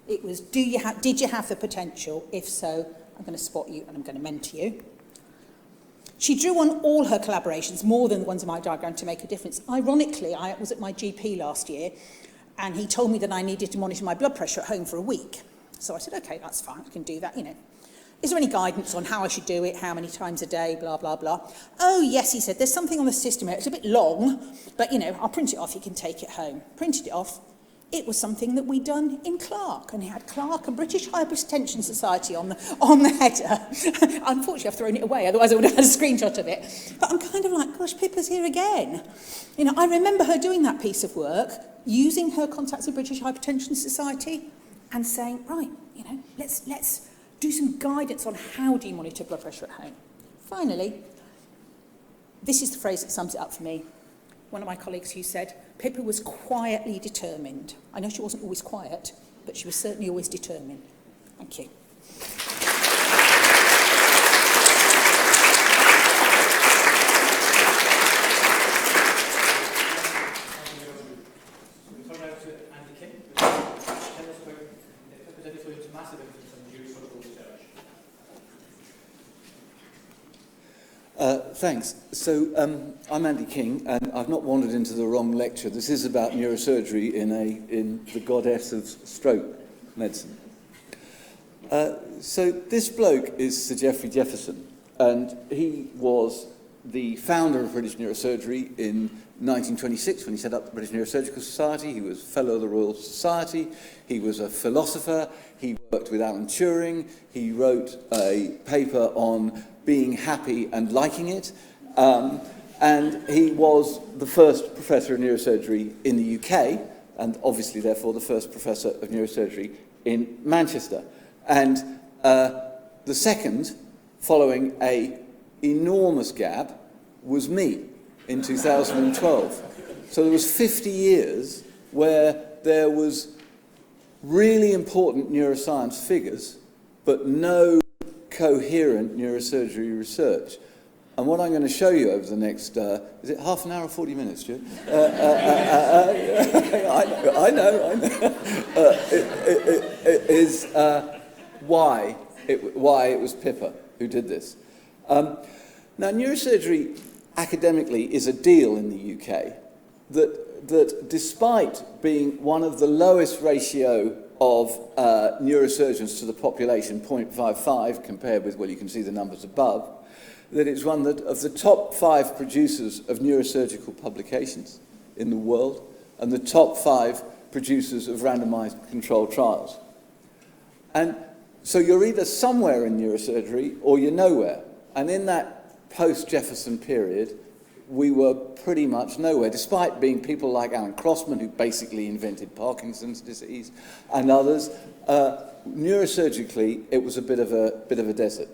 It was, did you have the potential? If so, I'm going to spot you and I'm going to mentor you. She drew on all her collaborations, more than the ones in my diagram, to make a difference. Ironically, I was at my GP last year, and he told me that I needed to monitor my blood pressure at home for a week. So I said, okay, that's fine, I can do that, Is there any guidance on how I should do it, how many times a day, blah, blah, blah? Oh, yes, he said, there's something on the system here. It's a bit long, but, I'll print it off, you can take it home. Printed it off. It was something that we'd done in Clark, and it had Clark and British Hypertension Society on the header. Unfortunately, I've thrown it away, otherwise I would have had a screenshot of it. But I'm kind of like, gosh, Pippa's here again. I remember her doing that piece of work, using her contacts with British Hypertension Society, and saying, right, let's do some guidance on how do you monitor blood pressure at home. Finally, this is the phrase that sums it up for me. One of my colleagues who said, Pippa was quietly determined. I know she wasn't always quiet, but she was certainly always determined. Thank you. Thanks. So I'm Andy King, and I've not wandered into the wrong lecture. This is about neurosurgery in the goddess of stroke medicine. So this bloke is Sir Geoffrey Jefferson, and he was the founder of British Neurosurgery in 1926 when he set up the British Neurosurgical Society. He was Fellow of the Royal Society. He was a philosopher. He worked with Alan Turing. He wrote a paper on being happy and liking it. And he was the first professor of neurosurgery in the UK, and obviously, therefore, the first professor of neurosurgery in Manchester. And the second, following an enormous gap, was me in 2012. So there was 50 years where there was really important neuroscience figures, but no coherent neurosurgery research. And what I'm going to show you over the next, is it half an hour or 40 minutes, Stuart? I know. Is why it was Pippa who did this. Now, neurosurgery academically is a deal in the UK that despite being one of the lowest ratio of neurosurgeons to the population, 0.55, compared with, well, you can see the numbers above, that it's one of the top 5 producers of neurosurgical publications in the world and the top 5 producers of randomized controlled trials. And so you're either somewhere in neurosurgery or you're nowhere. And in that post-Jefferson period, we were pretty much nowhere, despite being people like Alan Crossman, who basically invented Parkinson's disease, and others. Neurosurgically, it was a bit of a desert.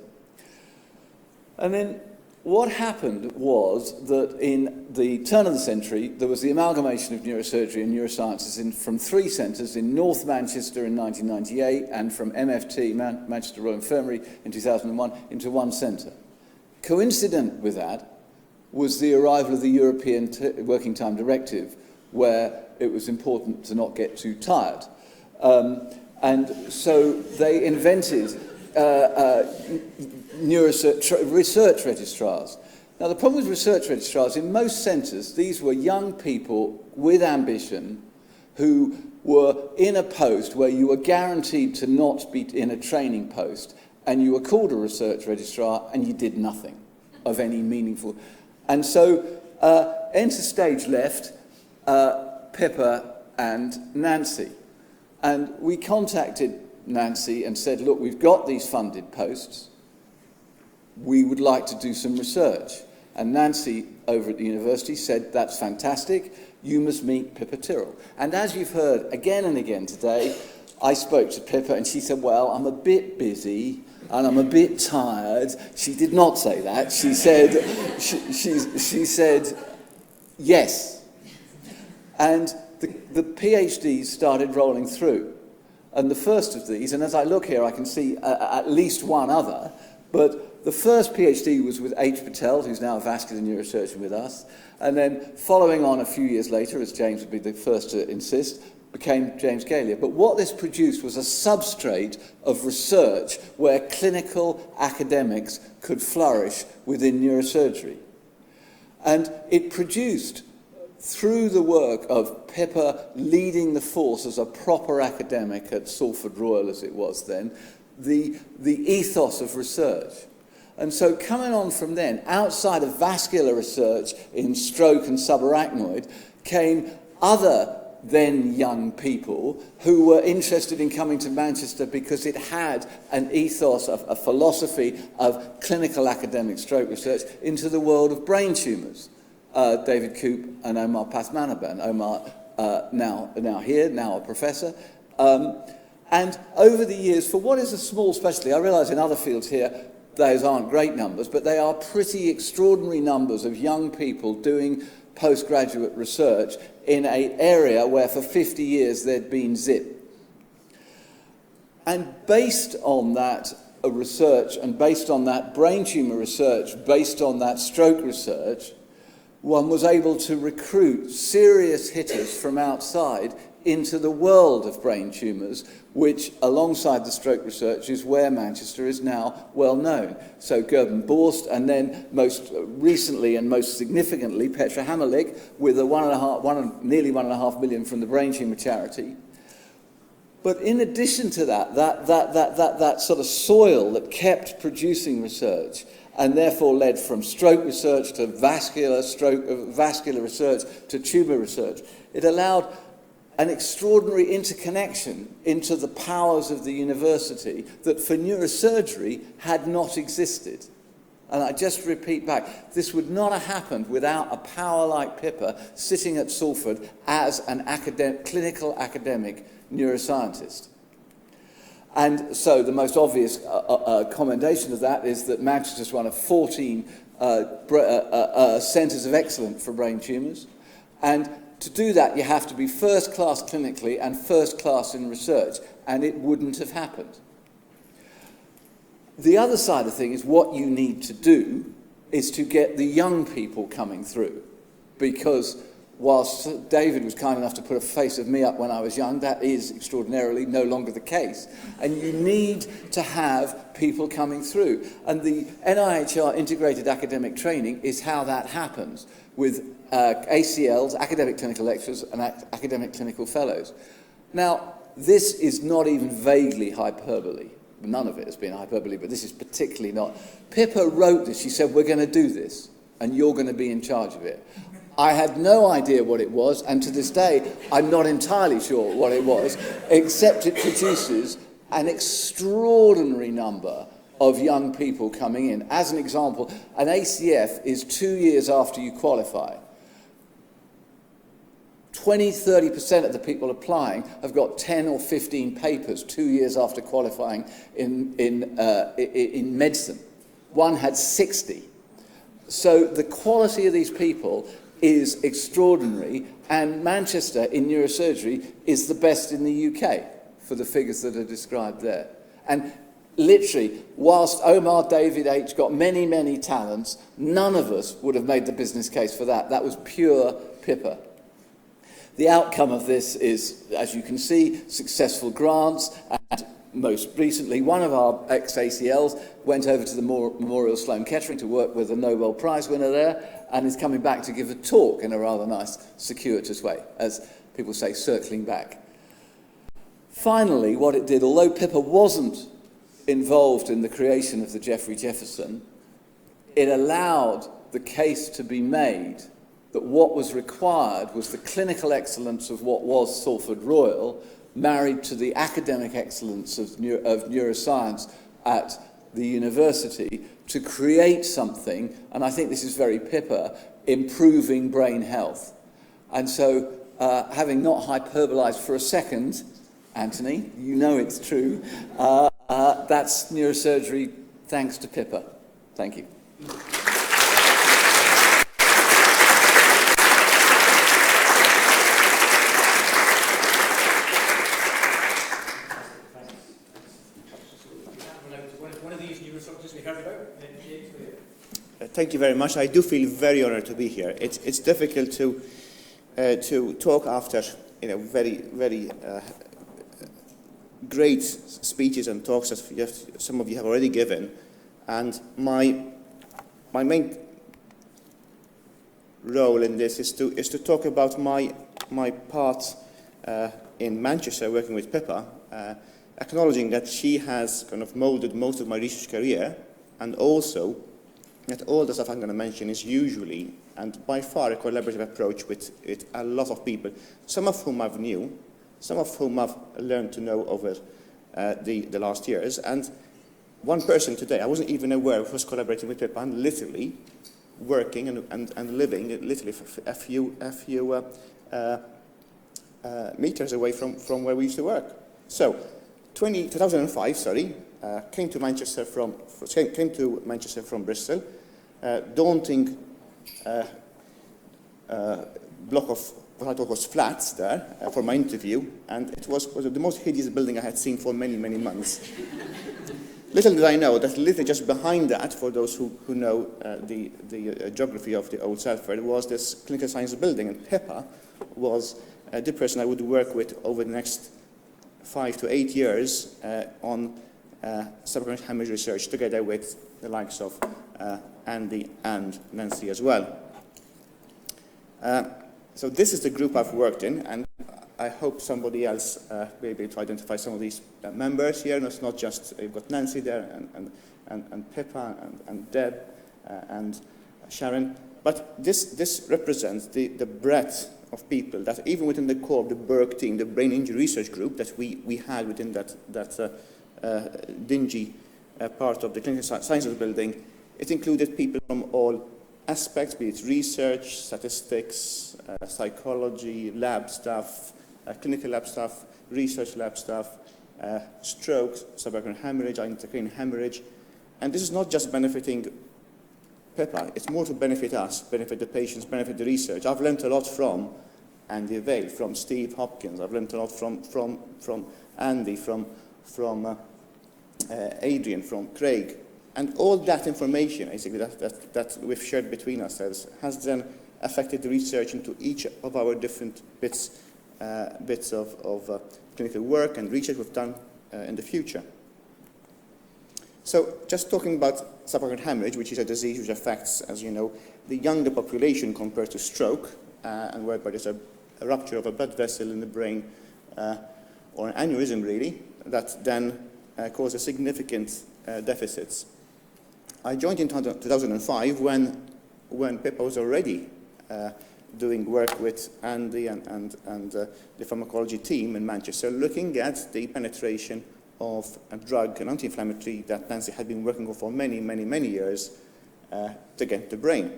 And then what happened was that in the turn of the century, there was the amalgamation of neurosurgery and neurosciences from 3 centres in North Manchester in 1998 and from MFT, Manchester Royal Infirmary, in 2001 into one centre. Coincident with that was the arrival of the European Working Time Directive, where it was important to not get too tired. And so they invented research registrars. Now, the problem with research registrars, in most centres, these were young people with ambition who were in a post where you were guaranteed to not be in a training post, and you were called a research registrar and you did nothing of any meaningful. And so, enter stage left Pippa and Nancy. And we contacted Nancy and said, look, we've got these funded posts. We would like to do some research. And Nancy, over at the university, said, that's fantastic. You must meet Pippa Tyrrell. And as you've heard again and again today, I spoke to Pippa and she said, well, I'm a bit busy and I'm a bit tired. She did not say that. She said, she said, yes. And the PhDs started rolling through. And the first of these, and as I look here, I can see at least one other, but the first PhD was with H. Patel, who's now a vascular neurosurgeon with us. And then following on a few years later, as James would be the first to insist, became James Galia. But what this produced was a substrate of research where clinical academics could flourish within neurosurgery. And it produced, through the work of Pippa leading the force as a proper academic at Salford Royal, as it was then, the ethos of research. And so coming on from then, outside of vascular research in stroke and subarachnoid, came other then young people who were interested in coming to Manchester because it had an ethos, a philosophy of clinical academic stroke research into the world of brain tumours. David Coop and Omar Pathmanaban. Omar now here, now a professor. And over the years, for what is a small specialty, I realise in other fields here, those aren't great numbers, but they are pretty extraordinary numbers of young people doing postgraduate research in an area where for 50 years there'd been zip. And based on that research, and based on that brain tumour research, based on that stroke research, one was able to recruit serious hitters from outside into the world of brain tumours, which, alongside the stroke research, is where Manchester is now well known. So Gerben Borst, and then most recently and most significantly, Petra Hammerlich, with nearly 1.5 million from the brain tumour charity. But in addition to that sort of soil that kept producing research, and therefore led from stroke research to vascular research to tumour research, it allowed an extraordinary interconnection into the powers of the university that for neurosurgery had not existed. And I just repeat back, this would not have happened without a power like Pippa sitting at Salford as an clinical academic neuroscientist. And so the most obvious commendation of that is that Manchester is one of 14 centres of excellence for brain tumours. And to do that, you have to be first class clinically and first class in research, and it wouldn't have happened. The other side of the thing is what you need to do is to get the young people coming through, because whilst David was kind enough to put a face of me up when I was young, that is extraordinarily no longer the case. And you need to have people coming through. And the NIHR integrated academic training is how that happens, with ACLs, academic clinical lecturers, and academic clinical fellows. Now, this is not even vaguely hyperbole. None of it has been hyperbole, but this is particularly not. Pippa wrote this. She said, we're going to do this, and you're going to be in charge of it. I had no idea what it was, and to this day, I'm not entirely sure what it was, except it produces an extraordinary number of young people coming in. As an example, an ACF is 2 years after you qualify. 20-30% of the people applying have got 10 or 15 papers 2 years after qualifying in medicine. One had 60. So the quality of these people is extraordinary, and Manchester in neurosurgery is the best in the UK for the figures that are described there. And literally, whilst Omar, David H got many, many talents, none of us would have made the business case for that. That was pure Pippa. The outcome of this is, as you can see, successful grants, and most recently, one of our ex-ACLs went over to the Memorial Sloan Kettering to work with a Nobel Prize winner there, and is coming back to give a talk in a rather nice, circuitous way, as people say, circling back. Finally, what it did, although Pippa wasn't involved in the creation of the Geoffrey Jefferson, it allowed the case to be made that what was required was the clinical excellence of what was Salford Royal, married to the academic excellence of neuroscience at the university, to create something, and I think this is very Pippa, improving brain health. And so, having not hyperbolized for a second, Anthony, you know it's true, that's neurosurgery thanks to Pippa. Thank you. Thank you very much. I do feel very honoured to be here. It's difficult to talk after very great speeches and talks that some of you have already given, and my main role in this is to talk about my part in Manchester working with Pippa, acknowledging that she has kind of moulded most of my research career, and also that all the stuff I'm going to mention is usually and by far a collaborative approach with a lot of people, some of whom I've knew, some of whom I've learned to know over the last years. And one person today, I wasn't even aware of, was collaborating with Pippa and literally working and living literally a few meters away from where we used to work. So, 2005, came to Manchester from Bristol. Daunting block of what I thought was flats there for my interview, and it was the most hideous building I had seen for many, many months. Little did I know that literally just behind that, for those who know the geography of the old Salford, was this clinical science building, and Pippa was the person I would work with over the next 5 to 8 years on subacute hemorrhage research, together with the likes of Andy and Nancy as well. So this is the group I've worked in, and I hope somebody else will be able to identify some of these members here. And it's not just, you've got Nancy there, and Pippa, and Deb, and Sharon, but this represents the breadth of people that even within the core of the Burke team, the brain injury research group that we had within that dingy part of the clinical sciences building, it included people from all aspects, be it research, statistics, psychology, lab staff, clinical lab staff, research lab staff, stroke, subacute hemorrhage, intracranial hemorrhage. And this is not just benefiting Pippa, it's more to benefit us, benefit the patients, benefit the research. I've learned a lot from Andy Vale, from Steve Hopkins. I've learned a lot from Andy, from Adrian, from Craig. And all that information, basically, that we've shared between ourselves has then affected the research into each of our different bits of clinical work and research we've done in the future. So just talking about subacute hemorrhage, which is a disease which affects, as you know, the younger population compared to stroke, and whereby there's a rupture of a blood vessel in the brain, or an aneurysm really, that then causes significant deficits. I joined in 2005 when Pippa was already doing work with Andy and the pharmacology team in Manchester, looking at the penetration of a drug, an anti-inflammatory that Nancy had been working on for many, many, many years to get the brain.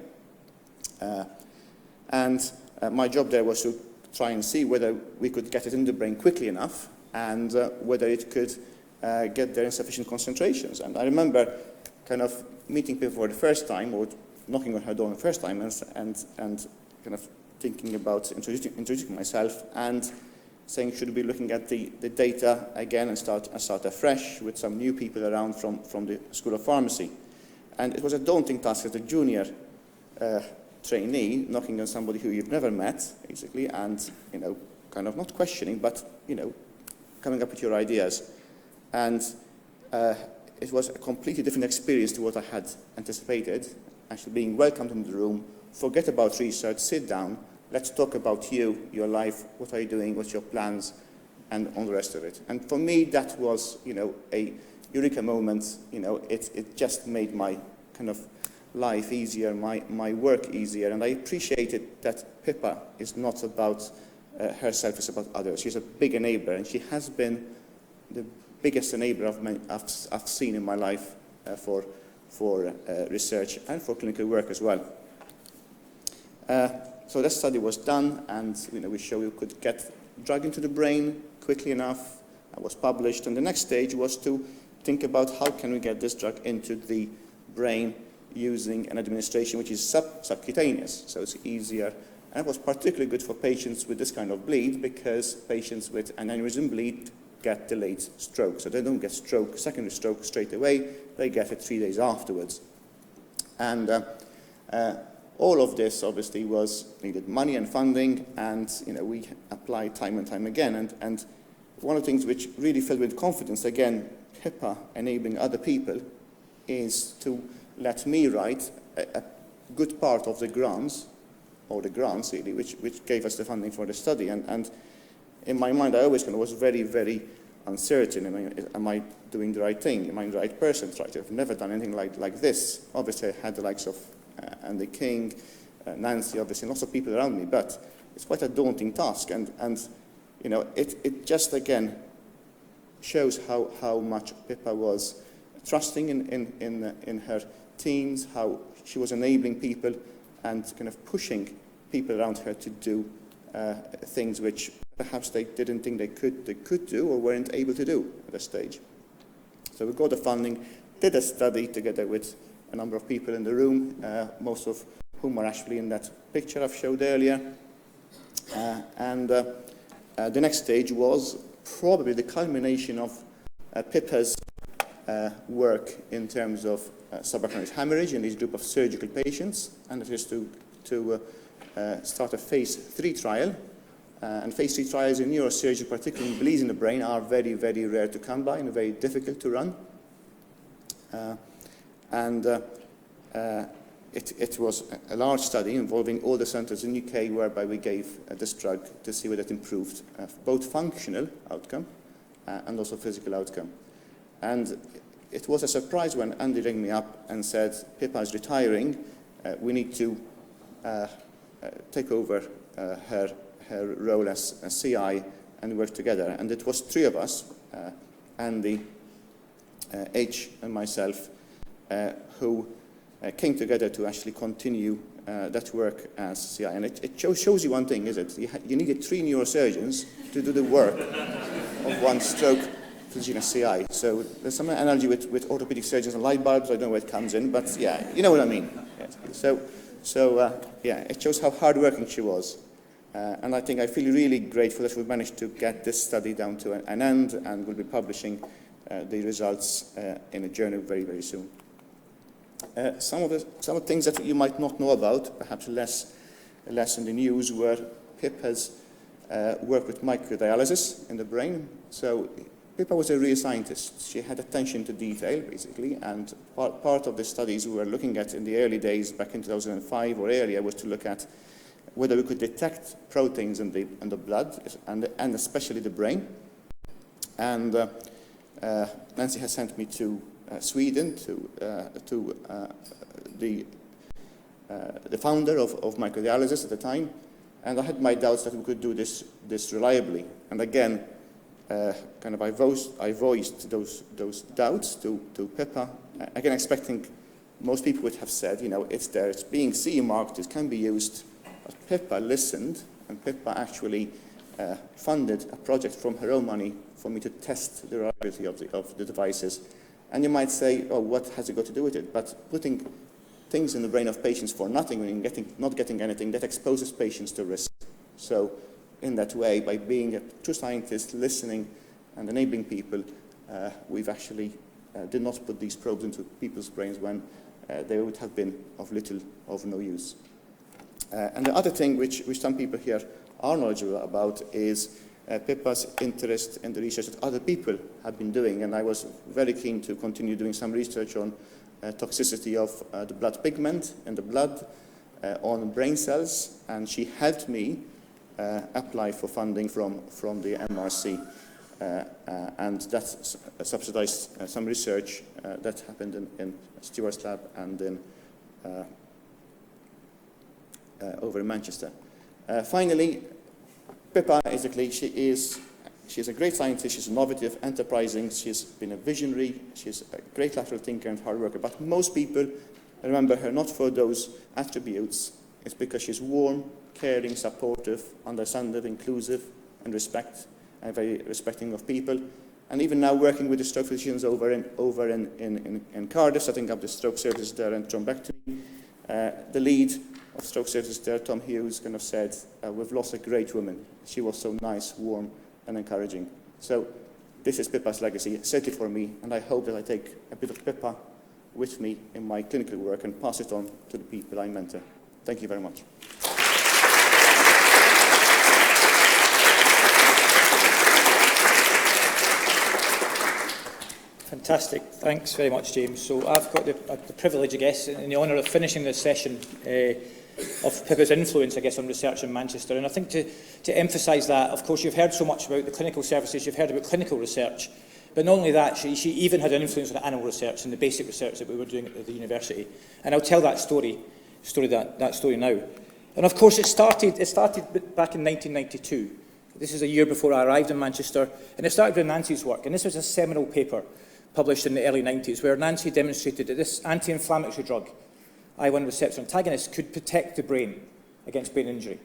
My job there was to try and see whether we could get it in the brain quickly enough and whether it could get there in sufficient concentrations. And I remember kind of meeting Pippa for the first time, or knocking on her door the first time, and kind of thinking about introducing myself and saying, should we be looking at the data again and start afresh with some new people around from the School of Pharmacy. And it was a daunting task as a junior trainee knocking on somebody who you've never met, basically, and, kind of not questioning, but, coming up with your ideas. And it was a completely different experience to what I had anticipated, actually being welcomed in the room, forget about research, sit down, let's talk about you, your life, what are you doing, what's your plans, and on the rest of it. And for me, that was, a eureka moment. It just made my kind of life easier, my work easier, and I appreciated that Pippa is not about herself, it's about others. She's a big enabler, and she has been the biggest enabler I've seen in my life for research and for clinical work as well. So that study was done, and we showed we could get drug into the brain quickly enough. It was published, and the next stage was to think about how can we get this drug into the brain using an administration which is subcutaneous, so it's easier. And it was particularly good for patients with this kind of bleed, because patients with an aneurysm bleed get delayed stroke. So they don't get secondary stroke straight away, they get it 3 days afterwards. And all of this obviously needed money and funding, and we applied time and time again. And one of the things which really filled me with confidence, again, Pippa enabling other people, is to let me write a good part of the grants really, which gave us the funding for the study. And in my mind, I always was very, very uncertain. Am I doing the right thing? Am I the right person to write it? I've never done anything like this. Obviously, I had the likes of Andy King, Nancy, obviously, lots of people around me, but it's quite a daunting task. And it just, again, shows how much Pippa was trusting in her teams, how she was enabling people and kind of pushing people around her to do things which perhaps they didn't think they could do or weren't able to do at this stage. So we got the funding, did a study together with a number of people in the room, most of whom are actually in that picture I've showed earlier. The next stage was probably the culmination of Pippa's work in terms of subarachnoid hemorrhage in this group of surgical patients, and it is to start a phase 3 trial. And phase 3 trials in neurosurgery, particularly in bleeds in the brain, are very, very rare to come by and very difficult to run. It was a large study involving all the centres in the UK, whereby we gave this drug to see whether it improved both functional outcome and also physical outcome. And it was a surprise when Andy rang me up and said, Pippa is retiring, we need to take over her role as CI and work together. And it was 3 of us, Andy, H and myself, who came together to actually continue that work as CI. And it shows you one thing, is it? You needed 3 neurosurgeons to do the work of one stroke physician as CI. So there's some analogy with orthopedic surgeons and light bulbs. I don't know where it comes in, but yeah, you know what I mean. Yeah. So it shows how hardworking she was. And I think I feel really grateful that we've managed to get this study down to an end, and we'll be publishing the results in a journal very, very soon. Some of the things that you might not know about, perhaps less in the news, were Pippa's work with microdialysis in the brain. So Pippa was a real scientist. She had attention to detail, basically, and part of the studies we were looking at in the early days, back in 2005 or earlier, was to look at whether we could detect proteins in the blood, and especially the brain. And Nancy has sent me to Sweden, to the founder of microdialysis at the time, and I had my doubts that we could do this reliably. And again, I voiced those doubts to Pippa, again expecting most people would have said, it's there, it's being CE marked, it can be used. But Pippa listened, and Pippa actually funded a project from her own money for me to test the reliability of the devices. And you might say, oh, what has it got to do with it? But putting things in the brain of patients for nothing and not getting anything, that exposes patients to risk. So in that way, by being a true scientist, listening and enabling people, we've actually did not put these probes into people's brains when they would have been of little of no use. And the other thing which some people here are knowledgeable about is Pippa's interest in the research that other people have been doing, and I was very keen to continue doing some research on toxicity of the blood pigment in the blood, on brain cells, and she helped me apply for funding from the MRC, and that subsidized some research that happened in Stewart's lab and in over in Manchester. Finally, Pippa, basically, she's a great scientist, she's innovative, enterprising, she's been a visionary, she's a great lateral thinker and hard worker, but most people remember her not for those attributes. It's because she's warm, caring, supportive, understanding, inclusive, and very respecting of people. And even now working with the stroke physicians over in Cardiff, setting up the stroke services there and John back to me. The lead of stroke services there, Tom Hughes, kind of said, we've lost a great woman. She was so nice, warm, and encouraging. So this is Pippa's legacy, certainly for me, and I hope that I take a bit of Pippa with me in my clinical work and pass it on to the people I mentor. Thank you very much. Fantastic. Thanks very much, James. So I've got the privilege, I guess, and the honour of finishing this session of Pippa's influence, I guess, on research in Manchester. And I think to emphasise that, of course, you've heard so much about the clinical services, you've heard about clinical research, but not only that, she even had an influence on animal research and the basic research that we were doing at the university. And I'll tell that story now. And of course, it started back in 1992. This is a year before I arrived in Manchester, and it started with Nancy's work. And this was a seminal paper published in the early 90s, where Nancy demonstrated that this anti-inflammatory drug, I1 receptor antagonist, could protect the brain against brain injury.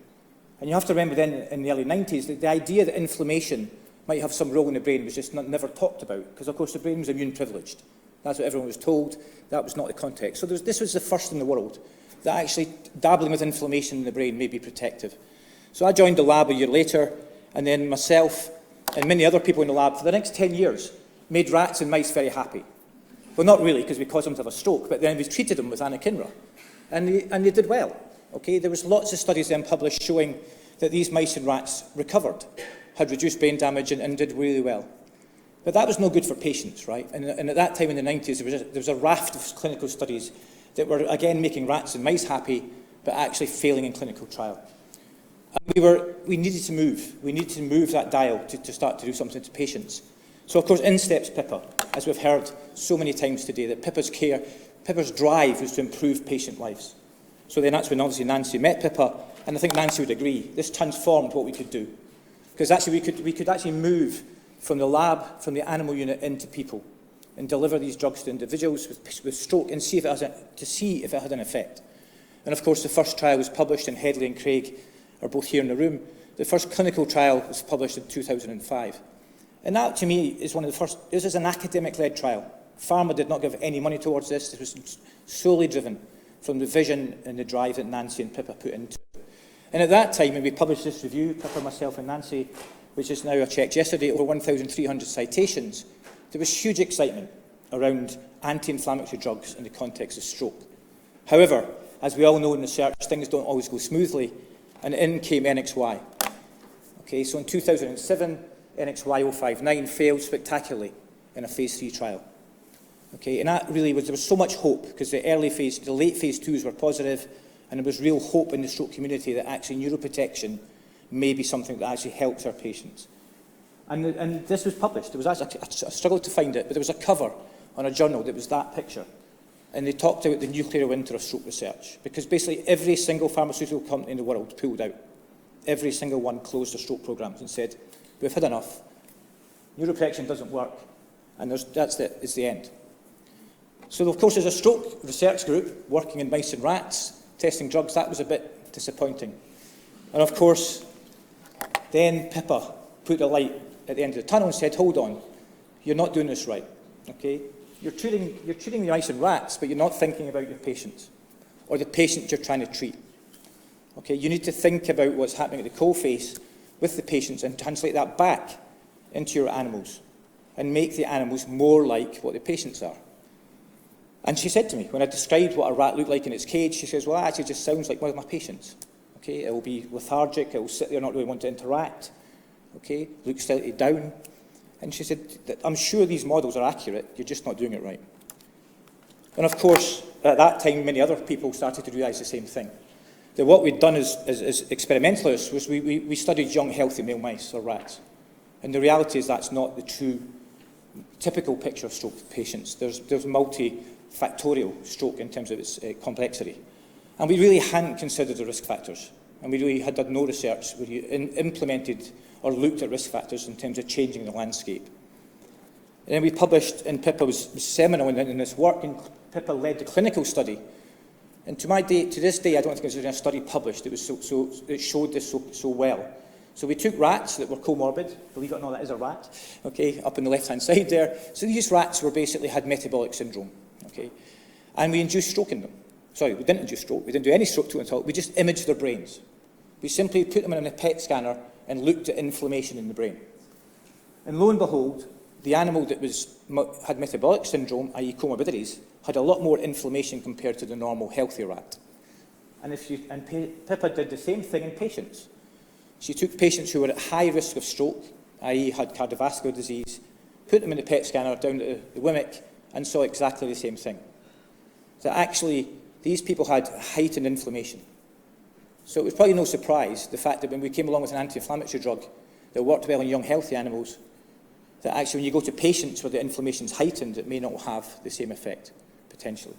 And you have to remember then, in the early 90s, that the idea that inflammation might have some role in the brain was just never talked about, because of course the brain was immune privileged. That's what everyone was told. That was not the context. So this was the first in the world that actually dabbling with inflammation in the brain may be protective. So I joined the lab a year later, and then myself and many other people in the lab for the next 10 years made rats and mice very happy. Well, not really, because we caused them to have a stroke, but then we treated them with anakinra, and they did well. Okay, there was lots of studies then published showing that these mice and rats recovered, had reduced brain damage, and did really well. But that was no good for patients, right? And at that time in the 90s, there was a raft of clinical studies that were, again, making rats and mice happy, but actually failing in clinical trial. And we needed to move. We needed to move that dial to start to do something to patients. So, of course, in steps Pippa, as we've heard so many times today, that Pippa's drive was to improve patient lives. So then that's when obviously Nancy met Pippa, and I think Nancy would agree, this transformed what we could do. Because actually we could actually move from the lab, from the animal unit into people, and deliver these drugs to individuals with stroke and see if it had an effect. And of course the first trial was published, and Headley and Craig are both here in the room. The first clinical trial was published in 2005. And that, to me, is one of the first. This is an academic-led trial. Pharma did not give any money towards this. This was solely driven from the vision and the drive that Nancy and Pippa put into it. And at that time, when we published this review, Pippa, myself and Nancy, which is now, I checked yesterday, over 1,300 citations, there was huge excitement around anti-inflammatory drugs in the context of stroke. However, as we all know in research, things don't always go smoothly, and in came NXY. Okay, so in 2007, NXY 059 failed spectacularly in a phase 3 trial. Okay, and that really was, there was so much hope, because the late phase 2s were positive, and there was real hope in the stroke community that actually neuroprotection may be something that actually helps our patients. And this was published. There was actually, I struggled to find it, but there was a cover on a journal that was that picture. And they talked about the nuclear winter of stroke research, because basically every single pharmaceutical company in the world pulled out. Every single one closed their stroke programs and said, we've had enough. Neuroprotection doesn't work, and it's the end. So, of course, as a stroke research group working in mice and rats, testing drugs, that was a bit disappointing. And, of course, then Pippa put the light at the end of the tunnel and said, hold on, you're not doing this right, okay? You're treating the mice and rats, but you're not thinking about your patients or the patient you're trying to treat. Okay, you need to think about what's happening at the coalface with the patients and translate that back into your animals and make the animals more like what the patients are. And she said to me, when I described what a rat looked like in its cage, she says, well, that actually just sounds like one of my patients. Okay, it will be lethargic, it will sit there, not really want to interact. Okay, look slightly down. And she said, I'm sure these models are accurate, you're just not doing it right. And of course, at that time, many other people started to realise the same thing. That what we'd done as experimentalists was we studied young, healthy male mice, or rats. And the reality is that's not the true, typical picture of stroke patients. There's multifactorial stroke in terms of its complexity. And we really hadn't considered the risk factors. And we really had done no research where you implemented or looked at risk factors in terms of changing the landscape. And then we published, and Pippa was seminal in this work, and Pippa led the clinical study. And to this day, I don't think there's a study published. It showed this so well. So we took rats that were comorbid. Believe it or not, that is a rat. Okay, up on the left-hand side there. So these rats basically had metabolic syndrome. Okay, and we induced stroke in them. Sorry, we didn't induce stroke. We didn't do any stroke to them at all. We just imaged their brains. We simply put them in a PET scanner and looked at inflammation in the brain. And lo and behold, the animal that had metabolic syndrome, i.e. comorbidities, had a lot more inflammation compared to the normal healthy rat. And Pippa did the same thing in patients. She took patients who were at high risk of stroke, i.e. had cardiovascular disease, put them in the PET scanner down to the WMIC, and saw exactly the same thing. That actually, these people had heightened inflammation. So it was probably no surprise, the fact that when we came along with an anti-inflammatory drug that worked well in young, healthy animals, that actually when you go to patients where the inflammation is heightened, it may not have the same effect, potentially.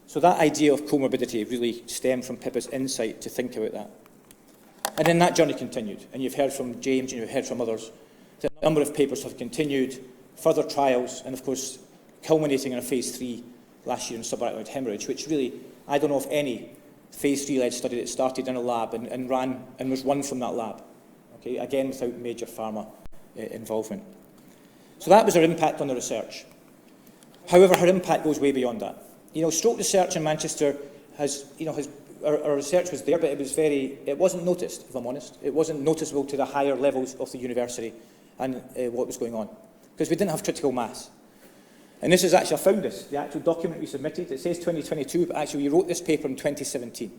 So that idea of comorbidity really stemmed from Pippa's insight to think about that. And then that journey continued. And you've heard from James and you've heard from others that a number of papers have continued, further trials, and of course, culminating in a phase 3 last year in subarachnoid hemorrhage, which really, I don't know of any phase 3 led study that started in a lab and was run from that lab. Okay, again, without major pharma involvement. So that was her impact on the research. However, her impact goes way beyond that. Stroke research in Manchester our research was there, but it wasn't noticed, if I'm honest. It wasn't noticeable to the higher levels of the university and what was going on, because we didn't have critical mass. And this is actually, I found this, the actual document we submitted. It says 2022, but actually we wrote this paper in 2017.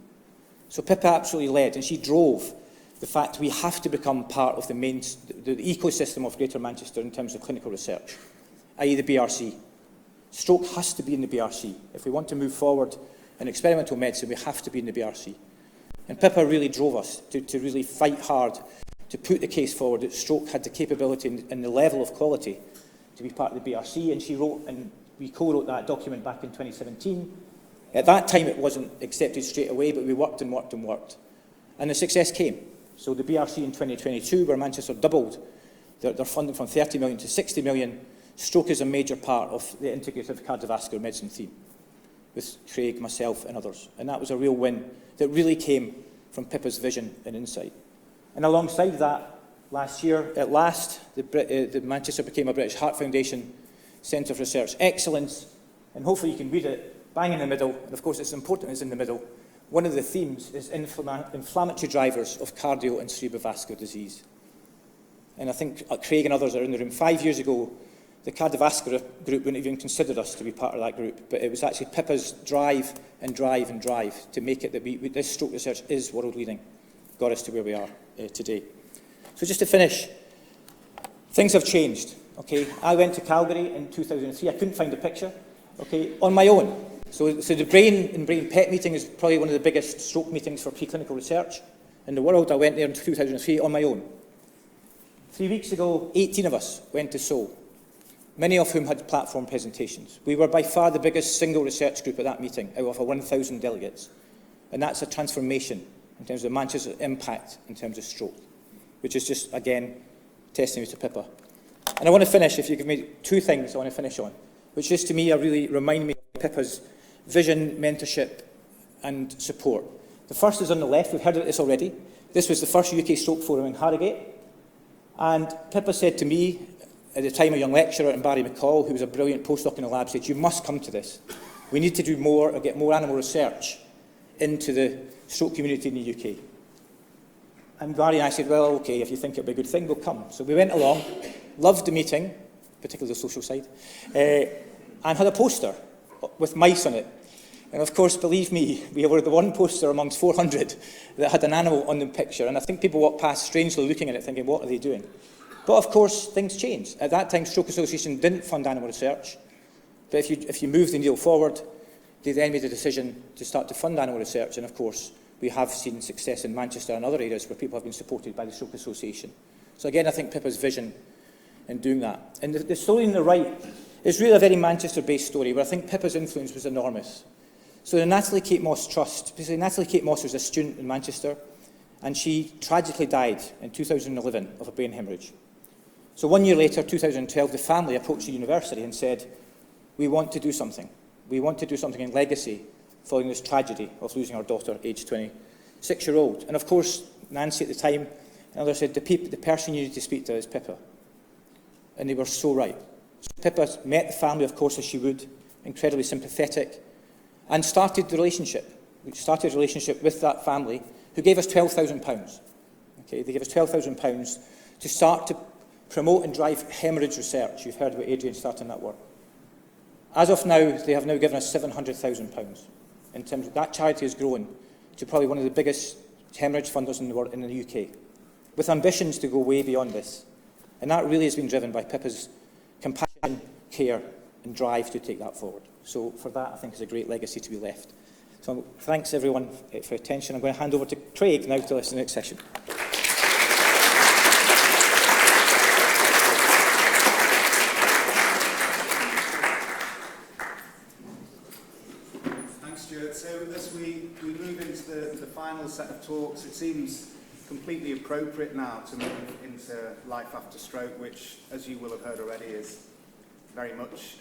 So Pippa absolutely led, and she drove the fact we have to become part of the ecosystem of Greater Manchester in terms of clinical research, i.e. the BRC. Stroke has to be in the BRC. If we want to move forward in experimental medicine, we have to be in the BRC. And Pippa really drove us to really fight hard to put the case forward that stroke had the capability and the level of quality to be part of the BRC, and she wrote, and we co-wrote that document back in 2017. At that time, it wasn't accepted straight away, but we worked and worked and worked. And the success came. So the BRC in 2022, where Manchester doubled their funding from 30 million to 60 million, stroke is a major part of the integrative cardiovascular medicine theme, with Craig, myself, and others. And that was a real win that really came from Pippa's vision and insight. And alongside that, last year, at last, the Manchester became a British Heart Foundation Centre for Research Excellence, and hopefully you can read it, bang in the middle, and of course it's important it's in the middle. One of the themes is inflammatory drivers of cardio and cerebrovascular disease. And I think Craig and others are in the room. 5 years ago, the cardiovascular group wouldn't even considered us to be part of that group, but it was actually Pippa's drive to make it that this stroke research is world leading, got us to where we are today. So just to finish, things have changed. Okay, I went to Calgary in 2003. I couldn't find a picture. Okay, on my own. So the Brain and Brain PET meeting is probably one of the biggest stroke meetings for preclinical research in the world. I went there in 2003 on my own. 3 weeks ago, 18 of us went to Seoul, many of whom had platform presentations. We were by far the biggest single research group at that meeting, out of 1,000 delegates. And that's a transformation in terms of Manchester's impact in terms of stroke, which is just, again, testimony to Pippa. And I want to finish, if you give me 2 things I want to finish on, which just to me really remind me of Pippa's vision, mentorship and support. The first is on the left. We've heard of this already. This was the first UK Stroke Forum in Harrogate. And Pippa said to me, at the time a young lecturer, and Barry McCall, who was a brilliant postdoc in the lab, said, you must come to this. We need to do more or get more animal research into the stroke community in the UK. And Barry and I said, well, okay, if you think it'll be a good thing, we'll come. So we went along, loved the meeting, particularly the social side, and had a poster with mice on it. And of course, believe me, we were the one poster amongst 400 that had an animal on the picture. And I think people walked past strangely looking at it, thinking, what are they doing? But of course, things changed. At that time, Stroke Association didn't fund animal research. But if you move the needle forward, they then made a decision to start to fund animal research. And of course, we have seen success in Manchester and other areas where people have been supported by the Stroke Association. So again, I think Pippa's vision in doing that. And the story on the right is really a very Manchester-based story, where I think Pippa's influence was enormous. So the Natalie Kate Moss Trust, basically Natalie Kate Moss was a student in Manchester, and she tragically died in 2011 of a brain hemorrhage. So 1 year later, 2012, the family approached the university and said, we want to do something. We want to do something in legacy following this tragedy of losing our daughter, aged 26-year-old. And of course, Nancy at the time and others said, the person you need to speak to is Pippa. And they were so right. So Pippa met the family, of course, as she would, incredibly sympathetic, and started the relationship. We started a relationship with that family, who gave us £12,000. Okay, they gave us £12,000 to start to promote and drive hemorrhage research. You've heard about Adrian starting that work. As of now, they have now given us £700,000. In terms of that, charity has grown to probably one of the biggest hemorrhage funders in the world, in the UK, with ambitions to go way beyond this. And that really has been driven by Pippa's compassion, care, and drive to take that forward. So for that, I think is a great legacy to be left. So thanks everyone for your attention. I'm going to hand over to Craig now to listen to the next session. Thanks, Stuart. So as we move into the final set of talks, it seems completely appropriate now to move into life after stroke, which, as you will have heard already, is very much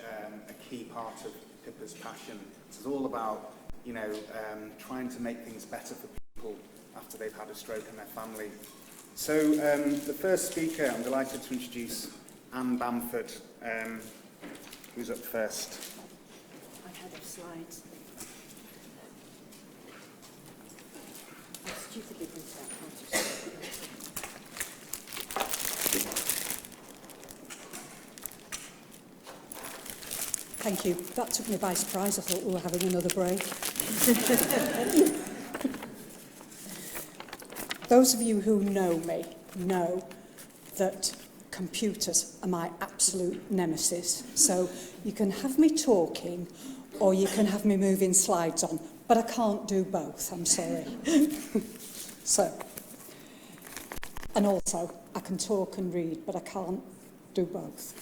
a key part of Pippa's passion. It's all about, trying to make things better for people after they've had a stroke and their family. So the first speaker, I'm delighted to introduce Anne Bamford, who's up first. I had a slide. I stupidly did that. Thank you. That took me by surprise. I thought we were having another break. Those of you who know me know that computers are my absolute nemesis. So you can have me talking or you can have me moving slides on, but I can't do both, I'm sorry. And also, I can talk and read, but I can't do both.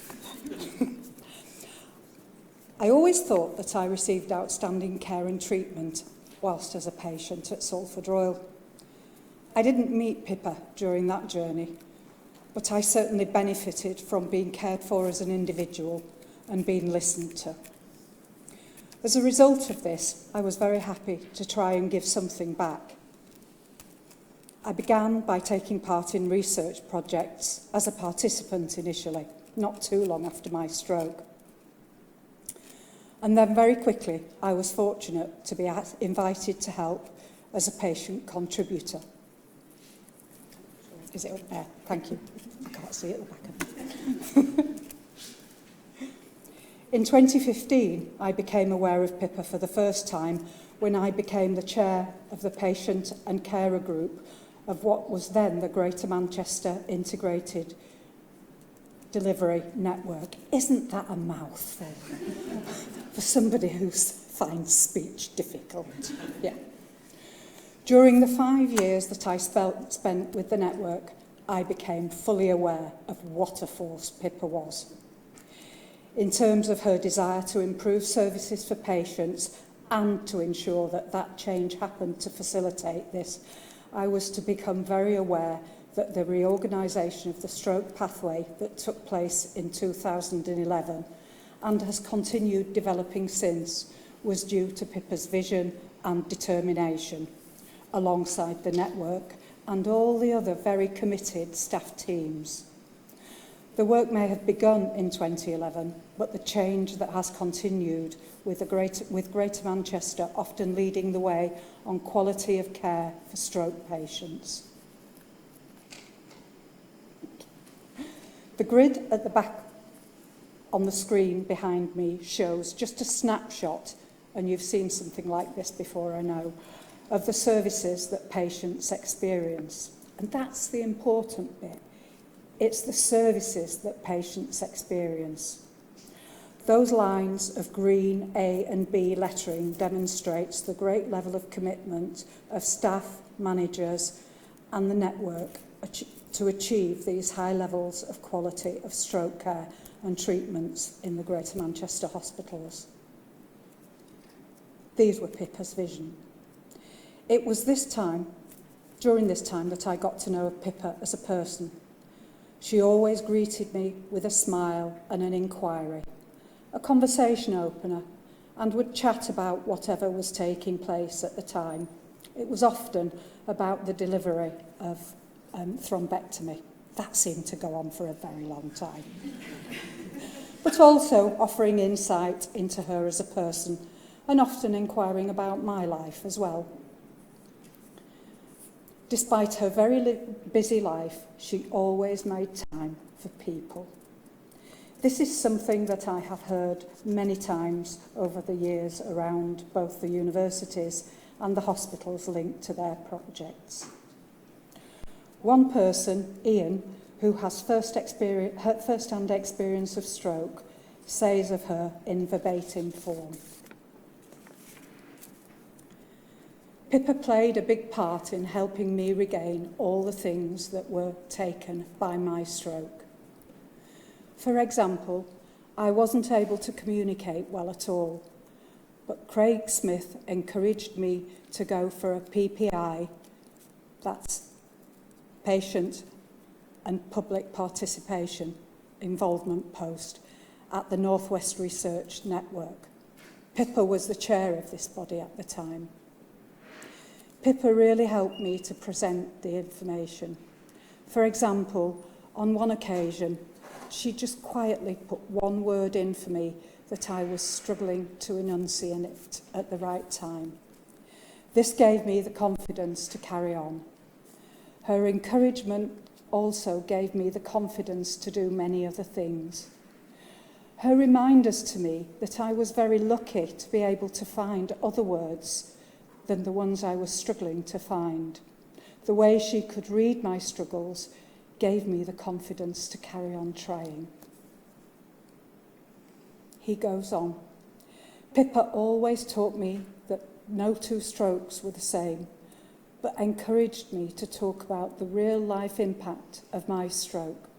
I always thought that I received outstanding care and treatment whilst as a patient at Salford Royal. I didn't meet Pippa during that journey, but I certainly benefited from being cared for as an individual and being listened to. As a result of this, I was very happy to try and give something back. I began by taking part in research projects as a participant initially, not too long after my stroke. And then very quickly, I was fortunate to be invited to help as a patient contributor. Is it up there? Thank you. I can't see at the back of it. In 2015, I became aware of Pippa for the first time when I became the chair of the patient and carer group of what was then the Greater Manchester Integrated Delivery Network. Isn't that a mouthful for somebody who finds speech difficult? Yeah. During the 5 years that I spent with the network, I became fully aware of what a force Pippa was. In terms of her desire to improve services for patients and to ensure that that change happened to facilitate this, I was to become very aware that the reorganisation of the stroke pathway that took place in 2011 and has continued developing since was due to Pippa's vision and determination, alongside the network and all the other very committed staff teams. The work may have begun in 2011, but the change that has continued with Greater Manchester often leading the way on quality of care for stroke patients. The grid at the back on the screen behind me shows just a snapshot and you've seen something like this before, I know, of the services that patients experience. And that's the important bit. It's the services that patients experience. Those lines of green A and B lettering demonstrates the great level of commitment of staff, managers and the network to achieve these high levels of quality of stroke care and treatments in the Greater Manchester hospitals. These were Pippa's vision. It was during this time that I got to know Pippa as a person. She always greeted me with a smile and an inquiry, a conversation opener, and would chat about whatever was taking place at the time. It was often about the delivery of thrombectomy. That seemed to go on for a very long time. But also offering insight into her as a person and often inquiring about my life as well. Despite her very busy life, she always made time for people. This is something that I have heard many times over the years around both the universities and the hospitals linked to their projects. One person, Ian, who has first-hand experience of stroke, says of her in verbatim form. Pippa played a big part in helping me regain all the things that were taken by my stroke. For example, I wasn't able to communicate well at all, but Craig Smith encouraged me to go for a PPI, that's Patient and Public Participation Involvement post, at the Northwest Research Network. Pippa was the chair of this body at the time. Pippa really helped me to present the information. For example, on one occasion, she just quietly put one word in for me that I was struggling to enunciate at the right time. This gave me the confidence to carry on. Her encouragement also gave me the confidence to do many other things. Her reminders to me that I was very lucky to be able to find other words than the ones I was struggling to find. The way she could read my struggles gave me the confidence to carry on trying. He goes on. Pippa always taught me that no two strokes were the same, but encouraged me to talk about the real life impact of my stroke.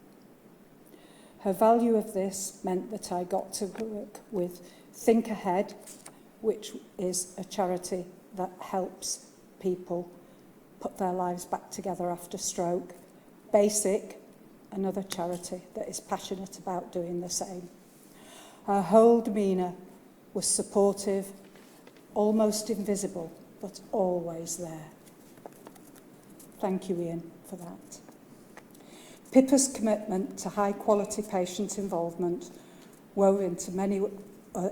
Her value of this meant that I got to work with Think Ahead, which is a charity that helps people put their lives back together after stroke. Basic, another charity that is passionate about doing the same. Her whole demeanour was supportive, almost invisible, but always there. Thank you, Ian, for that. Pippa's commitment to high-quality patient involvement wove into many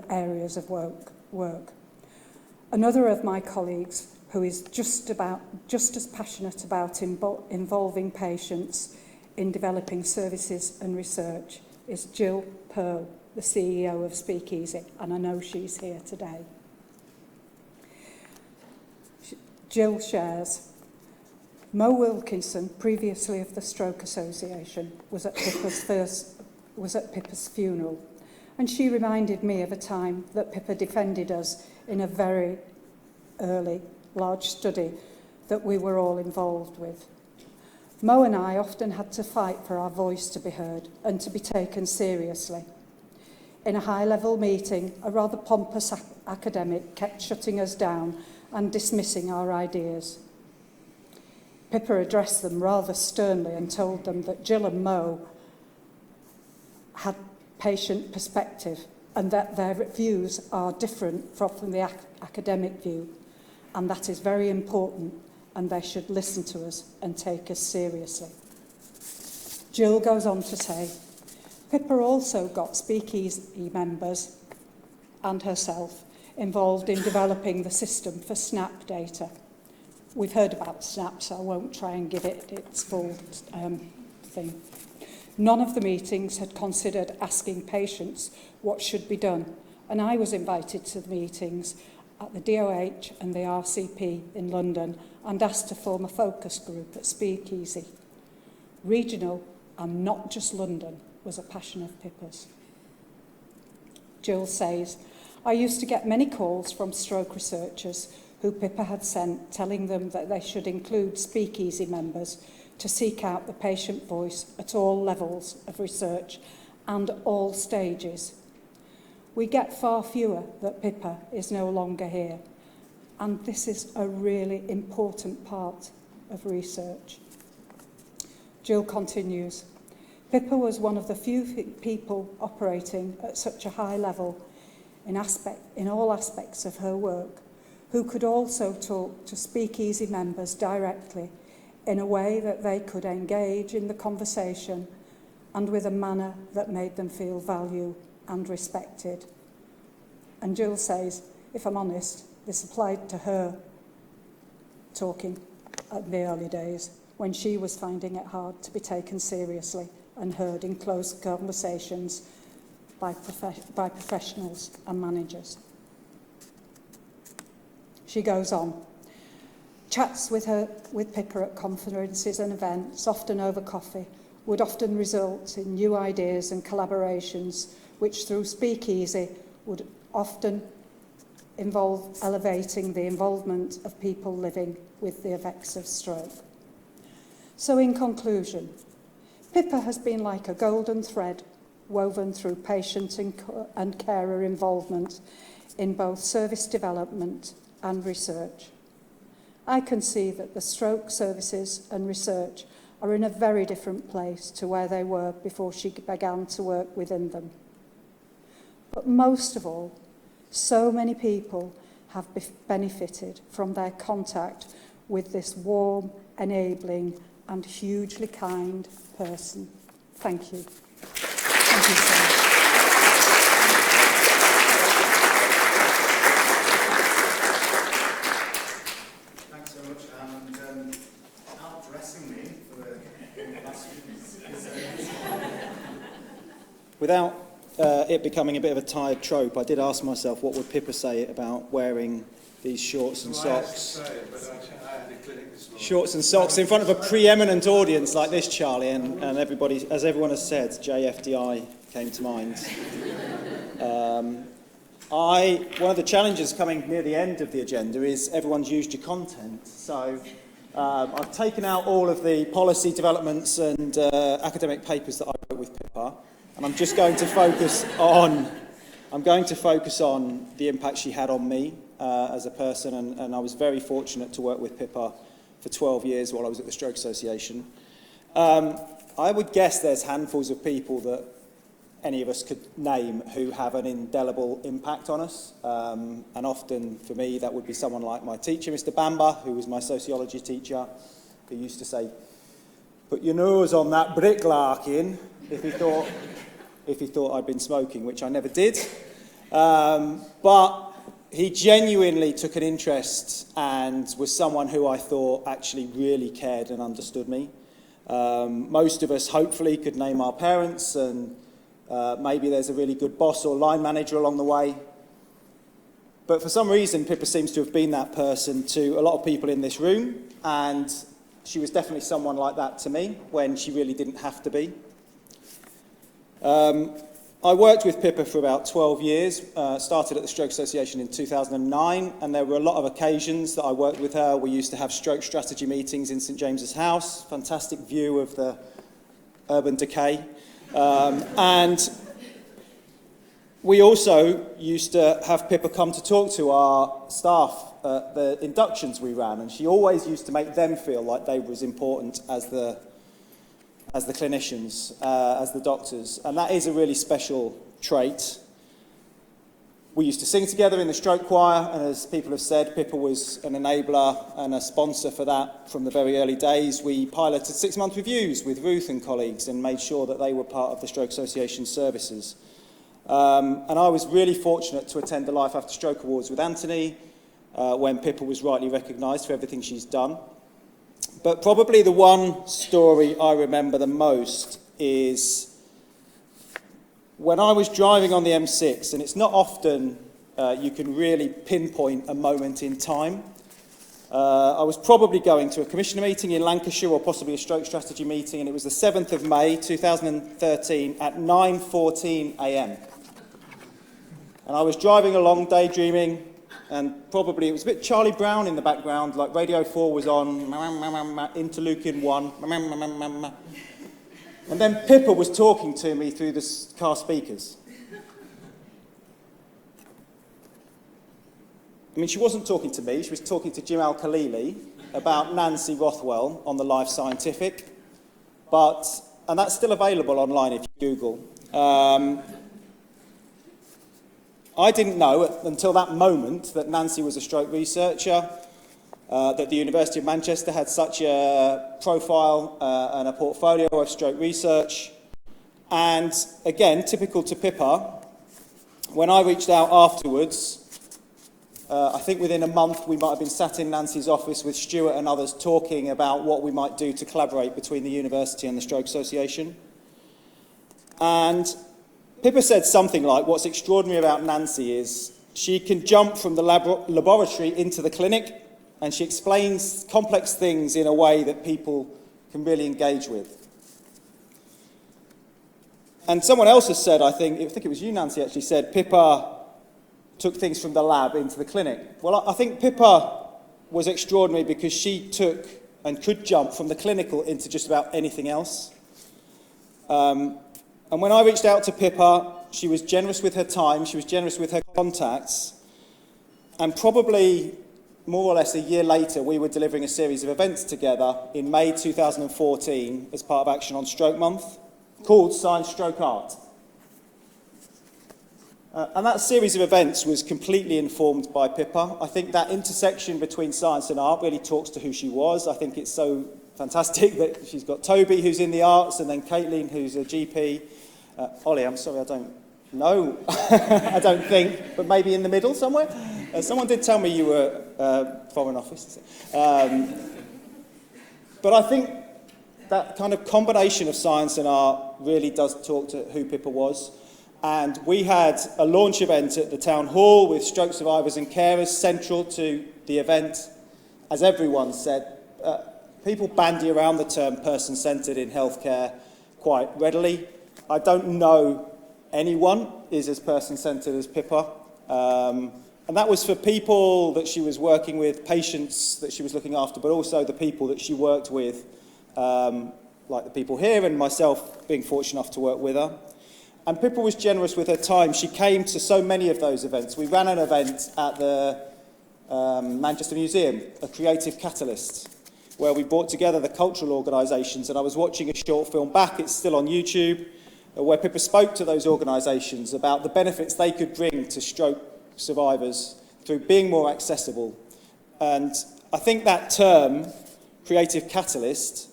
areas of work. Another of my colleagues, who is just as passionate about involving patients in developing services and research, is Jill Pearl, the CEO of Speakeasy, and I know she's here today. Jill shares, Mo Wilkinson, previously of the Stroke Association, was at Pippa's funeral, and she reminded me of a time that Pippa defended us in a very early, large study that we were all involved with. Mo and I often had to fight for our voice to be heard and to be taken seriously. In a high-level meeting, a rather pompous academic kept shutting us down and dismissing our ideas. Pippa addressed them rather sternly and told them that Jill and Mo had patient perspective and that their views are different from the academic view, and that is very important, and they should listen to us and take us seriously. Jill goes on to say, Pippa also got Speakeasy members and herself involved in developing the system for SNAP data. We've heard about SNAP, so I won't try and give it its full thing. None of the meetings had considered asking patients what should be done, and I was invited to the meetings at the DOH and the RCP in London and asked to form a focus group at Speakeasy. Regional, and not just London, was a passion of Pippa's. Jill says, I used to get many calls from stroke researchers who Pippa had sent telling them that they should include Speakeasy members to seek out the patient voice at all levels of research and all stages. We get far fewer that Pippa is no longer here, and this is a really important part of research. Jill continues, Pippa was one of the few people operating at such a high level in all aspects of her work, who could also talk to Speakeasy members directly in a way that they could engage in the conversation and with a manner that made them feel valued and respected. And Jill says, if I'm honest, this applied to her talking at the early days when she was finding it hard to be taken seriously and heard in close conversations by professionals and managers. She goes on. Chats with Pippa at conferences and events, often over coffee, would often result in new ideas and collaborations, which through Speakeasy would often involve elevating the involvement of people living with the effects of stroke. So in conclusion, Pippa has been like a golden thread woven through patient and carer involvement in both service development and research. I can see that the stroke services and research are in a very different place to where they were before she began to work within them. But most of all, so many people have benefited from their contact with this warm, enabling, and hugely kind person. Thank you. Thank you so much. Thanks so much, and outdressing me for the last Without it becoming a bit of a tired trope, I did ask myself what would Pippa say about wearing these shorts and socks. Shorts and socks in front of a preeminent audience like this, Charlie, and everybody, as everyone has said, JFDI came to mind. One of the challenges coming near the end of the agenda is everyone's used your content. So I've taken out all of the policy developments and academic papers that I wrote with Pippa, and I'm just going to focus on the impact she had on me as a person, and I was very fortunate to work with Pippa for 12 years while I was at the Stroke Association. I would guess there's handfuls of people that any of us could name who have an indelible impact on us. And often, for me, that would be someone like my teacher, Mr. Bamba, who was my sociology teacher, who used to say, "Put your nose on that brick, Larkin," if he thought I'd been smoking, which I never did. But he genuinely took an interest and was someone who I thought actually really cared and understood me. Most of us, hopefully, could name our parents, and maybe there's a really good boss or line manager along the way. But for some reason, Pippa seems to have been that person to a lot of people in this room, and she was definitely someone like that to me when she really didn't have to be. I worked with Pippa for about 12 years, started at the Stroke Association in 2009, and there were a lot of occasions that I worked with her. We used to have stroke strategy meetings in St James's House, fantastic view of the urban decay. And we also used to have Pippa come to talk to our staff at the inductions we ran, and she always used to make them feel like they were as important as the clinicians, as the doctors, and that is a really special trait. We used to sing together in the stroke choir, and as people have said, Pippa was an enabler and a sponsor for that from the very early days. We piloted 6-month reviews with Ruth and colleagues and made sure that they were part of the Stroke Association services. And I was really fortunate to attend the Life After Stroke Awards with Anthony when Pippa was rightly recognised for everything she's done. But probably the one story I remember the most is when I was driving on the M6, and it's not often you can really pinpoint a moment in time. I was probably going to a commissioner meeting in Lancashire or possibly a stroke strategy meeting, and it was the 7th of May 2013 at 9:14 a.m. And I was driving along, daydreaming, and probably it was a bit Charlie Brown in the background, like Radio 4 was on, Interleukin 1, and then Pippa was talking to me through the car speakers. I mean, she wasn't talking to me, she was talking to Jim Al-Khalili about Nancy Rothwell on the Life Scientific, and that's still available online if you Google. I didn't know until that moment that Nancy was a stroke researcher, that the University of Manchester had such a profile and a portfolio of stroke research. And again, typical to Pippa, when I reached out afterwards, I think within a month we might have been sat in Nancy's office with Stuart and others talking about what we might do to collaborate between the university and the Stroke Association. And Pippa said something like, what's extraordinary about Nancy is she can jump from the laboratory into the clinic, and she explains complex things in a way that people can really engage with. And someone else has said, I think it was you, Nancy, actually said, Pippa took things from the lab into the clinic. Well, I think Pippa was extraordinary because she took and could jump from the clinical into just about anything else. And when I reached out to Pippa, she was generous with her time, she was generous with her contacts, and probably more or less a year later, we were delivering a series of events together in May 2014 as part of Action on Stroke Month, called Science Stroke Art. And that series of events was completely informed by Pippa. I think that intersection between science and art really talks to who she was. I think it's so fantastic that she's got Toby, who's in the arts, and then Caitlin, who's a GP. Ollie, I'm sorry, I don't know. I don't think, but maybe in the middle somewhere. Someone did tell me you were Foreign Office. But I think that kind of combination of science and art really does talk to who Pippa was. And we had a launch event at the town hall with stroke survivors and carers central to the event. As everyone said, people bandy around the term person-centred in healthcare quite readily. I don't know anyone is as person-centred as Pippa. And that was for people that she was working with, patients that she was looking after, but also the people that she worked with, like the people here and myself being fortunate enough to work with her. And Pippa was generous with her time. She came to so many of those events. We ran an event at the Manchester Museum, a creative catalyst, where we brought together the cultural organisations, and I was watching a short film back, it's still on YouTube, where Pippa spoke to those organisations about the benefits they could bring to stroke survivors through being more accessible. And I think that term, creative catalyst,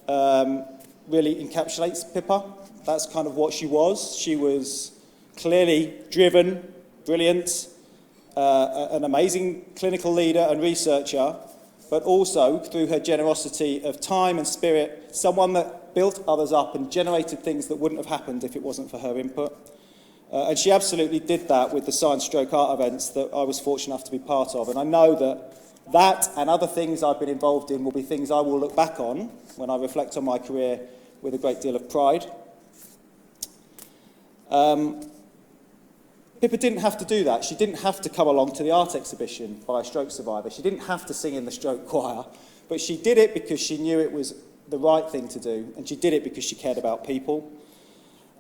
really encapsulates Pippa. That's kind of what she was. She was clearly driven, brilliant, an amazing clinical leader and researcher, but also, through her generosity of time and spirit, someone that built others up and generated things that wouldn't have happened if it wasn't for her input. And she absolutely did that with the Science Stroke Art events that I was fortunate enough to be part of. And I know that and other things I've been involved in will be things I will look back on when I reflect on my career with a great deal of pride. Pippa didn't have to do that. She didn't have to come along to the art exhibition by a stroke survivor. She didn't have to sing in the stroke choir, but she did it because she knew it was the right thing to do, and she did it because she cared about people.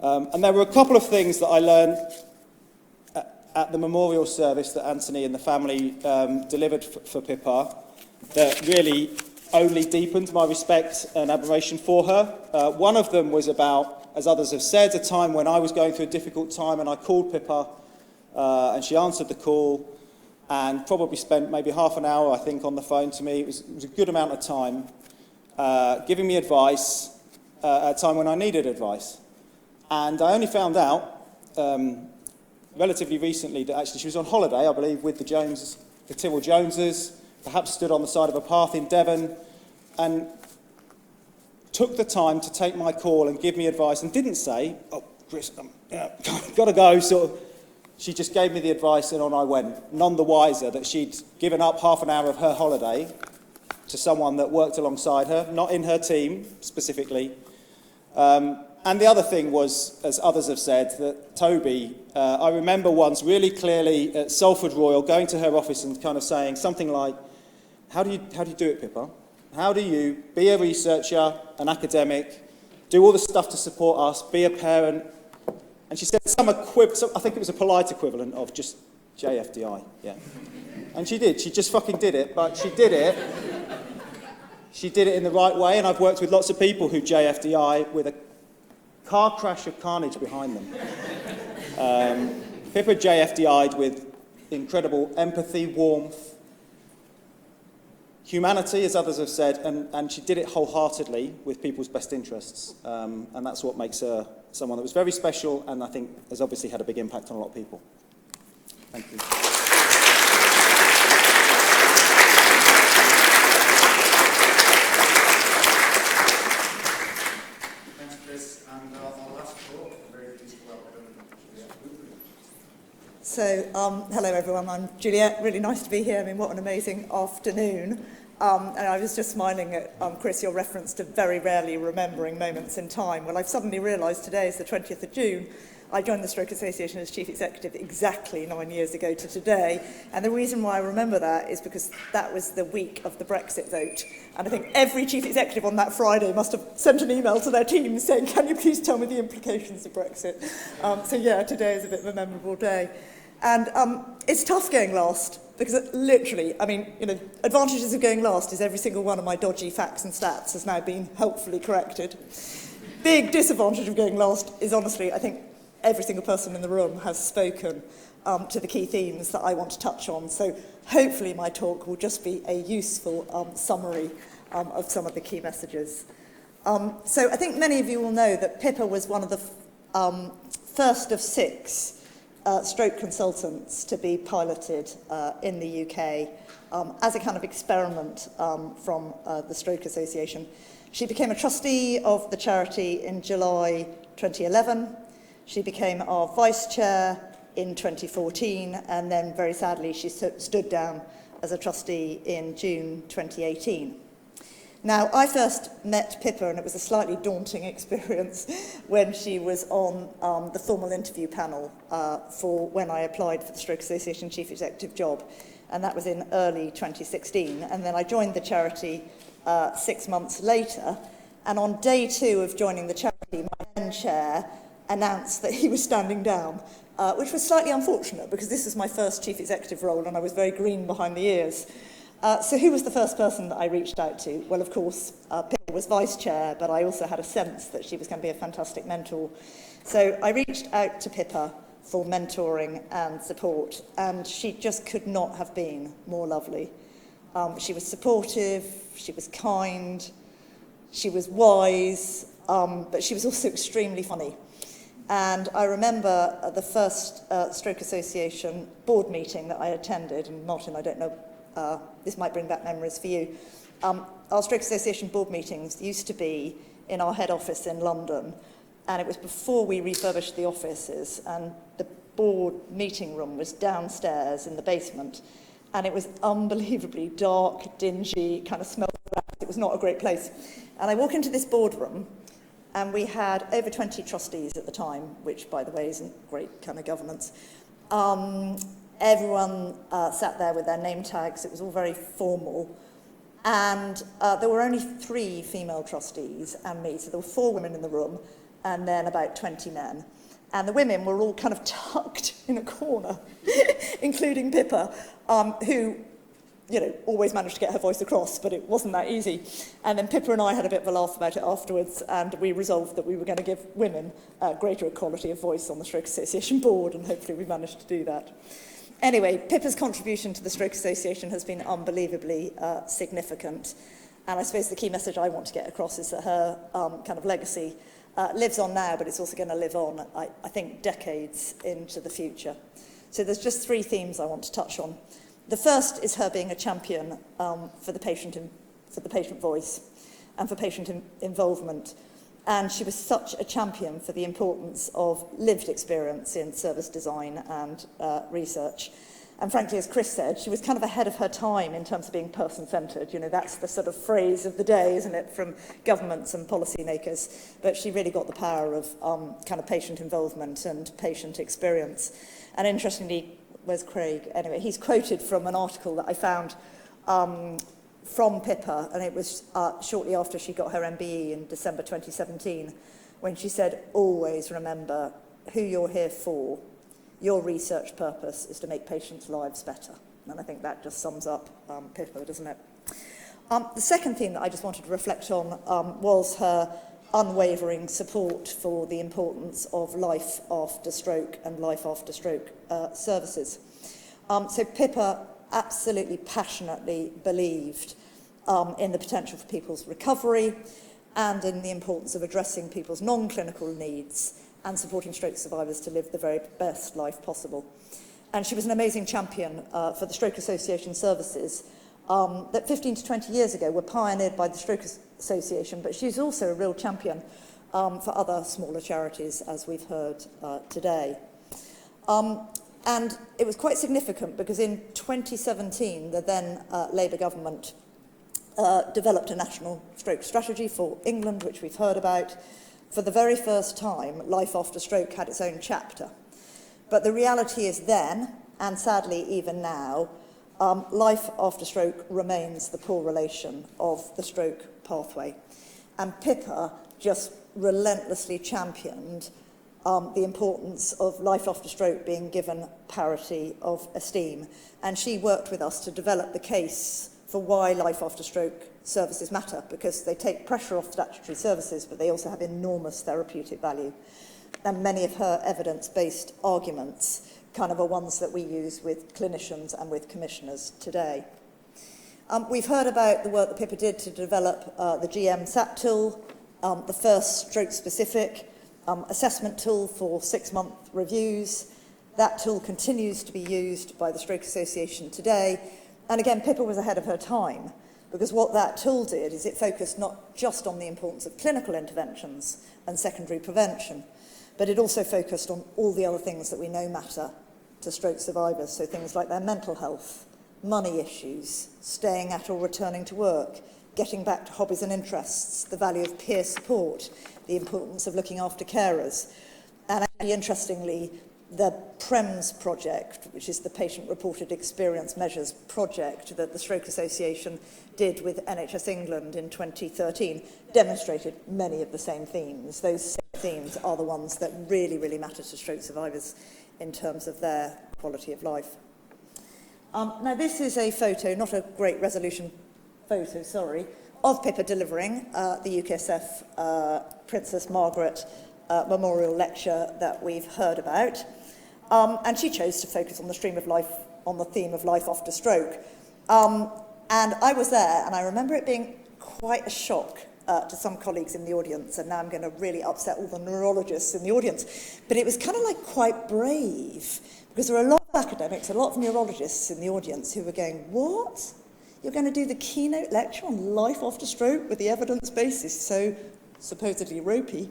And there were a couple of things that I learned at the memorial service that Anthony and the family delivered for Pippa that really only deepened my respect and admiration for her. One of them was about, as others have said, a time when I was going through a difficult time, and I called Pippa, and she answered the call and probably spent maybe half an hour, I think, on the phone to me. It was a good amount of time, giving me advice at a time when I needed advice. And I only found out relatively recently that actually she was on holiday, I believe, with the Tyrrell Joneses, perhaps stood on the side of a path in Devon, and took the time to take my call and give me advice, and didn't say, "Oh, Chris, got to go," sort of. she just gave me the advice and on I went, none the wiser that she'd given up half an hour of her holiday to someone that worked alongside her, not in her team specifically. And the other thing was, as others have said, that Toby, I remember once really clearly at Salford Royal going to her office and kind of saying something like, how do you do it, Pippa? How do you be a researcher, an academic, do all the stuff to support us, be a parent? And she said I think it was a polite equivalent of just JFDI, yeah. And she did, she just fucking did it, but she did it. She did it in the right way, and I've worked with lots of people who JFDI with a car crash of carnage behind them. Pippa JFDI'd with incredible empathy, warmth, humanity, as others have said, and she did it wholeheartedly with people's best interests. And that's what makes her someone that was very special and I think has obviously had a big impact on a lot of people. Thank you. So, hello everyone, I'm Juliet, really nice to be here. I mean, what an amazing afternoon. And I was just smiling at, Chris, your reference to very rarely remembering moments in time. Well, I've suddenly realised today is the 20th of June. I joined the Stroke Association as Chief Executive exactly 9 years ago to today. And the reason why I remember that is because that was the week of the Brexit vote. And I think every Chief Executive on that Friday must have sent an email to their team saying, can you please tell me the implications of Brexit? So yeah, today is a bit of a memorable day. And it's tough going last, because literally, I mean, you know, advantages of going last is every single one of my dodgy facts and stats has now been helpfully corrected. Big disadvantage of going last is honestly, I think every single person in the room has spoken to the key themes that I want to touch on. So hopefully my talk will just be a useful summary of some of the key messages. So I think many of you will know that Pippa was one of the first of 6 stroke consultants to be piloted in the UK as a kind of experiment from the Stroke Association. She became a trustee of the charity in July 2011. She became our vice chair in 2014, and then very sadly she stood down as a trustee in June 2018. Now, I first met Pippa, and it was a slightly daunting experience when she was on the formal interview panel for when I applied for the Stroke Association Chief Executive job, and that was in early 2016. And then I joined the charity 6 months later, and on day 2 of joining the charity, my then chair announced that he was standing down, which was slightly unfortunate because this was my first Chief Executive role, and I was very green behind the ears. So who was the first person that I reached out to? Well, of course, Pippa was vice chair, but I also had a sense that she was going to be a fantastic mentor. So I reached out to Pippa for mentoring and support, and she just could not have been more lovely. She was supportive, she was kind, she was wise, but she was also extremely funny. And I remember the first Stroke Association board meeting that I attended, and Martin, I don't know, this might bring back memories for you. Our Stroke Association board meetings used to be in our head office in London, and it was before we refurbished the offices, and the board meeting room was downstairs in the basement, and it was unbelievably dark, dingy, kind of smelled of rats. It was not a great place. And I walk into this boardroom, and we had over 20 trustees at the time, which, by the way, isn't great kind of governance. Everyone sat there with their name tags. It was all very formal. And there were only 3 female trustees and me. So there were 4 women in the room and then about 20 men. And the women were all kind of tucked in a corner, including Pippa, who, you know, always managed to get her voice across, but it wasn't that easy. And then Pippa and I had a bit of a laugh about it afterwards, and we resolved that we were going to give women greater equality of voice on the Stroke Association board, and hopefully we managed to do that. Anyway, Pippa's contribution to the Stroke Association has been unbelievably significant. And I suppose the key message I want to get across is that her kind of legacy lives on now, but it's also going to live on, I think, decades into the future. So there's just 3 themes I want to touch on. The first is her being a champion for the patient voice and for patient involvement. And she was such a champion for the importance of lived experience in service design and research. And frankly, as Chris said, she was kind of ahead of her time in terms of being person-centred. You know, that's the sort of phrase of the day, isn't it, from governments and policymakers. But she really got the power of kind of patient involvement and patient experience. And interestingly, where's Craig? Anyway, he's quoted from an article that I found from Pippa, and it was shortly after she got her MBE in December 2017, when she said, always remember who you're here for. Your research purpose is to make patients' lives better. And I think that just sums up Pippa, doesn't it? The second theme that I just wanted to reflect on was her unwavering support for the importance of life after stroke and life after stroke services. So Pippa absolutely passionately believed in the potential for people's recovery and in the importance of addressing people's non-clinical needs and supporting stroke survivors to live the very best life possible. And she was an amazing champion for the Stroke Association services that 15 to 20 years ago were pioneered by the Stroke Association, but she's also a real champion for other smaller charities, as we've heard today. And it was quite significant because in 2017, the then Labour government developed a national stroke strategy for England, which we've heard about. For the very first time, life after stroke had its own chapter. But the reality is then, and sadly even now, life after stroke remains the correlation of the stroke pathway. And Pippa just relentlessly championed the importance of life after stroke being given parity of esteem. And she worked with us to develop the case for why life after stroke services matter, because they take pressure off statutory services, but they also have enormous therapeutic value. And many of her evidence-based arguments kind of are ones that we use with clinicians and with commissioners today. We've heard about the work that Pippa did to develop the GM SAT tool, the first stroke-specific assessment tool for 6-month reviews. That tool continues to be used by the Stroke Association today. And again, Pippa was ahead of her time, because what that tool did is it focused not just on the importance of clinical interventions and secondary prevention, but it also focused on all the other things that we know matter to stroke survivors, so things like their mental health, money issues, staying at or returning to work, getting back to hobbies and interests, the value of peer support, the importance of looking after carers. And actually, interestingly, the PREMS project, which is the Patient Reported Experience Measures project that the Stroke Association did with NHS England in 2013, demonstrated many of the same themes. Those same themes are the ones that really, really matter to stroke survivors in terms of their quality of life. Now, this is a photo, not a great resolution photo, sorry, of Pippa delivering the UKSF Princess Margaret Memorial Lecture that we've heard about. And she chose to focus on the stream of life, on the theme of life after stroke. And I was there, and I remember it being quite a shock to some colleagues in the audience, and now I'm going to really upset all the neurologists in the audience. But it was kind of like quite brave, because there were a lot of academics, a lot of neurologists in the audience who were going, what? You're going to do the keynote lecture on life after stroke with the evidence base is so supposedly ropey.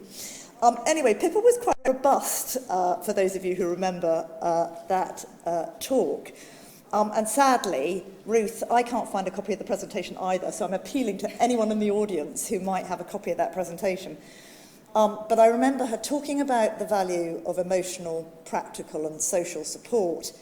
Anyway, Pippa was quite robust, for those of you who remember that talk. And sadly, Ruth, I can't find a copy of the presentation either, so I'm appealing to anyone in the audience who might have a copy of that presentation. But I remember her talking about the value of emotional, practical and social support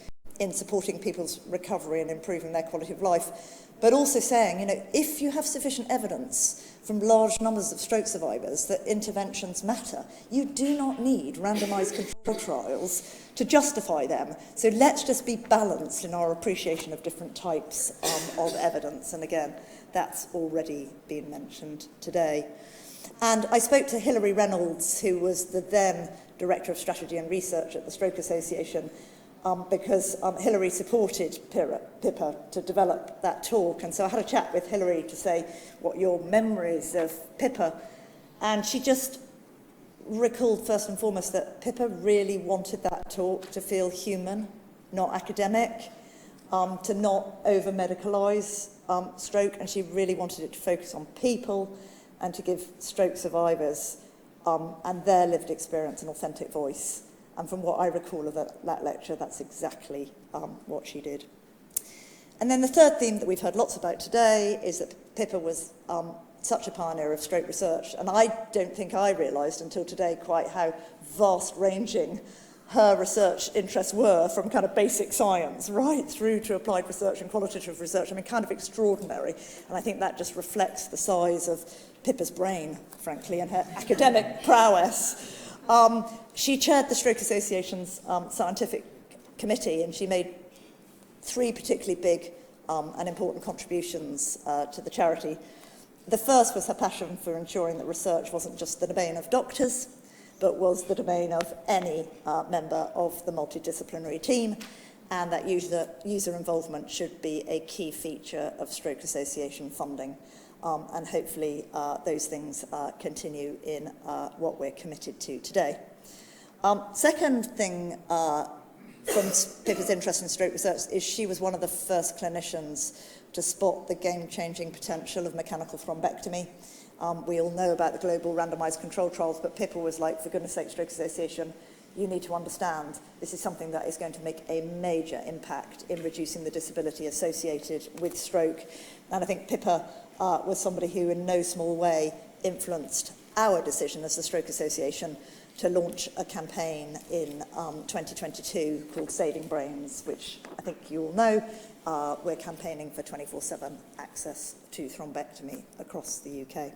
in supporting people's recovery and improving their quality of life, but also saying, you know, if you have sufficient evidence from large numbers of stroke survivors that interventions matter, you do not need randomised control trials to justify them. So let's just be balanced in our appreciation of different types of evidence. And again, that's already been mentioned today. And I spoke to Hilary Reynolds, who was the then Director of Strategy and Research at the Stroke Association, because Hilary supported Pippa to develop that talk. And so I had a chat with Hilary to say what your memories of Pippa. And she just recalled first and foremost that Pippa really wanted that talk to feel human, not academic, to not over-medicalise stroke. And she really wanted it to focus on people and to give stroke survivors and their lived experience and authentic voice. And from what I recall of that lecture, that's exactly what she did. And then the third theme that we've heard lots about today is that Pippa was such a pioneer of stroke research, and I don't think I realised until today quite how vast-ranging her research interests were, from kind of basic science right through to applied research and qualitative research. I mean, kind of extraordinary. And I think that just reflects the size of Pippa's brain, frankly, and her academic prowess. She chaired the Stroke Association's scientific committee, and she made 3 particularly big and important contributions to the charity. The first was her passion for ensuring that research wasn't just the domain of doctors, but was the domain of any member of the multidisciplinary team, and that user involvement should be a key feature of Stroke Association funding. And hopefully those things continue in what we're committed to today. Second thing from Pippa's interest in stroke research is she was one of the first clinicians to spot the game-changing potential of mechanical thrombectomy. We all know about the global randomised control trials, but Pippa was like, for goodness sake, Stroke Association, you need to understand this is something that is going to make a major impact in reducing the disability associated with stroke. And I think Pippa was somebody who in no small way influenced our decision as the Stroke Association to launch a campaign in 2022 called Saving Brains, which I think you all know. We're campaigning for 24/7 access to thrombectomy across the UK.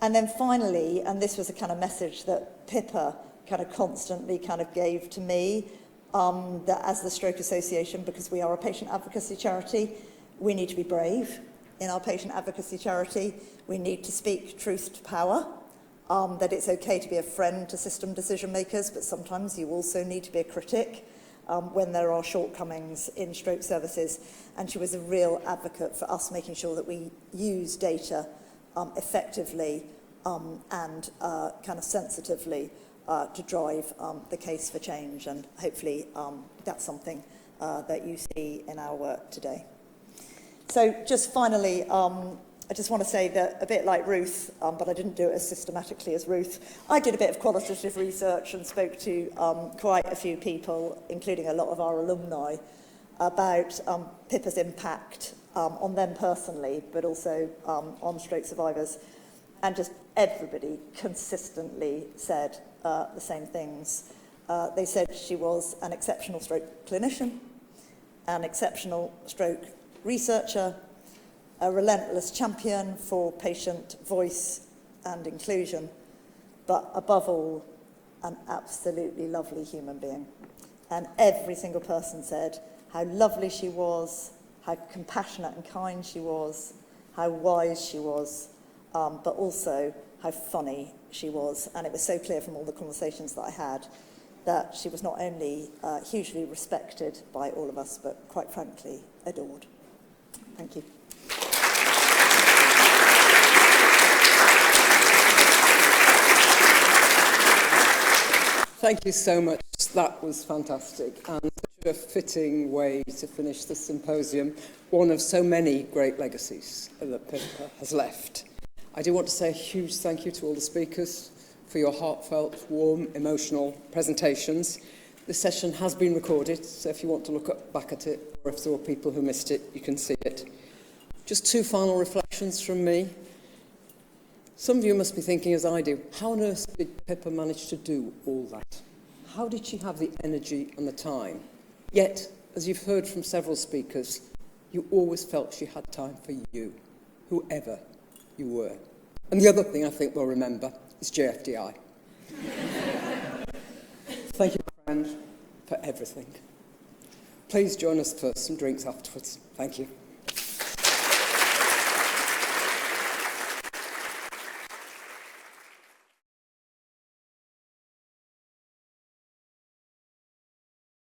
And then finally, and this was a kind of message that Pippa kind of constantly kind of gave to me, that as the Stroke Association, because we are a patient advocacy charity, we need to be brave in our patient advocacy charity. We need to speak truth to power, that it's okay to be a friend to system decision makers, but sometimes you also need to be a critic when there are shortcomings in stroke services. And she was a real advocate for us making sure that we use data effectively and kind of sensitively to drive the case for change. And hopefully that's something that you see in our work today. So just finally, I just want to say that a bit like Ruth, but I didn't do it as systematically as Ruth, I did a bit of qualitative research and spoke to quite a few people, including a lot of our alumni, about Pippa's impact on them personally, but also on stroke survivors. And just everybody consistently said the same things. They said she was an exceptional stroke clinician, an exceptional stroke researcher, a relentless champion for patient voice and inclusion, but above all, an absolutely lovely human being. And every single person said how lovely she was, how compassionate and kind she was, how wise she was, but also how funny she was. And it was so clear from all the conversations that I had that she was not only hugely respected by all of us, but quite frankly, adored. Thank you. Thank you so much. That was fantastic, and such a fitting way to finish the symposium, one of so many great legacies that Pippa has left. I do want to say a huge thank you to all the speakers for your heartfelt, warm, emotional presentations. This session has been recorded, so if you want to look back at it, or if there were people who missed it, you can see it. Just 2 final reflections from me. Some of you must be thinking, as I do, how on earth did Pippa manage to do all that? How did she have the energy and the time? Yet, as you've heard from several speakers, you always felt she had time for you, whoever you were. And the other thing I think we'll remember is JFDI. Thank you, my friend, for everything. Please join us for some drinks afterwards. Thank you.